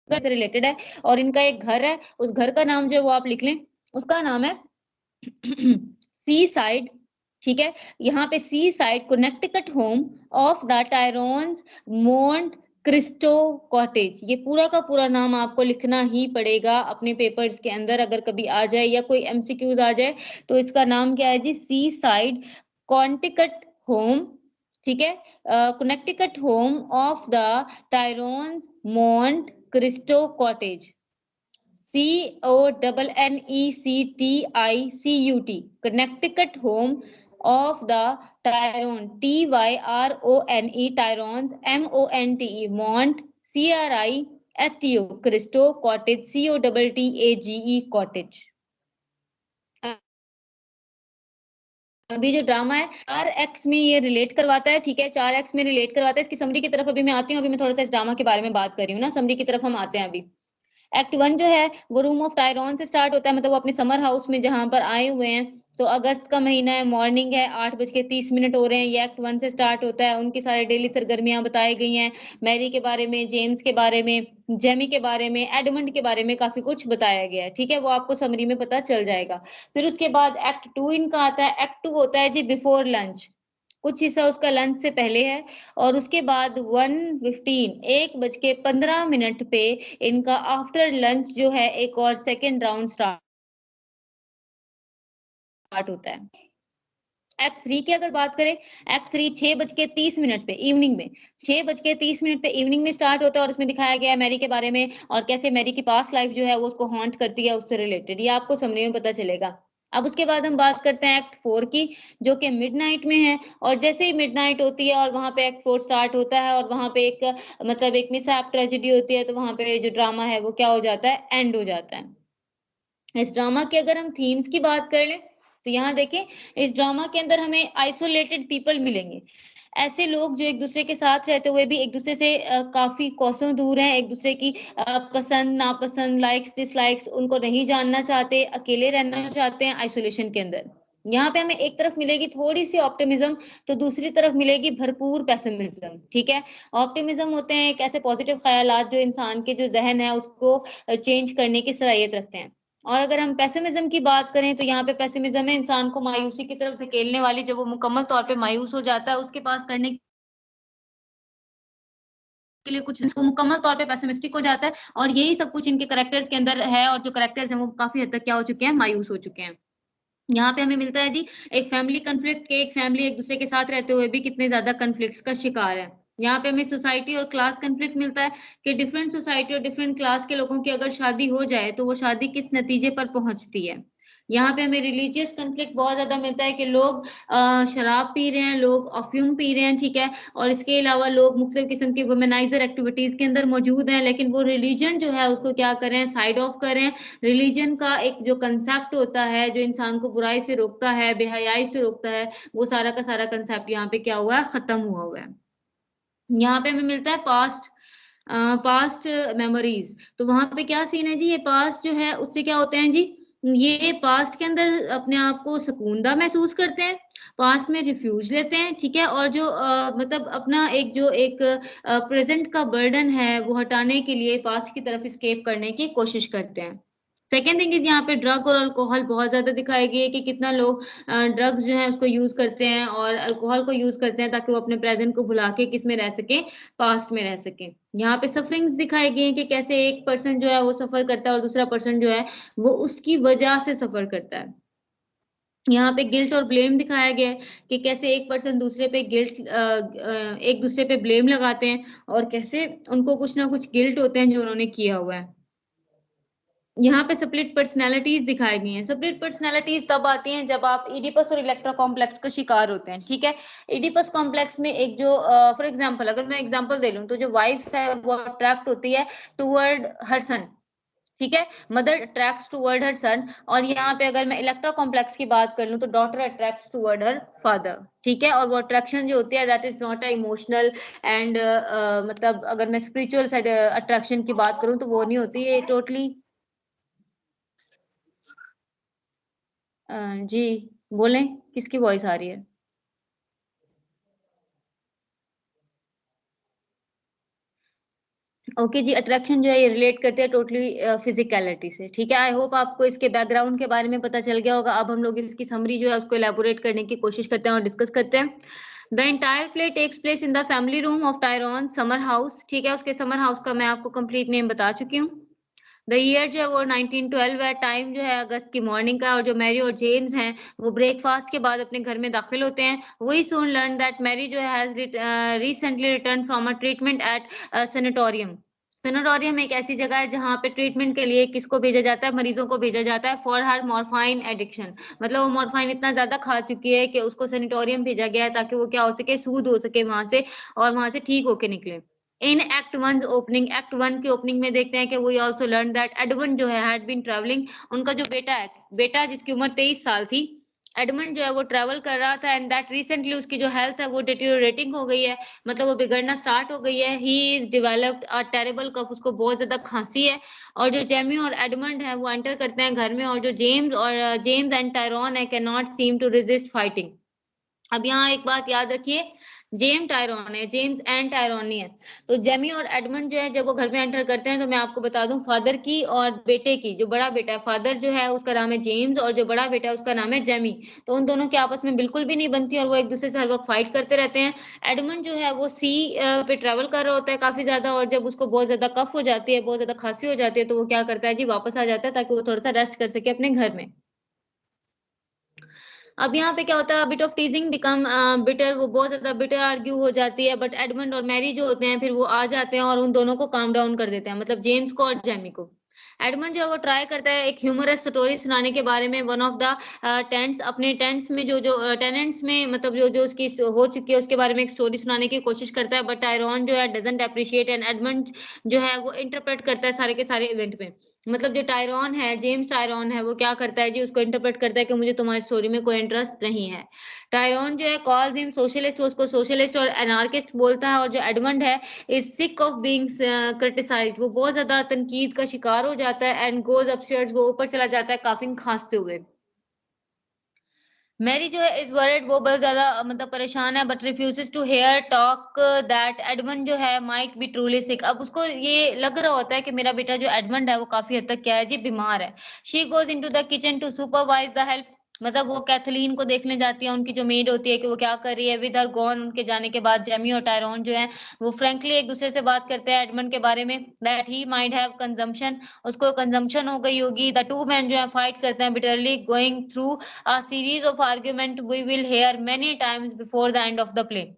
से रिलेटेड है, और इनका एक घर है, उस घर का नाम जो है वो आप लिख लें, उसका नाम है सी साइड। ठीक है, यहाँ पे sea side Connecticut home of the Tyrones Monte Cristo cottage. ये पूरा का पूरा नाम आपको लिखना ही पड़ेगा अपने पेपर्स के अंदर, अगर कभी आ जाए या कोई एमसीक्यूज आ जाए तो इसका नाम क्या है जी, सी साइड कॉन्टिकट होम। ठीक है, Connecticut home of the Tyrones Monte Cristo cottage, CONNECTICUT, Connecticut, home of the Tyrone, TYRONE, Tyrons, MONTE, Mont, CRISTO, Cristo, Cottage, COTTAGE, Cottage। अभी जो ड्रामा है 4x में ये रिलेट करवाता है, ठीक है, 4x में रिलेट करवाता है। इसकी समरी की तरफ अभी मैं आती हूँ, अभी मैं थोड़ा सा इस ड्रामा के बारे में बात कर रही हूँ ना, समरी की तरफ हम आते हैं। अभी एक्ट 1 जो है वो रूम ऑफ टायरॉन से स्टार्ट होता है, मतलब वो अपने समर हाउस में जहां पर आए हुए हैं। तो अगस्त का महीना है, मॉर्निंग है, 8:30 हो रहे हैं। ये एक्ट 1 से स्टार्ट होता है। उनकी सारी डेली सरगर्मियां बताई गई हैं, मैरी के बारे में, जेम्स के बारे में, जेमी के बारे में, एडमंड के बारे में काफी कुछ बताया गया है, ठीक है, वो आपको समरी में पता चल जाएगा। फिर उसके बाद एक्ट 2 इनका आता है। एक्ट 2 होता है जी बिफोर लंच, कुछ हिस्सा उसका लंच से पहले है। और उसके बाद 1:15 पे इनका आफ्टर लंच जो है एक और सेकेंड राउंड स्टार्ट होता है। एक्ट 3 की अगर बात करें, एक्ट 3 6:30 पे इवनिंग में, 6:30 पे इवनिंग में स्टार्ट होता है। और उसमें दिखाया गया है मैरी के बारे में और कैसे मैरी की पास्ट लाइफ जो है वो उसको हॉन्ट करती है, उससे रिलेटेड, ये आपको समझने में पता चलेगा। अब उसके बाद हम बात करते हैं एक्ट 4 की, जो कि मिडनाइट में है। और जैसे ही मिडनाइट होती है और वहां पे एक्ट 4 स्टार्ट होता है और वहां पे एक मतलब एक मिसहैप ट्रेजेडी होती है, तो वहां पे जो ड्रामा है वो क्या हो जाता है, एंड हो जाता है। इस ड्रामा के अगर हम थीम्स की बात कर लें तो यहाँ देखें, इस ड्रामा के अंदर हमें आइसोलेटेड पीपल मिलेंगे, ऐसे लोग जो एक दूसरे के साथ रहते हुए भी एक दूसरे से काफी कोसों दूर हैं, एक दूसरे की पसंद नापसंद, लाइक्स डिसलाइक्स उनको नहीं जानना चाहते, अकेले रहना चाहते हैं आइसोलेशन के अंदर। यहाँ पे हमें एक तरफ मिलेगी थोड़ी सी ऑप्टिमिज्म, तो दूसरी तरफ मिलेगी भरपूर पेसिमिज्म, ठीक है। ऑप्टिमिज्म होते हैं एक ऐसे पॉजिटिव ख्यालात जो इंसान के जो जहन है उसको चेंज करने की सलाहियत रखते हैं। और अगर हम पेसिमिज्म की बात करें तो यहाँ पे पेसिमिज्म है इंसान को मायूसी की तरफ धकेलने वाली, जब वो मुकम्मल तौर पे मायूस हो जाता है, उसके पास करने के लिए कुछ, वो मुकम्मल तौर पे पेसिमिस्टिक हो जाता है। और यही सब कुछ इनके करेक्टर्स के अंदर है, और जो करेक्टर्स हैं वो काफी हद तक क्या हो चुके हैं, मायूस हो चुके हैं। यहाँ पे हमें मिलता है जी एक फैमिली कन्फ्लिक्ट के, एक फैमिली एक दूसरे के साथ रहते हुए भी कितने ज्यादा कन्फ्लिक्ट्स का शिकार है। यहाँ पे हमें सोसाइटी और क्लास कन्फ्लिक्ट मिलता है कि डिफरेंट सोसाइटी और डिफरेंट क्लास के लोगों की अगर शादी हो जाए तो वो शादी किस नतीजे पर पहुंचती है। यहाँ पे हमें रिलीजियस कन्फ्लिक्ट बहुत ज्यादा मिलता है कि लोग शराब पी रहे हैं, लोग अफ्यूम पी रहे हैं, ठीक है, और इसके अलावा लोग मुख्तलिफ किस्म की वुमेनाइजर एक्टिविटीज के अंदर मौजूद हैं, लेकिन वो रिलीजन जो है उसको क्या करें, साइड ऑफ करें। रिलीजन का एक जो कंसेप्ट होता है जो इंसान को बुराई से रोकता है, बेहयाई से रोकता है, वो सारा का सारा कंसेप्ट यहाँ पे क्या हुआ है, खत्म हुआ है। यहाँ पे हमें मिलता है पास्ट मेमोरीज। तो वहां पे क्या सीन है जी, ये पास्ट जो है उससे क्या होते हैं जी, ये पास्ट के अंदर अपने आप को सुकूनदा महसूस करते हैं, पास्ट में रिफ्यूज लेते हैं, ठीक है, और जो मतलब अपना एक जो एक प्रेजेंट का बर्डन है वो हटाने के लिए पास्ट की तरफ स्केप करने की कोशिश करते हैं। सेकेंड थिंग इज यहाँ पे ड्रग और अल्कोहल बहुत ज्यादा दिखाई गई है कि कितना लोग ड्रग्स जो है उसको यूज करते हैं और अल्कोहल को यूज करते हैं ताकि वो अपने प्रेजेंट को भुला के किस में रह सके, पास्ट में रह सके। यहाँ पे सफरिंग्स दिखाई गई है कि कैसे एक पर्सन जो है वो सफर करता है और दूसरा पर्सन जो है वो उसकी वजह से सफर करता है। यहाँ पे गिल्ट और ब्लेम दिखाया गया है कि कैसे एक पर्सन दूसरे पे एक दूसरे पे ब्लेम लगाते हैं और कैसे उनको कुछ ना कुछ गिल्ट होते हैं जो उन्होंने किया हुआ है। यहाँ पे स्प्लिट पर्सनालिटीज दिखाई गई हैं। स्प्लिट पर्सनालिटीज तब आती हैं जब आप इडिपस और इलेक्ट्रा कॉम्प्लेक्स का शिकार होते हैं, ठीक है। इडिपस कॉम्प्लेक्स में एक जो फॉर एग्जांपल अगर मैं एग्जांपल दे लूं तो जो वाइफ है वो अट्रैक्ट होती है टुवर्ड हर सन, ठीक है, मदर अट्रैक्ट्स टुवर्ड हर सन। और यहाँ पे अगर मैं इलेक्ट्रा कॉम्प्लेक्स की बात कर लूं तो daughter attracts toward her father, ठीक है। और वो अट्रैक्शन जो होती है that is not a emotional and मतलब अगर मैं स्पिरिचुअल साइड अट्रैक्शन की बात करूं तो वो नहीं होती, ये टोटली जी बोलें, किसकी वॉइस आ रही है? ओके जी, अट्रैक्शन जो है ये रिलेट करते हैं टोटली फिजिकलिटी से, ठीक है। आई होप आपको इसके बैकग्राउंड के बारे में पता चल गया होगा। अब हम लोग इसकी समरी जो है उसको एलैबोरेट करने की कोशिश करते हैं और डिस्कस करते हैं। The entire play takes place in the family room of Tyrone summer house, ठीक है। उसके समर हाउस का मैं आपको कंप्लीट नेम बता चुकी हूँ। द ईयर जो है वो 1912 है। टाइम जो है अगस्त की मॉर्निंग का। और जो मैरी और जेम्स हैं वो ब्रेकफास्ट के बाद अपने घर में दाखिल होते हैं। We soon learn that Mary जो है recently return from a treatment at sanatorium. Sanatorium एक ऐसी जगह है जहाँ पे ट्रीटमेंट के लिए किसको भेजा जाता है, मरीजों को भेजा जाता है फॉर हर मॉर्फाइन एडिक्शन। मतलब वो मॉर्फाइन इतना ज्यादा खा चुकी है कि उसको सेनेटोरियम भेजा गया है ताकि वो क्या हो सके, सूद हो सके वहां से और वहां से ठीक होके निकले। इन एक्ट 1 ओपनिंग, एक्ट 1 की ओपनिंग में देखते हैं कि we also learn that Edmund जो है हैड बीन ट्रैवलिंग, उनका जो बेटा है, बेटा जिसकी उम्र 23 साल थी, एडमंड जो है वो ट्रैवल कर रहा था एंड दैट रिसेंटली उसकी जो हेल्थ है वो डिटेरियोरेटिंग हो गई है, मतलब वो बिगड़ना स्टार्ट हो गई है। He is developed a terrible cough, उसको बहुत ज्यादा खांसी है। और जो जेमी और एडमंड है वो एंटर करते हैं घर में, और जो जेम्स एंड टायरॉन है can not seem to resist fighting. अब यहाँ एक बात याद रखिए, टायरॉन है, जेम्स एंड टायरॉन नहीं है। तो जेमी और एडमंड जो है जब वो घर में एंटर करते हैं, तो मैं आपको बता दूं फादर की और बेटे की, जो बड़ा बेटा है, फादर जो है उसका नाम है जेम्स और जो बड़ा बेटा है उसका नाम है जेमी, तो उन दोनों की आपस में बिल्कुल भी नहीं बनती और वो एक दूसरे से हर वक्त फाइट करते रहते हैं। एडमंड जो है वो सी पे ट्रेवल कर रहा होता है काफी ज्यादा, और जब उसको बहुत ज्यादा कफ हो जाती है, बहुत ज्यादा खांसी हो जाती है, तो वो क्या करता है जी, वापस आ जाता है ताकि वो थोड़ा सा रेस्ट कर सके अपने घर में। अब यहाँ पे क्या होता है, बिट ऑफ टीजिंग बिकम बिटर, वो बहुत ज्यादा बिटर आर्ग्यू हो जाती है, बट एडमंड और मैरी जो होते हैं फिर वो आ जाते हैं और उन दोनों को काम डाउन कर देते हैं, मतलब जेम्स को और जेमी को। एडमंड जो है वो ट्राई करता है एक ह्यूमरस स्टोरी सुनाने के बारे में। वन ऑफ द टेंट्स, अपने टेंट्स में जो टेनेंट्स में, मतलब जो जो उसकी हो चुकी है उसके बारे में एक स्टोरी सुनाने की कोशिश करता है, बट टायरॉन जो है डजंट अप्रिशिएट एंड एडमंड जो है वो इंटरप्रेट करता है सारे के सारे इवेंट में। मतलब जो टायरॉन है, जेम्स टायरॉन है, वो क्या करता है जी, उसको इंटरप्रेट करता है कि मुझे तुम्हारी स्टोरी में कोई इंटरेस्ट नहीं है। टायरॉन जो है कॉल्स हिम सोशलिस्ट, उसको सोशलिस्ट और एनार्किस्ट बोलता है, और जो एडमंड है is sick of being criticised, वो बहुत ज्यादा तनकीद का शिकार हो जाता है एंड गोज अपस्टेयर्स, वो ऊपर चला जाता है काफी खांसते हुए। मैरी जो है इस वर्ड, वो बहुत ज्यादा मतलब परेशान है, but refuses to hear talk that Edmund जो है माइट बी ट्रूली सिक। अब उसको ये लग रहा होता है कि मेरा बेटा जो एडमंड है वो काफी हद तक क्या है जी, बीमार है। She goes into the kitchen to supervise the help, मतलब वो कैथलीन को देखने जाती है, उनकी जो मेड होती है, कि वो क्या कर रही है। विद हर गॉन, उनके जाने के बाद जेमी और टायरॉन जो है वो फ्रैंकली एक दूसरे से बात करते हैं एडमंड के बारे में, that he might have consumption, उसको कंजम्पशन हो गई होगी। द टू मैन जो है फाइट करते हैं bitterly, going through a series of argument we will hear many times before the end of the play।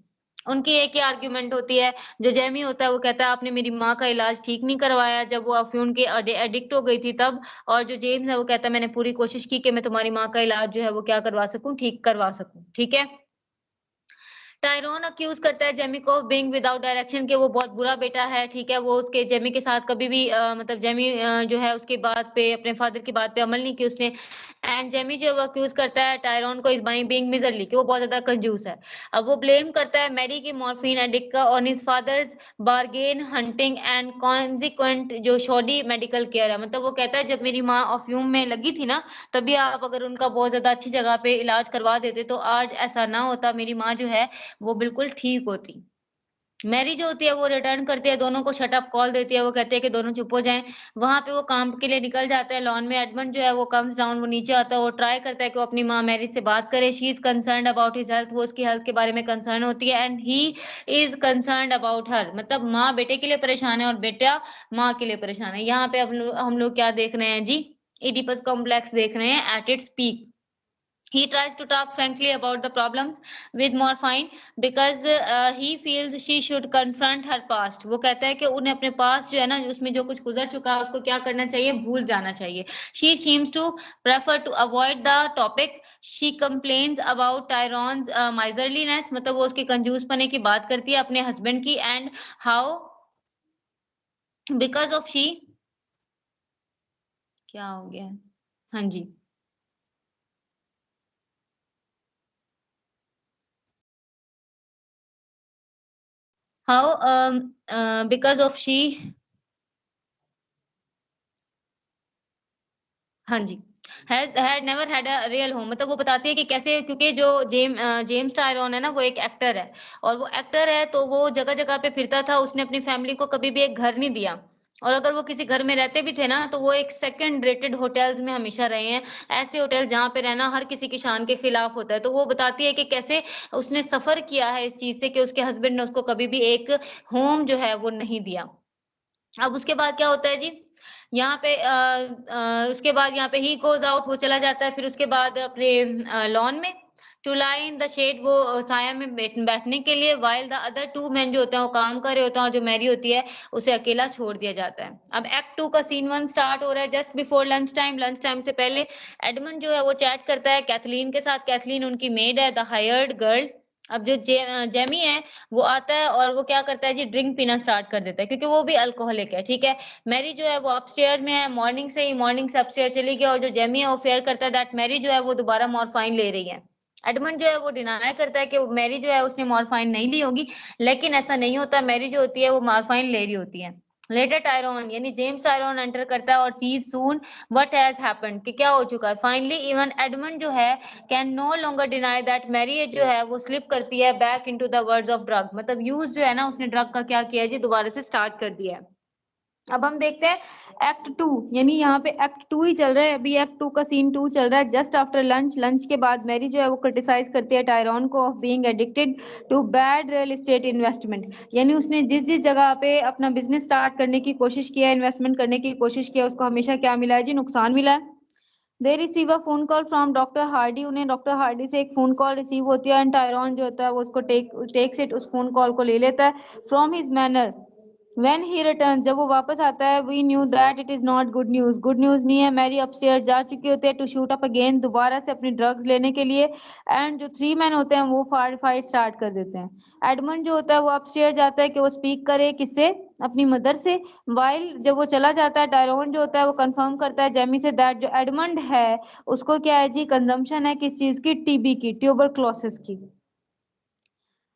उनकी एक ही आर्ग्यूमेंट होती है। जो जेमी होता है वो कहता है आपने मेरी माँ का इलाज ठीक नहीं करवाया जब वो अफ्यून के एडिक्ट हो गई थी तब, और जो जेम्स है वो कहता है मैंने पूरी कोशिश की कि मैं तुम्हारी माँ का इलाज जो है वो क्या करवा सकूं, ठीक करवा सकूं। ठीक है। टायरॉन अक्यूज करता है जेमी को बीइंग विदाउट डायरेक्शन, के वो बहुत बुरा बेटा है। ठीक है, वो उसके जेमी के साथ कभी भी मतलब जेमी जो है उसकी बात पे, अपने फादर की बात पे अमल नहीं की उसने। एंड जेमी जो वो अक्यूज करता है टायरॉन को इस बाई बीइंग मिजरली, कि वो बहुत ज्यादा कंजूस है। अब वो ब्लेम करता है मैरी की मॉर्फिन एडिक्ट का on his father's bargain hunting and consequent जो शॉडी मेडिकल केयर है। मतलब वो कहता है जब मेरी माँ अफ्यूम में लगी थी ना, तभी आप अगर उनका बहुत ज्यादा अच्छी जगह पे इलाज करवा देते तो आज ऐसा ना होता, मेरी माँ जो है वो बिल्कुल ठीक होती। मैरी जो होती है वो रिटर्न करती है, दोनों को शट अप कॉल देती है, वो कहते हैं कि दोनों चुप हो जाएं। वहां पे वो काम के लिए निकल जाते हैं लॉन में। एडमंड जो है वो कम्स डाउन, वो नीचे आता है, वो ट्राई करता है कि वो अपनी माँ मैरी से बात करे। She is concerned about his health, वो उसकी हेल्थ के बारे में कंसर्न होती है, and he is concerned about her, मतलब माँ बेटे के लिए परेशान है और बेटा माँ के लिए परेशान है। यहाँ पे हम लोग क्या देख रहे हैं जी, इडिपस कॉम्प्लेक्स देख रहे हैं at its peak. He tries to talk frankly about the problems with morphine because he feels she should confront her past। वो कहता है कि उन्हें अपने पास जो है ना, उसमें जो कुछ गुजर चुका है उसको क्या करना चाहिए, भूल जाना चाहिए। She seems to prefer to avoid the topic। She complains about Tyrone's miserliness, मतलब वो उसके कंजूस पने की बात करती है अपने हस्बैंड की, and how because of she, क्या हो गया, हाँ जी, how because of she, हाँ जी, had never had a real home। मतलब वो बताती है कि कैसे, क्योंकि जो जेम्स टायरॉन है ना वो एक एक्टर है, और वो एक्टर है तो वो जगह जगह पे फिरता था, उसने अपनी फैमिली को कभी भी एक घर नहीं दिया, और अगर वो किसी घर में रहते भी थे ना तो वो एक सेकंड रेटेड होटल्स में हमेशा रहे हैं, ऐसे होटल जहाँ पे रहना हर किसी की शान के खिलाफ होता है। तो वो बताती है कि कैसे उसने सफर किया है इस चीज से कि उसके हस्बैंड ने उसको कभी भी एक होम जो है वो नहीं दिया। अब उसके बाद क्या होता है जी, यहाँ पे उसके बाद यहाँ पे ही गोज आउट, वो चला जाता है फिर उसके बाद अपने लॉन में। To lie in the shade, वो साया में बैठने के लिए, while the other two man जो होते हैं वो काम कर रहे होते हैं और जो मैरी होती है उसे अकेला छोड़ दिया जाता है। अब एक्ट 2 का सीन 1 स्टार्ट हो रहा है जस्ट बिफोर लंच टाइम से पहले एडमंड जो है वो चैट करता है कैथलीन के साथ। कैथलीन उनकी मेड है, द हायर्ड गर्ल। अब जो जेमी है वो आता है और वो क्या करता है जी, ड्रिंक पीना स्टार्ट कर देता है क्योंकि वो भी अल्कोहलिक है, ठीक है। मैरी जो है वो अपस्टेयर में है, मॉर्निंग से अपस्टेयर चली गई और जो जेमी है वो फेयर करता है दैट मैरी जो है वो दोबारा मॉर्फाइन ले रही है। एडमंड जो है वो डिनाई करता है कि मैरी जो है उसने मॉर्फाइन नहीं ली होगी, लेकिन ऐसा नहीं होता, मैरी जो होती है वो मॉर्फाइन ले रही होती है। लेटर टायरॉन यानी जेम्स टायरॉन एंटर करता है और sees soon what has happened, कि क्या हो चुका है। फाइनली इवन एडमंड जो है can no longer deny that Mary जो है वो स्लिप करती है back into the words of drug, मतलब यूज जो है ना उसने ड्रग का क्या किया है जी, दोबारा से स्टार्ट कर दिया है। अब हम देखते हैं एक्ट 2, यानी यहाँ पे एक्ट 2 ही चल रहा है अभी। एक्ट 2 का सीन 2 चल रहा है जस्ट आफ्टर लंच के बाद मैरी जो है वो क्रिटिसाइज करती है टायरॉन को of being addicted to bad real estate investment, यानी उसने जिस जगह पे अपना बिजनेस स्टार्ट करने की कोशिश किया, इन्वेस्टमेंट करने की कोशिश किया, उसको हमेशा क्या मिला है जी, नुकसान मिला है। They receive a phone call from doctor Hardy, उन्हें डॉक्टर हार्डी से एक फोन कॉल रिसीव होती है एंड टायरॉन जो होता है वो उसको टेक्स इट, उस फोन कॉल को ले लेता है। From his manner When he returns, जब वो वापस आता है, we knew that it is not good news. Good news नहीं है, मैरी अपस्टेयर जा चुकी होती है to shoot up again, दोबारा से अपनी ड्रग्स लेने के लिए, एंड जो 3 मैन होते हैं वो फाइट स्टार्ट कर देते हैं। एडमंड जो होता है वो अपस्टेयर जाता है कि वो स्पीक करे किससे, अपनी मदर से। वाइल जब वो चला जाता है, टायरॉन जो होता है वो कंफर्म करता है जेमी से दैट जो एडमंड है उसको क्या है जी, कंजम्पशन है किस चीज की, टीबी की, ट्यूबरक्लोसिस की।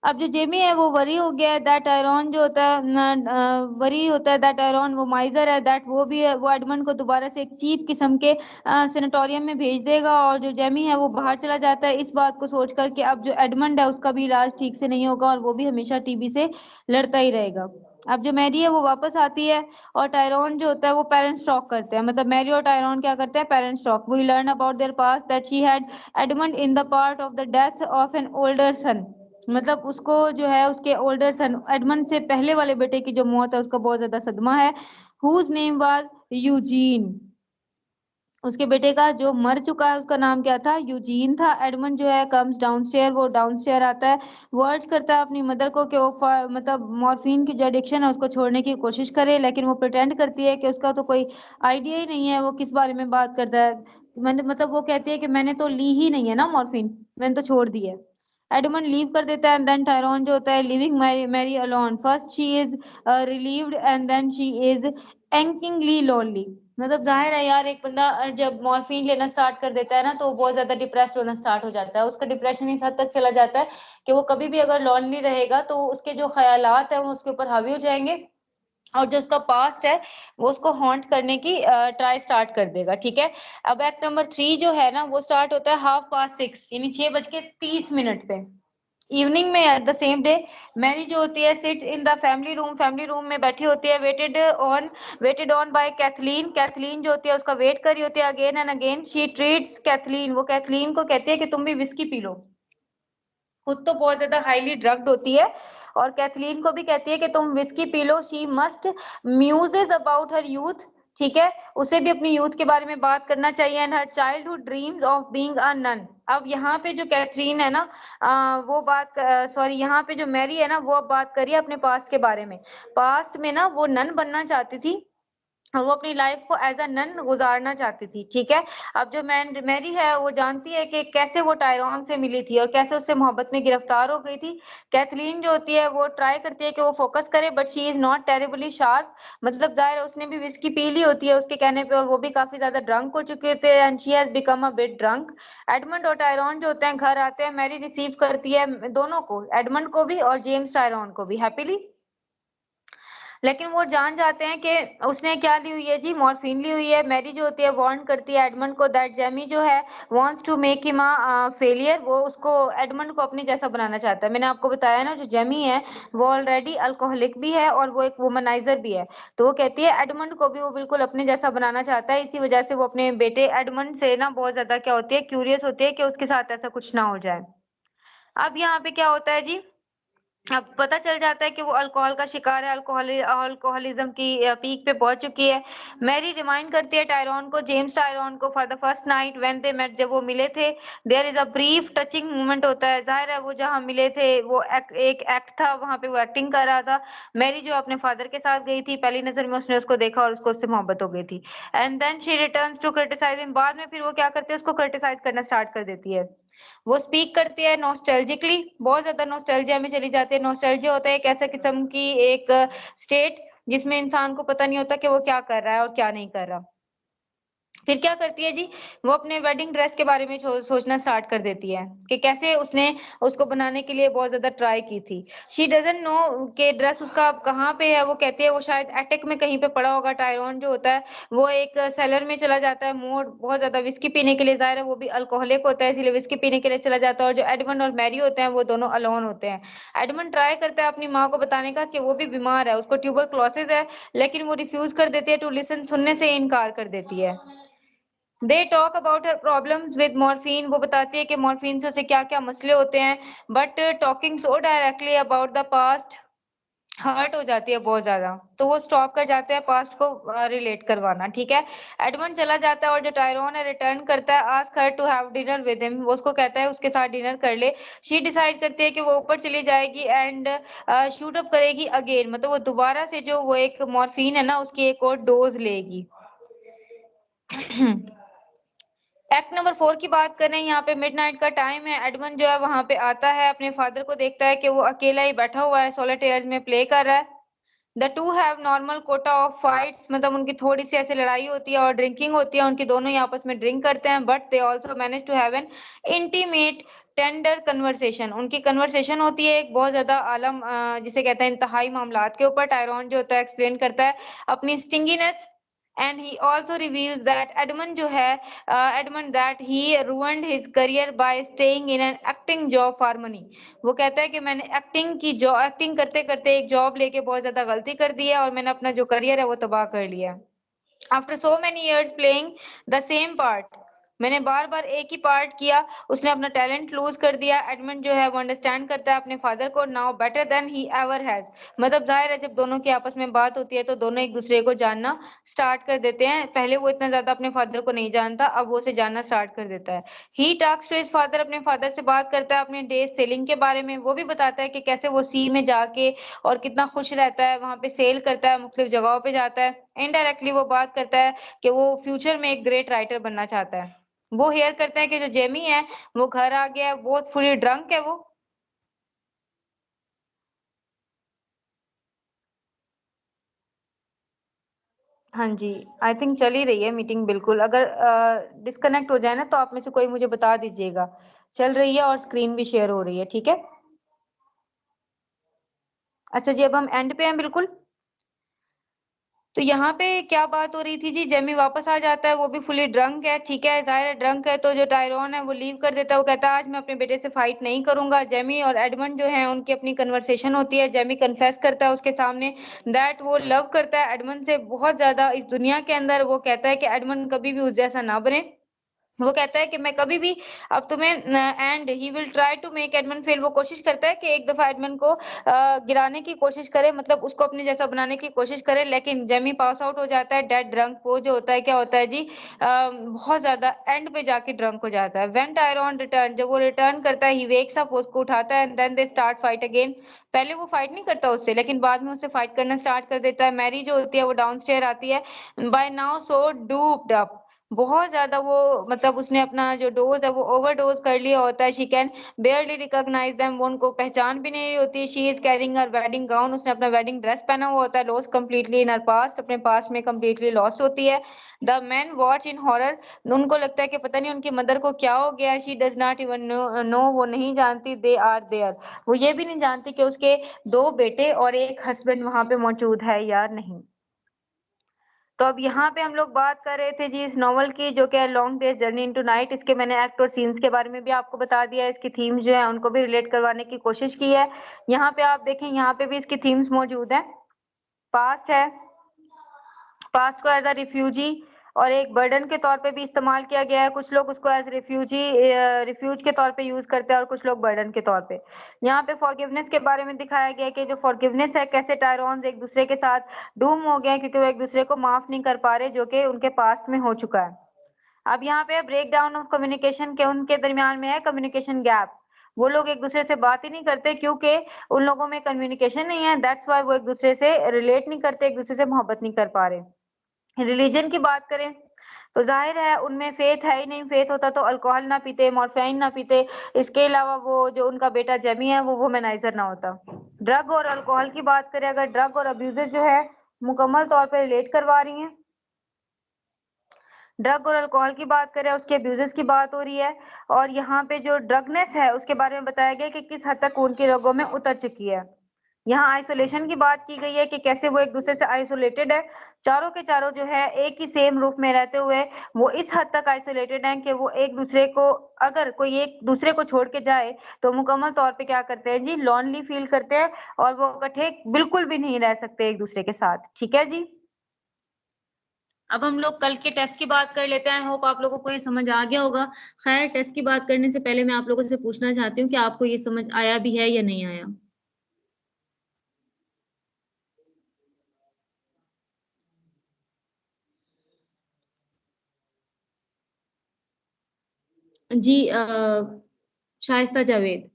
अब जो जेमी है वो वरी हो गया है दैट टायरॉन जो होता है वरी होता है दैट टायरॉन वो माइजर है, दैट वो भी है, वो एडमंड को दोबारा से एक चीप किस्म के सेनेटोरियम में भेज देगा और जो जेमी है वो बाहर चला जाता है इस बात को सोचकर कि अब जो एडमंड है उसका भी इलाज ठीक से नहीं होगा और वो भी हमेशा टीबी से लड़ता ही रहेगा। अब जो मैरी है वो वापस आती है और टायरॉन जो होता है वो पेरेंट्स टॉक करते हैं, मतलब मैरी और टायरॉन क्या करते हैं, parents talk. We learn about their past that she had Edmund in the part of the death of an older son, मतलब उसको जो है उसके ओल्डर सन एडमंड से पहले वाले बेटे की जो मौत है उसका बहुत ज्यादा सदमा है। हुज नेम वाज यूजीन, उसके बेटे का जो मर चुका है उसका नाम क्या था, यूजीन था। एडमंड जो है कम्स डाउनस्टेयर, वो डाउनस्टेयर आता है, वो अर्ज करता है अपनी मदर को कि वो मतलब मॉर्फिन की जो एडिक्शन है उसको छोड़ने की कोशिश करे, लेकिन वो प्रिटेंड करती है कि उसका तो कोई आइडिया ही नहीं है वो किस बारे में बात करता है। मतलब वो कहती है कि मैंने तो ली ही नहीं है ना मॉर्फिन, मैंने तो छोड़ दी है। एडमंड लीव कर देता है एंड देन टायरॉन जो होता है living Mary alone, first she is relieved and then she is achingly lonely, मतलब जाहिर है यार एक बंदा जब मॉर्फिन लेना स्टार्ट कर देता है ना तो वो बहुत ज्यादा डिप्रेस्ड होना स्टार्ट हो जाता है, उसका डिप्रेशन इस हद तक चला जाता है कि वो कभी भी अगर लोनली रहेगा तो उसके जो ख्यालात है वो उसके ऊपर हावी हो जाएंगे और जो उसका पास्ट है वो उसको हॉन्ट करने की ट्राई स्टार्ट कर देगा, ठीक है। अब एक्ट नंबर 3 जो है ना वो स्टार्ट होता है 6:30 यानी 6:30 पे इवनिंग में at the same day. Mary जो होती है sit in the family room में बैठी होती है, waited on by Kathleen, Kathleen जो होती है उसका वेट कर रही होती है again and again. She treats Kathleen, वो कैथलीन को कहती है कि तुम भी विस्की पी लो, खुद तो बहुत ज्यादा हाईली ड्रग्ड होती है और कैथलीन को भी कहती है कि तुम whisky P low. She must Muses about her youth, ठीक है, उसे भी अपनी यूथ के बारे में बात करना चाहिए and her childhood dreams of being a nun. अब यहाँ पे जो कैथरीन है ना वो बात सॉरी यहाँ पे जो मैरी है ना वो अब बात करिए अपने पास्ट के बारे में। पास्ट में ना वो नन बनना चाहती थी, वो अपनी लाइफ को एज अ नन गुजारना चाहती थी, ठीक है। अब जो मैरी है वो जानती है कि कैसे वो टायरॉन से मिली थी और कैसे उससे मोहब्बत में गिरफ्तार हो गई थी। कैथलीन जो होती है वो ट्राई करती है कि वो फोकस करे but she is not terribly sharp, मतलब जाहिर है उसने भी विस्की पी ली होती है उसके कहने पे और वो भी काफी ज्यादा ड्रंक हो चुके होते हैं and she has become a bit drunk. Edmund और टायरॉन जो होते हैं घर आते हैं, मैरी रिसीव करती है दोनों को, एडमंड को भी और जेम्स टायरॉन को भी हैप्पीली, लेकिन वो जान जाते हैं कि उसने क्या ली हुई है जी, मॉर्फिन ली हुई है। मैरी जो होती है वार्न करती है एडमंड को दैट जेमी जो है wants to make him a failure, वो उसको एडमंड को अपने जैसा बनाना चाहता है। मैंने आपको बताया ना जो जेमी है वो ऑलरेडी अल्कोहलिक भी है और वो एक वुमनाइजर भी है, तो वो कहती है एडमंड को भी वो बिल्कुल अपने जैसा बनाना चाहता है। इसी वजह से वो अपने बेटे एडमंड से ना बहुत ज्यादा क्या होती है, क्यूरियस होती है कि उसके साथ ऐसा कुछ ना हो जाए। अब यहाँ पे क्या होता है जी, अब पता चल जाता है कि वो अल्कोहल का शिकार है, अल्कोहलिज्म की पीक पे पहुंच चुकी है। मैरी रिमाइंड करती है टायरॉन को, जेम्स टायरॉन को, for the first night when they met, जब वो मिले थे। There is a brief touching moment होता है, जाहिर है वो जहां मिले थे वो एक एक्ट था, वहां पे वो एक्टिंग कर रहा था। मैरी जो अपने फादर के साथ गई थी, पहली नजर में उसने उसको देखा और उसको उससे मोहब्बत हो गई थी। And then she returns to criticize him, बाद में फिर वो क्या करते हैं, उसको क्रिटिसाइज करना स्टार्ट कर देती है। वो स्पीक करती है नॉस्टैल्जिकली, बहुत ज्यादा नॉस्टैल्जिया में चली जाती है। नॉस्टैल्जिया होता है एक ऐसा किस्म की एक स्टेट जिसमें इंसान को पता नहीं होता कि वो क्या कर रहा है और क्या नहीं कर रहा। फिर क्या करती है जी, वो अपने वेडिंग ड्रेस के बारे में सोचना स्टार्ट कर देती है कि कैसे उसने उसको बनाने के लिए बहुत ज्यादा ट्राई की थी। शी डजंट नो कि ड्रेस उसका कहाँ पे है। वो कहती है वो शायद एटिक में कहीं पे पड़ा होगा। टायरॉन जो होता है वो एक सेलर में चला जाता है, मोर बहुत ज्यादा विस्की पीने के लिए, जाहिर है वो भी अल्कोहलिक होता है इसीलिए विस्की पीने के लिए चला जाता है। और जो एडमंड और मैरी होते हैं वो दोनों अलोन होते हैं। एडमंड ट्राई करता है अपनी माँ को बताने का कि वो भी बीमार है, उसको ट्यूबरक्लोसिस है, लेकिन वो रिफ्यूज कर देती है टू लिसन, सुनने से इनकार कर देती है। They talk about her problems with morphine, वो बताती है कि मॉर्फिन से उसे क्या क्या मसले होते हैं। But talking so directly about the past hurt हो जाती है बहुत ज्यादा, तो वो स्टॉप कर जाते हैं पास्ट को रिलेट करवाना। ठीक है, एडमंड चला जाता है और जो टायरॉन है रिटर्न करता है, ask her to have dinner with him, वो उसको कहता है उसके साथ डिनर कर ले। शी डिसाइड करती है कि वो ऊपर चली जाएगी एंड शूट अप करेगी अगेन, मतलब वो दोबारा से जो वो एक मॉर्फिन है ना उसकी एक और डोज लेगी। एक्ट नंबर 4 की बात करें, यहाँ पे मिडनाइट का टाइम है। एडमंड जो है वहां पे आता है, अपने फादर को देखता है कि वो अकेला ही बैठा हुआ है, सॉलिटेयर्स में प्ले कर रहा है। The two have normal Kota of fights, मतलब उनकी थोड़ी सी ऐसे लड़ाई होती है और ड्रिंकिंग होती है, उनकी दोनों ही आपस में ड्रिंक करते हैं। But they also manage to have an intimate tender conversation, उनकी कन्वर्सेशन होती है एक बहुत ज्यादा आलम जिसे कहते हैं इंतहाई मामलात के ऊपर। टायरॉन जो होता है एक्सप्लेन करता है अपनी stinginess and he also reveals that Edmund जो है Edmund that he ruined his career by staying in an acting job for money, वो कहता है कि मैंने एक्टिंग करते करते एक जॉब लेके बहुत ज्यादा गलती कर दी है और मैंने अपना जो करियर है वो तबाह कर लिया। After so many years playing the same part, मैंने बार बार एक ही पार्ट किया, उसने अपना टैलेंट लूज कर दिया। एडमंड जो है वो अंडरस्टैंड करता है अपने फादर को now better than he ever has, मतलब जाहिर है जब दोनों की आपस में बात होती है तो दोनों एक दूसरे को जानना स्टार्ट कर देते हैं। पहले वो इतना ज्यादा अपने फादर को नहीं जानता, अब वो उसे जानना स्टार्ट कर देता है। He talks to his father, अपने फादर से बात करता है अपने डेज सेलिंग के बारे में, वो भी बताता है कि कैसे वो सी में जाके और कितना खुश रहता है, वहां पे सेल करता है, मुख्तलिफ जगहों पे जाता है। इनडायरेक्टली वो बात करता है कि वो फ्यूचर में एक ग्रेट राइटर बनना चाहता है। वो हेयर करते हैं कि जो जेमी है वो घर आ गया है, बहुत फुली ड्रंक है वो। हाँ जी, आई थिंक चल ही रही है मीटिंग बिल्कुल। अगर डिस्कनेक्ट हो जाए ना तो आप में से कोई मुझे बता दीजिएगा। चल रही है और स्क्रीन भी शेयर हो रही है, ठीक है। अच्छा जी, अब हम एंड पे हैं बिल्कुल। तो यहाँ पे क्या बात हो रही थी जी, जेमी वापस आ जाता है, वो भी फुली ड्रंक है। ठीक है, जाहिर है ड्रंक है तो जो टायरॉन है वो लीव कर देता है, वो कहता है आज मैं अपने बेटे से फाइट नहीं करूंगा। जेमी और एडमंड जो है उनकी अपनी कन्वर्सेशन होती है। जेमी कन्फेस करता है उसके सामने दैट वो लव करता है एडमंड से बहुत ज्यादा इस दुनिया के अंदर। वो कहता है कि एडमंड कभी भी उस जैसा ना बने। वो कहता है कि मैं कभी भी अब तुम्हें and he will try to make Edmund fail, वो कोशिश करता है कि एक दफा एडमंड को गिराने की कोशिश करे, मतलब उसको अपने जैसा बनाने की कोशिश करे, लेकिन जेमी पास आउट हो जाता है डेड ड्रंक। वो जो होता है क्या होता है जी, बहुत ज्यादा एंड पे जाके ड्रंक हो जाता है। व्हेन टायरॉन रिटर्न, जब वो रिटर्न करता है, ही वेक्स अप, उसको उठाता है and then they start fight again. पहले वो फाइट नहीं करता उससे, लेकिन बाद में उससे फाइट करना स्टार्ट कर देता है। मैरी जो होती है वो डाउनस्टेयर आती है, by now so doped up, बहुत ज्यादा वो मतलब उसने अपना जो डोज है वो ओवरडोज कर लिया होता है। She can barely recognize them, वो उनको पहचान भी नहीं होती। She is carrying her wedding gown, उसने अपना वेडिंग ड्रेस पहना हुआ होता है। Lost completely in her past, अपने पास्ट में कंप्लीटली लॉस्ट होती है। The man watch in horror, उनको लगता है कि पता नहीं उनकी मदर को क्या हो गया। She does not even know, वो नहीं जानती दे आर देयर, वो ये भी नहीं जानती कि उसके 2 बेटे और एक हस्बैंड वहां पे मौजूद है या नहीं। तो अब यहाँ पे हम लोग बात कर रहे थे जी इस नॉवल की, जो कि long day's journey into night. इसके मैंने एक्ट और सीन्स के बारे में भी आपको बता दिया है, इसकी थीम्स जो है उनको भी रिलेट करवाने की कोशिश की है। यहाँ पे आप देखें, यहाँ पे भी इसकी थीम्स मौजूद है। पास्ट है, पास्ट को एज अ रिफ्यूजी, और एक बर्डन के तौर पे भी इस्तेमाल किया गया है। कुछ लोग उसको एज रिफ्यूज के तौर पे यूज करते हैं और कुछ लोग बर्डन के तौर पे। यहाँ पे फॉरगिवनेस के बारे में दिखाया गया है कि जो फॉरगिवनेस है, कैसे टायरॉन्स एक दूसरे के साथ डूम हो गए हैं क्योंकि वो एक दूसरे को माफ नहीं कर पा रहे, जो कि उनके पास्ट में हो चुका है। अब यहाँ पे ब्रेक डाउन ऑफ कम्युनिकेशन के उनके दरमियान में है कम्युनिकेशन गैप। वो लोग एक दूसरे से बात ही नहीं करते क्योंकि उन लोगों में कम्युनिकेशन नहीं है। दैट्स वाई वो एक दूसरे से रिलेट नहीं करते, एक दूसरे से मोहब्बत नहीं कर पा रहे। रिलीजन की बात करें तो जाहिर है उनमें फेथ है ही नहीं। फेथ होता तो अल्कोहल ना पीते, मॉर्फिन ना पीते। इसके अलावा वो जो उनका बेटा जेमी है वो वुमेनाइजर ना होता। ड्रग और अल्कोहल की बात करें, अगर ड्रग और अब्यूजेस जो है मुकम्मल तौर पर रिलेट करवा रही हैं। ड्रग और अल्कोहल की बात करें, उसके अब्यूजेस की बात हो रही है। और यहाँ पे जो ड्रगनेस है उसके बारे में बताया गया कि किस हद तक उनके रोगों में उतर चुकी है। यहाँ आइसोलेशन की बात की गई है कि कैसे वो एक दूसरे से आइसोलेटेड है। चारों के चारों जो है एक ही सेम रूफ में रहते हुए वो इस हद तक आइसोलेटेड हैं कि वो एक दूसरे को, अगर कोई एक दूसरे को छोड़ के जाए तो मुकम्मल तौर पे क्या करते हैं जी, लॉनली फील करते हैं और वो इकट्ठे बिल्कुल भी नहीं रह सकते एक दूसरे के साथ। ठीक है जी। अब हम लोग कल के टेस्ट की बात कर लेते हैं। होप आप लोगों को ये समझ आ गया होगा। खैर, टेस्ट की बात करने से पहले मैं आप लोगों से पूछना चाहती हूँ कि आपको ये समझ आया भी है या नहीं आया। जी शाइस्ता जावेद,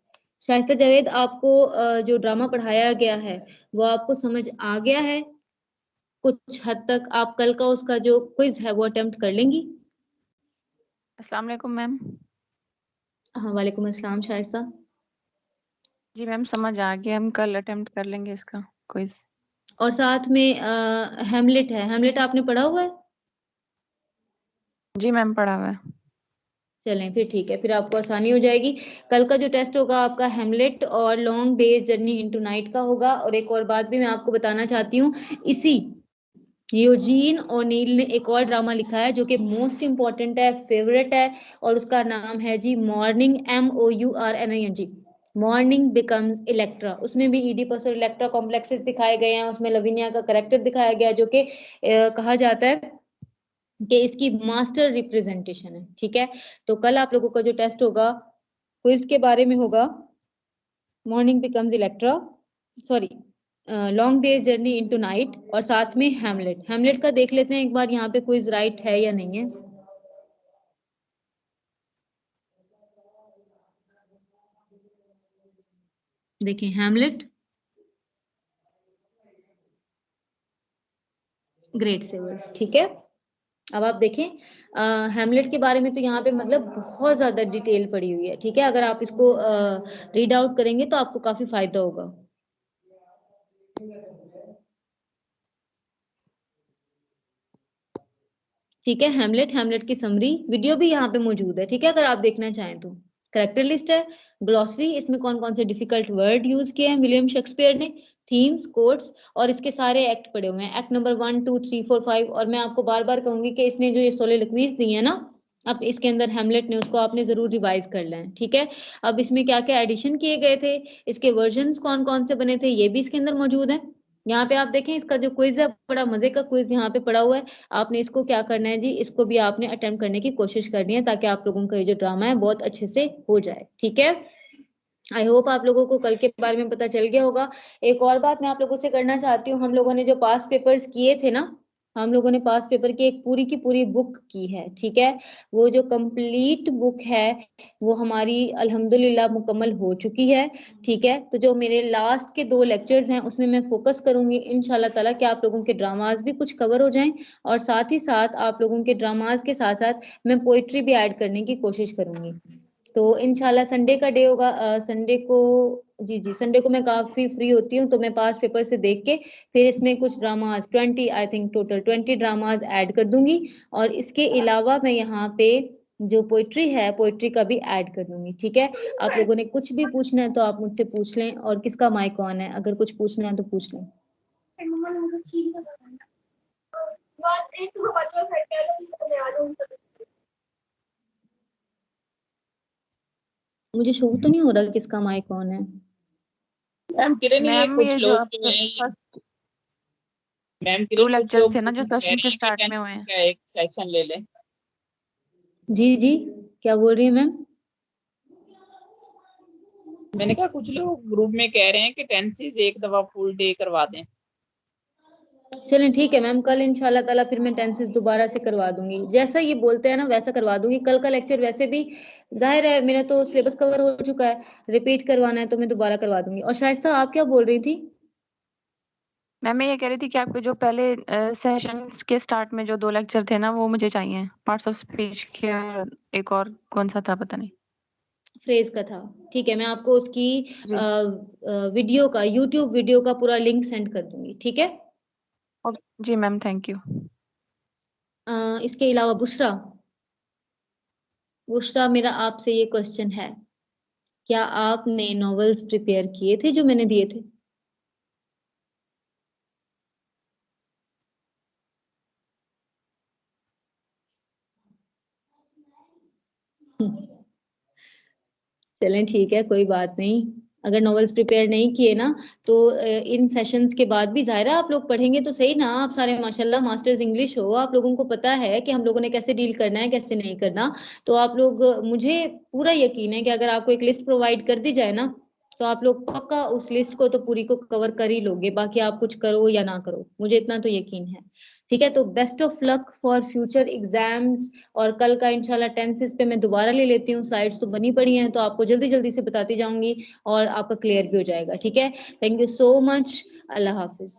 शाइस्ता जावेद, आपको जो ड्रामा पढ़ाया गया है वो आपको समझ आ गया है कुछ हद तक? आप कल का उसका जो क्विज है वो अटेम्प्ट कर लेंगी?
अस्सलाम वालेकुम मैम।
हाँ, वालेकुम अस्सलाम शाइस्ता।
जी मैम समझ आ गया, हम कल अटेम्प्ट कर लेंगे इसका क्विज।
और साथ में हेमलेट है, हेमलेट आपने पढ़ा हुआ है?
जी मैम पढ़ा हुआ है।
चलें फिर ठीक है, फिर आपको आसानी हो जाएगी। कल का जो टेस्ट होगा आपका हेमलेट और long day's journey into night का होगा। और एक और बात भी मैं आपको बताना चाहती हूँ, इसी यूजीन ओनील ने एक और ड्रामा लिखा है जो कि मोस्ट इम्पॉर्टेंट है, फेवरेट है, और उसका नाम है जी mourning, MOURNING, mourning becomes Electra. उसमें भी ईडिपस और इलेक्ट्रा कॉम्प्लेक्सेस दिखाए गए हैं। उसमें लविनिया का करेक्टर दिखाया गया जो कि कहा जाता है कि इसकी मास्टर रिप्रेजेंटेशन है। ठीक है, तो कल आप लोगों का जो टेस्ट होगा क्विज के बारे में होगा, morning becomes Electra, sorry long day's journey into night, और साथ में हेमलेट। हेमलेट का देख लेते हैं एक बार यहाँ पे क्विज राइट है या नहीं है। देखिए हेमलेट, ग्रेट सेवर्स। ठीक है, अब आप देखें हेमलेट के बारे में तो यहाँ पे मतलब बहुत ज्यादा डिटेल पड़ी हुई है। ठीक है, अगर आप इसको रीड आउट करेंगे तो आपको काफी फायदा होगा। ठीक है, हेमलेट, हेमलेट की समरी वीडियो भी यहाँ पे मौजूद है। ठीक है, अगर आप देखना चाहें तो। करेक्टर लिस्ट है, ग्लॉसरी, इसमें कौन कौन से डिफिकल्ट वर्ड यूज किए हैं विलियम शेक्सपियर ने, थीम्स, कोट्स, और इसके सारे एक्ट पड़े हुए हैं, एक्ट नंबर 1 2 3 4 5। और मैं आपको बार बार कहूंगी कि इसने जो ये सोलिलोक्वीज दी है ना, अब इसके अंदर हेमलेट ने, उसको आपने जरूर रिवाइज कर लें। ठीक है, अब इसमें क्या क्या एडिशन किए गए थे, इसके वर्जन्स कौन कौन से बने थे, ये भी इसके अंदर मौजूद है। यहाँ पे आप देखें इसका जो क्विज है, बड़ा मजे का क्विज यहाँ पे पड़ा हुआ है। आपने इसको क्या करना है जी, इसको भी आपने अटेम्प्ट करने की कोशिश करनी है ताकि आप लोगों का ये जो ड्रामा है बहुत अच्छे से हो जाए। ठीक है, आई होप आप लोगों को कल के बारे में पता चल गया होगा। एक और बात मैं आप लोगों से करना चाहती हूँ, हम लोगों ने जो पास पेपर्स किए थे ना, हम लोगों ने पास पेपर की एक पूरी की पूरी बुक की है। ठीक है, वो जो कंप्लीट बुक है वो हमारी अल्हम्दुलिल्लाह मुकम्मल हो चुकी है। ठीक है, तो जो मेरे लास्ट के 2 लेक्चर्स हैं उसमें मैं फोकस करूंगी इंशाल्लाह ताला कि आप लोगों के ड्रामाज भी कुछ कवर हो जाएं, और साथ ही साथ आप लोगों के ड्रामाज के साथ साथ मैं पोइट्री भी ऐड करने की कोशिश करूंगी। तो इंशाल्लाह संडे का डे होगा, संडे को, जी संडे को मैं काफी फ्री होती हूँ, तो मैं पास पेपर से देख के फिर इसमें कुछ dramas 20, I think total 20 dramas add कर दूंगी। और इसके अलावा मैं यहाँ पे जो पोइट्री है, पोइट्री का भी ऐड कर दूंगी। ठीक है, आप लोगों ने कुछ भी पूछना है तो आप मुझसे पूछ लें। और किसका माइक ऑन है, अगर कुछ पूछना है तो पूछ लें। मुझे शो तो नहीं हो रहा किसका माइक ऑन है।
मैम किरण, ये
मैम
कुछ
ये जो
लोग जो
आपका
हैं
फर्स्ट
मैम के
2
लिए कुछ
लेक्चर्स
लोग
थे ना जो
ग्रुप में कह
सेशन
रहे
के
हैं कि
स्टार्ट में
10
हुए हैं।
का एक सेशन ले लें।
जी जी, क्या बोल रही है मैम?
मैंने कहा कुछ लोग ग्रुप में कह रहे हैं कि टेंसेस एक दफा फुल डे करवा दें।
चलें ठीक है मैम, कल इंशाल्लाह ताला फिर मैं टेंसेस दोबारा से करवा दूंगी, जैसा ये बोलते हैं ना वैसा करवा दूंगी। कल का लेक्चर वैसे भी जाहिर है मेरा तो सिलेबस कवर हो चुका है, रिपीट करवाना है तो मैं दोबारा करवा दूंगी। और शाइस्ता आप क्या बोल रही थी?
मैम मैं ये कह रही थी कि आपके जो पहले सेशंस के स्टार्ट में जो 2 लेक्चर थे ना वो मुझे चाहिए, पार्ट्स ऑफ स्पीच के और एक और कौन सा था पता नहीं।
फ्रेज का था, ठीक है, मैं आपको उसकी
जी।
वीडियो का, यूट्यूब वीडियो का पूरा लिंक सेंड कर दूंगी, ठीक है।
जी मैम, थैंक यू।
इसके अलावा बुशरा, बुशरा मेरा आपसे ये क्वेश्चन है, क्या आपने नॉवेल्स प्रिपेयर किए थे जो मैंने दिए थे? चलें ठीक है, कोई बात नहीं। अगर नॉवेल्स प्रिपेयर नहीं किए ना तो इन सेशंस के बाद भी जाहिर है आप लोग पढ़ेंगे तो सही ना। आप सारे माशाल्लाह मास्टर्स इंग्लिश हो, आप लोगों को पता है कि हम लोगों ने कैसे डील करना है कैसे नहीं करना। तो आप लोग, मुझे पूरा यकीन है कि अगर आपको एक लिस्ट प्रोवाइड कर दी जाए ना तो आप लोग पक्का उस लिस्ट को तो पूरी को कवर कर ही लोगे, बाकी आप कुछ करो या ना करो, मुझे इतना तो यकीन है। ठीक है, तो best of luck for future exams. और कल का इंशाल्लाह टेंसेस पे मैं दोबारा ले लेती हूँ, स्लाइड्स तो बनी पड़ी हैं तो आपको जल्दी जल्दी से बताती जाऊंगी और आपका क्लियर भी हो जाएगा। ठीक है, thank you so much, Allah Hafiz.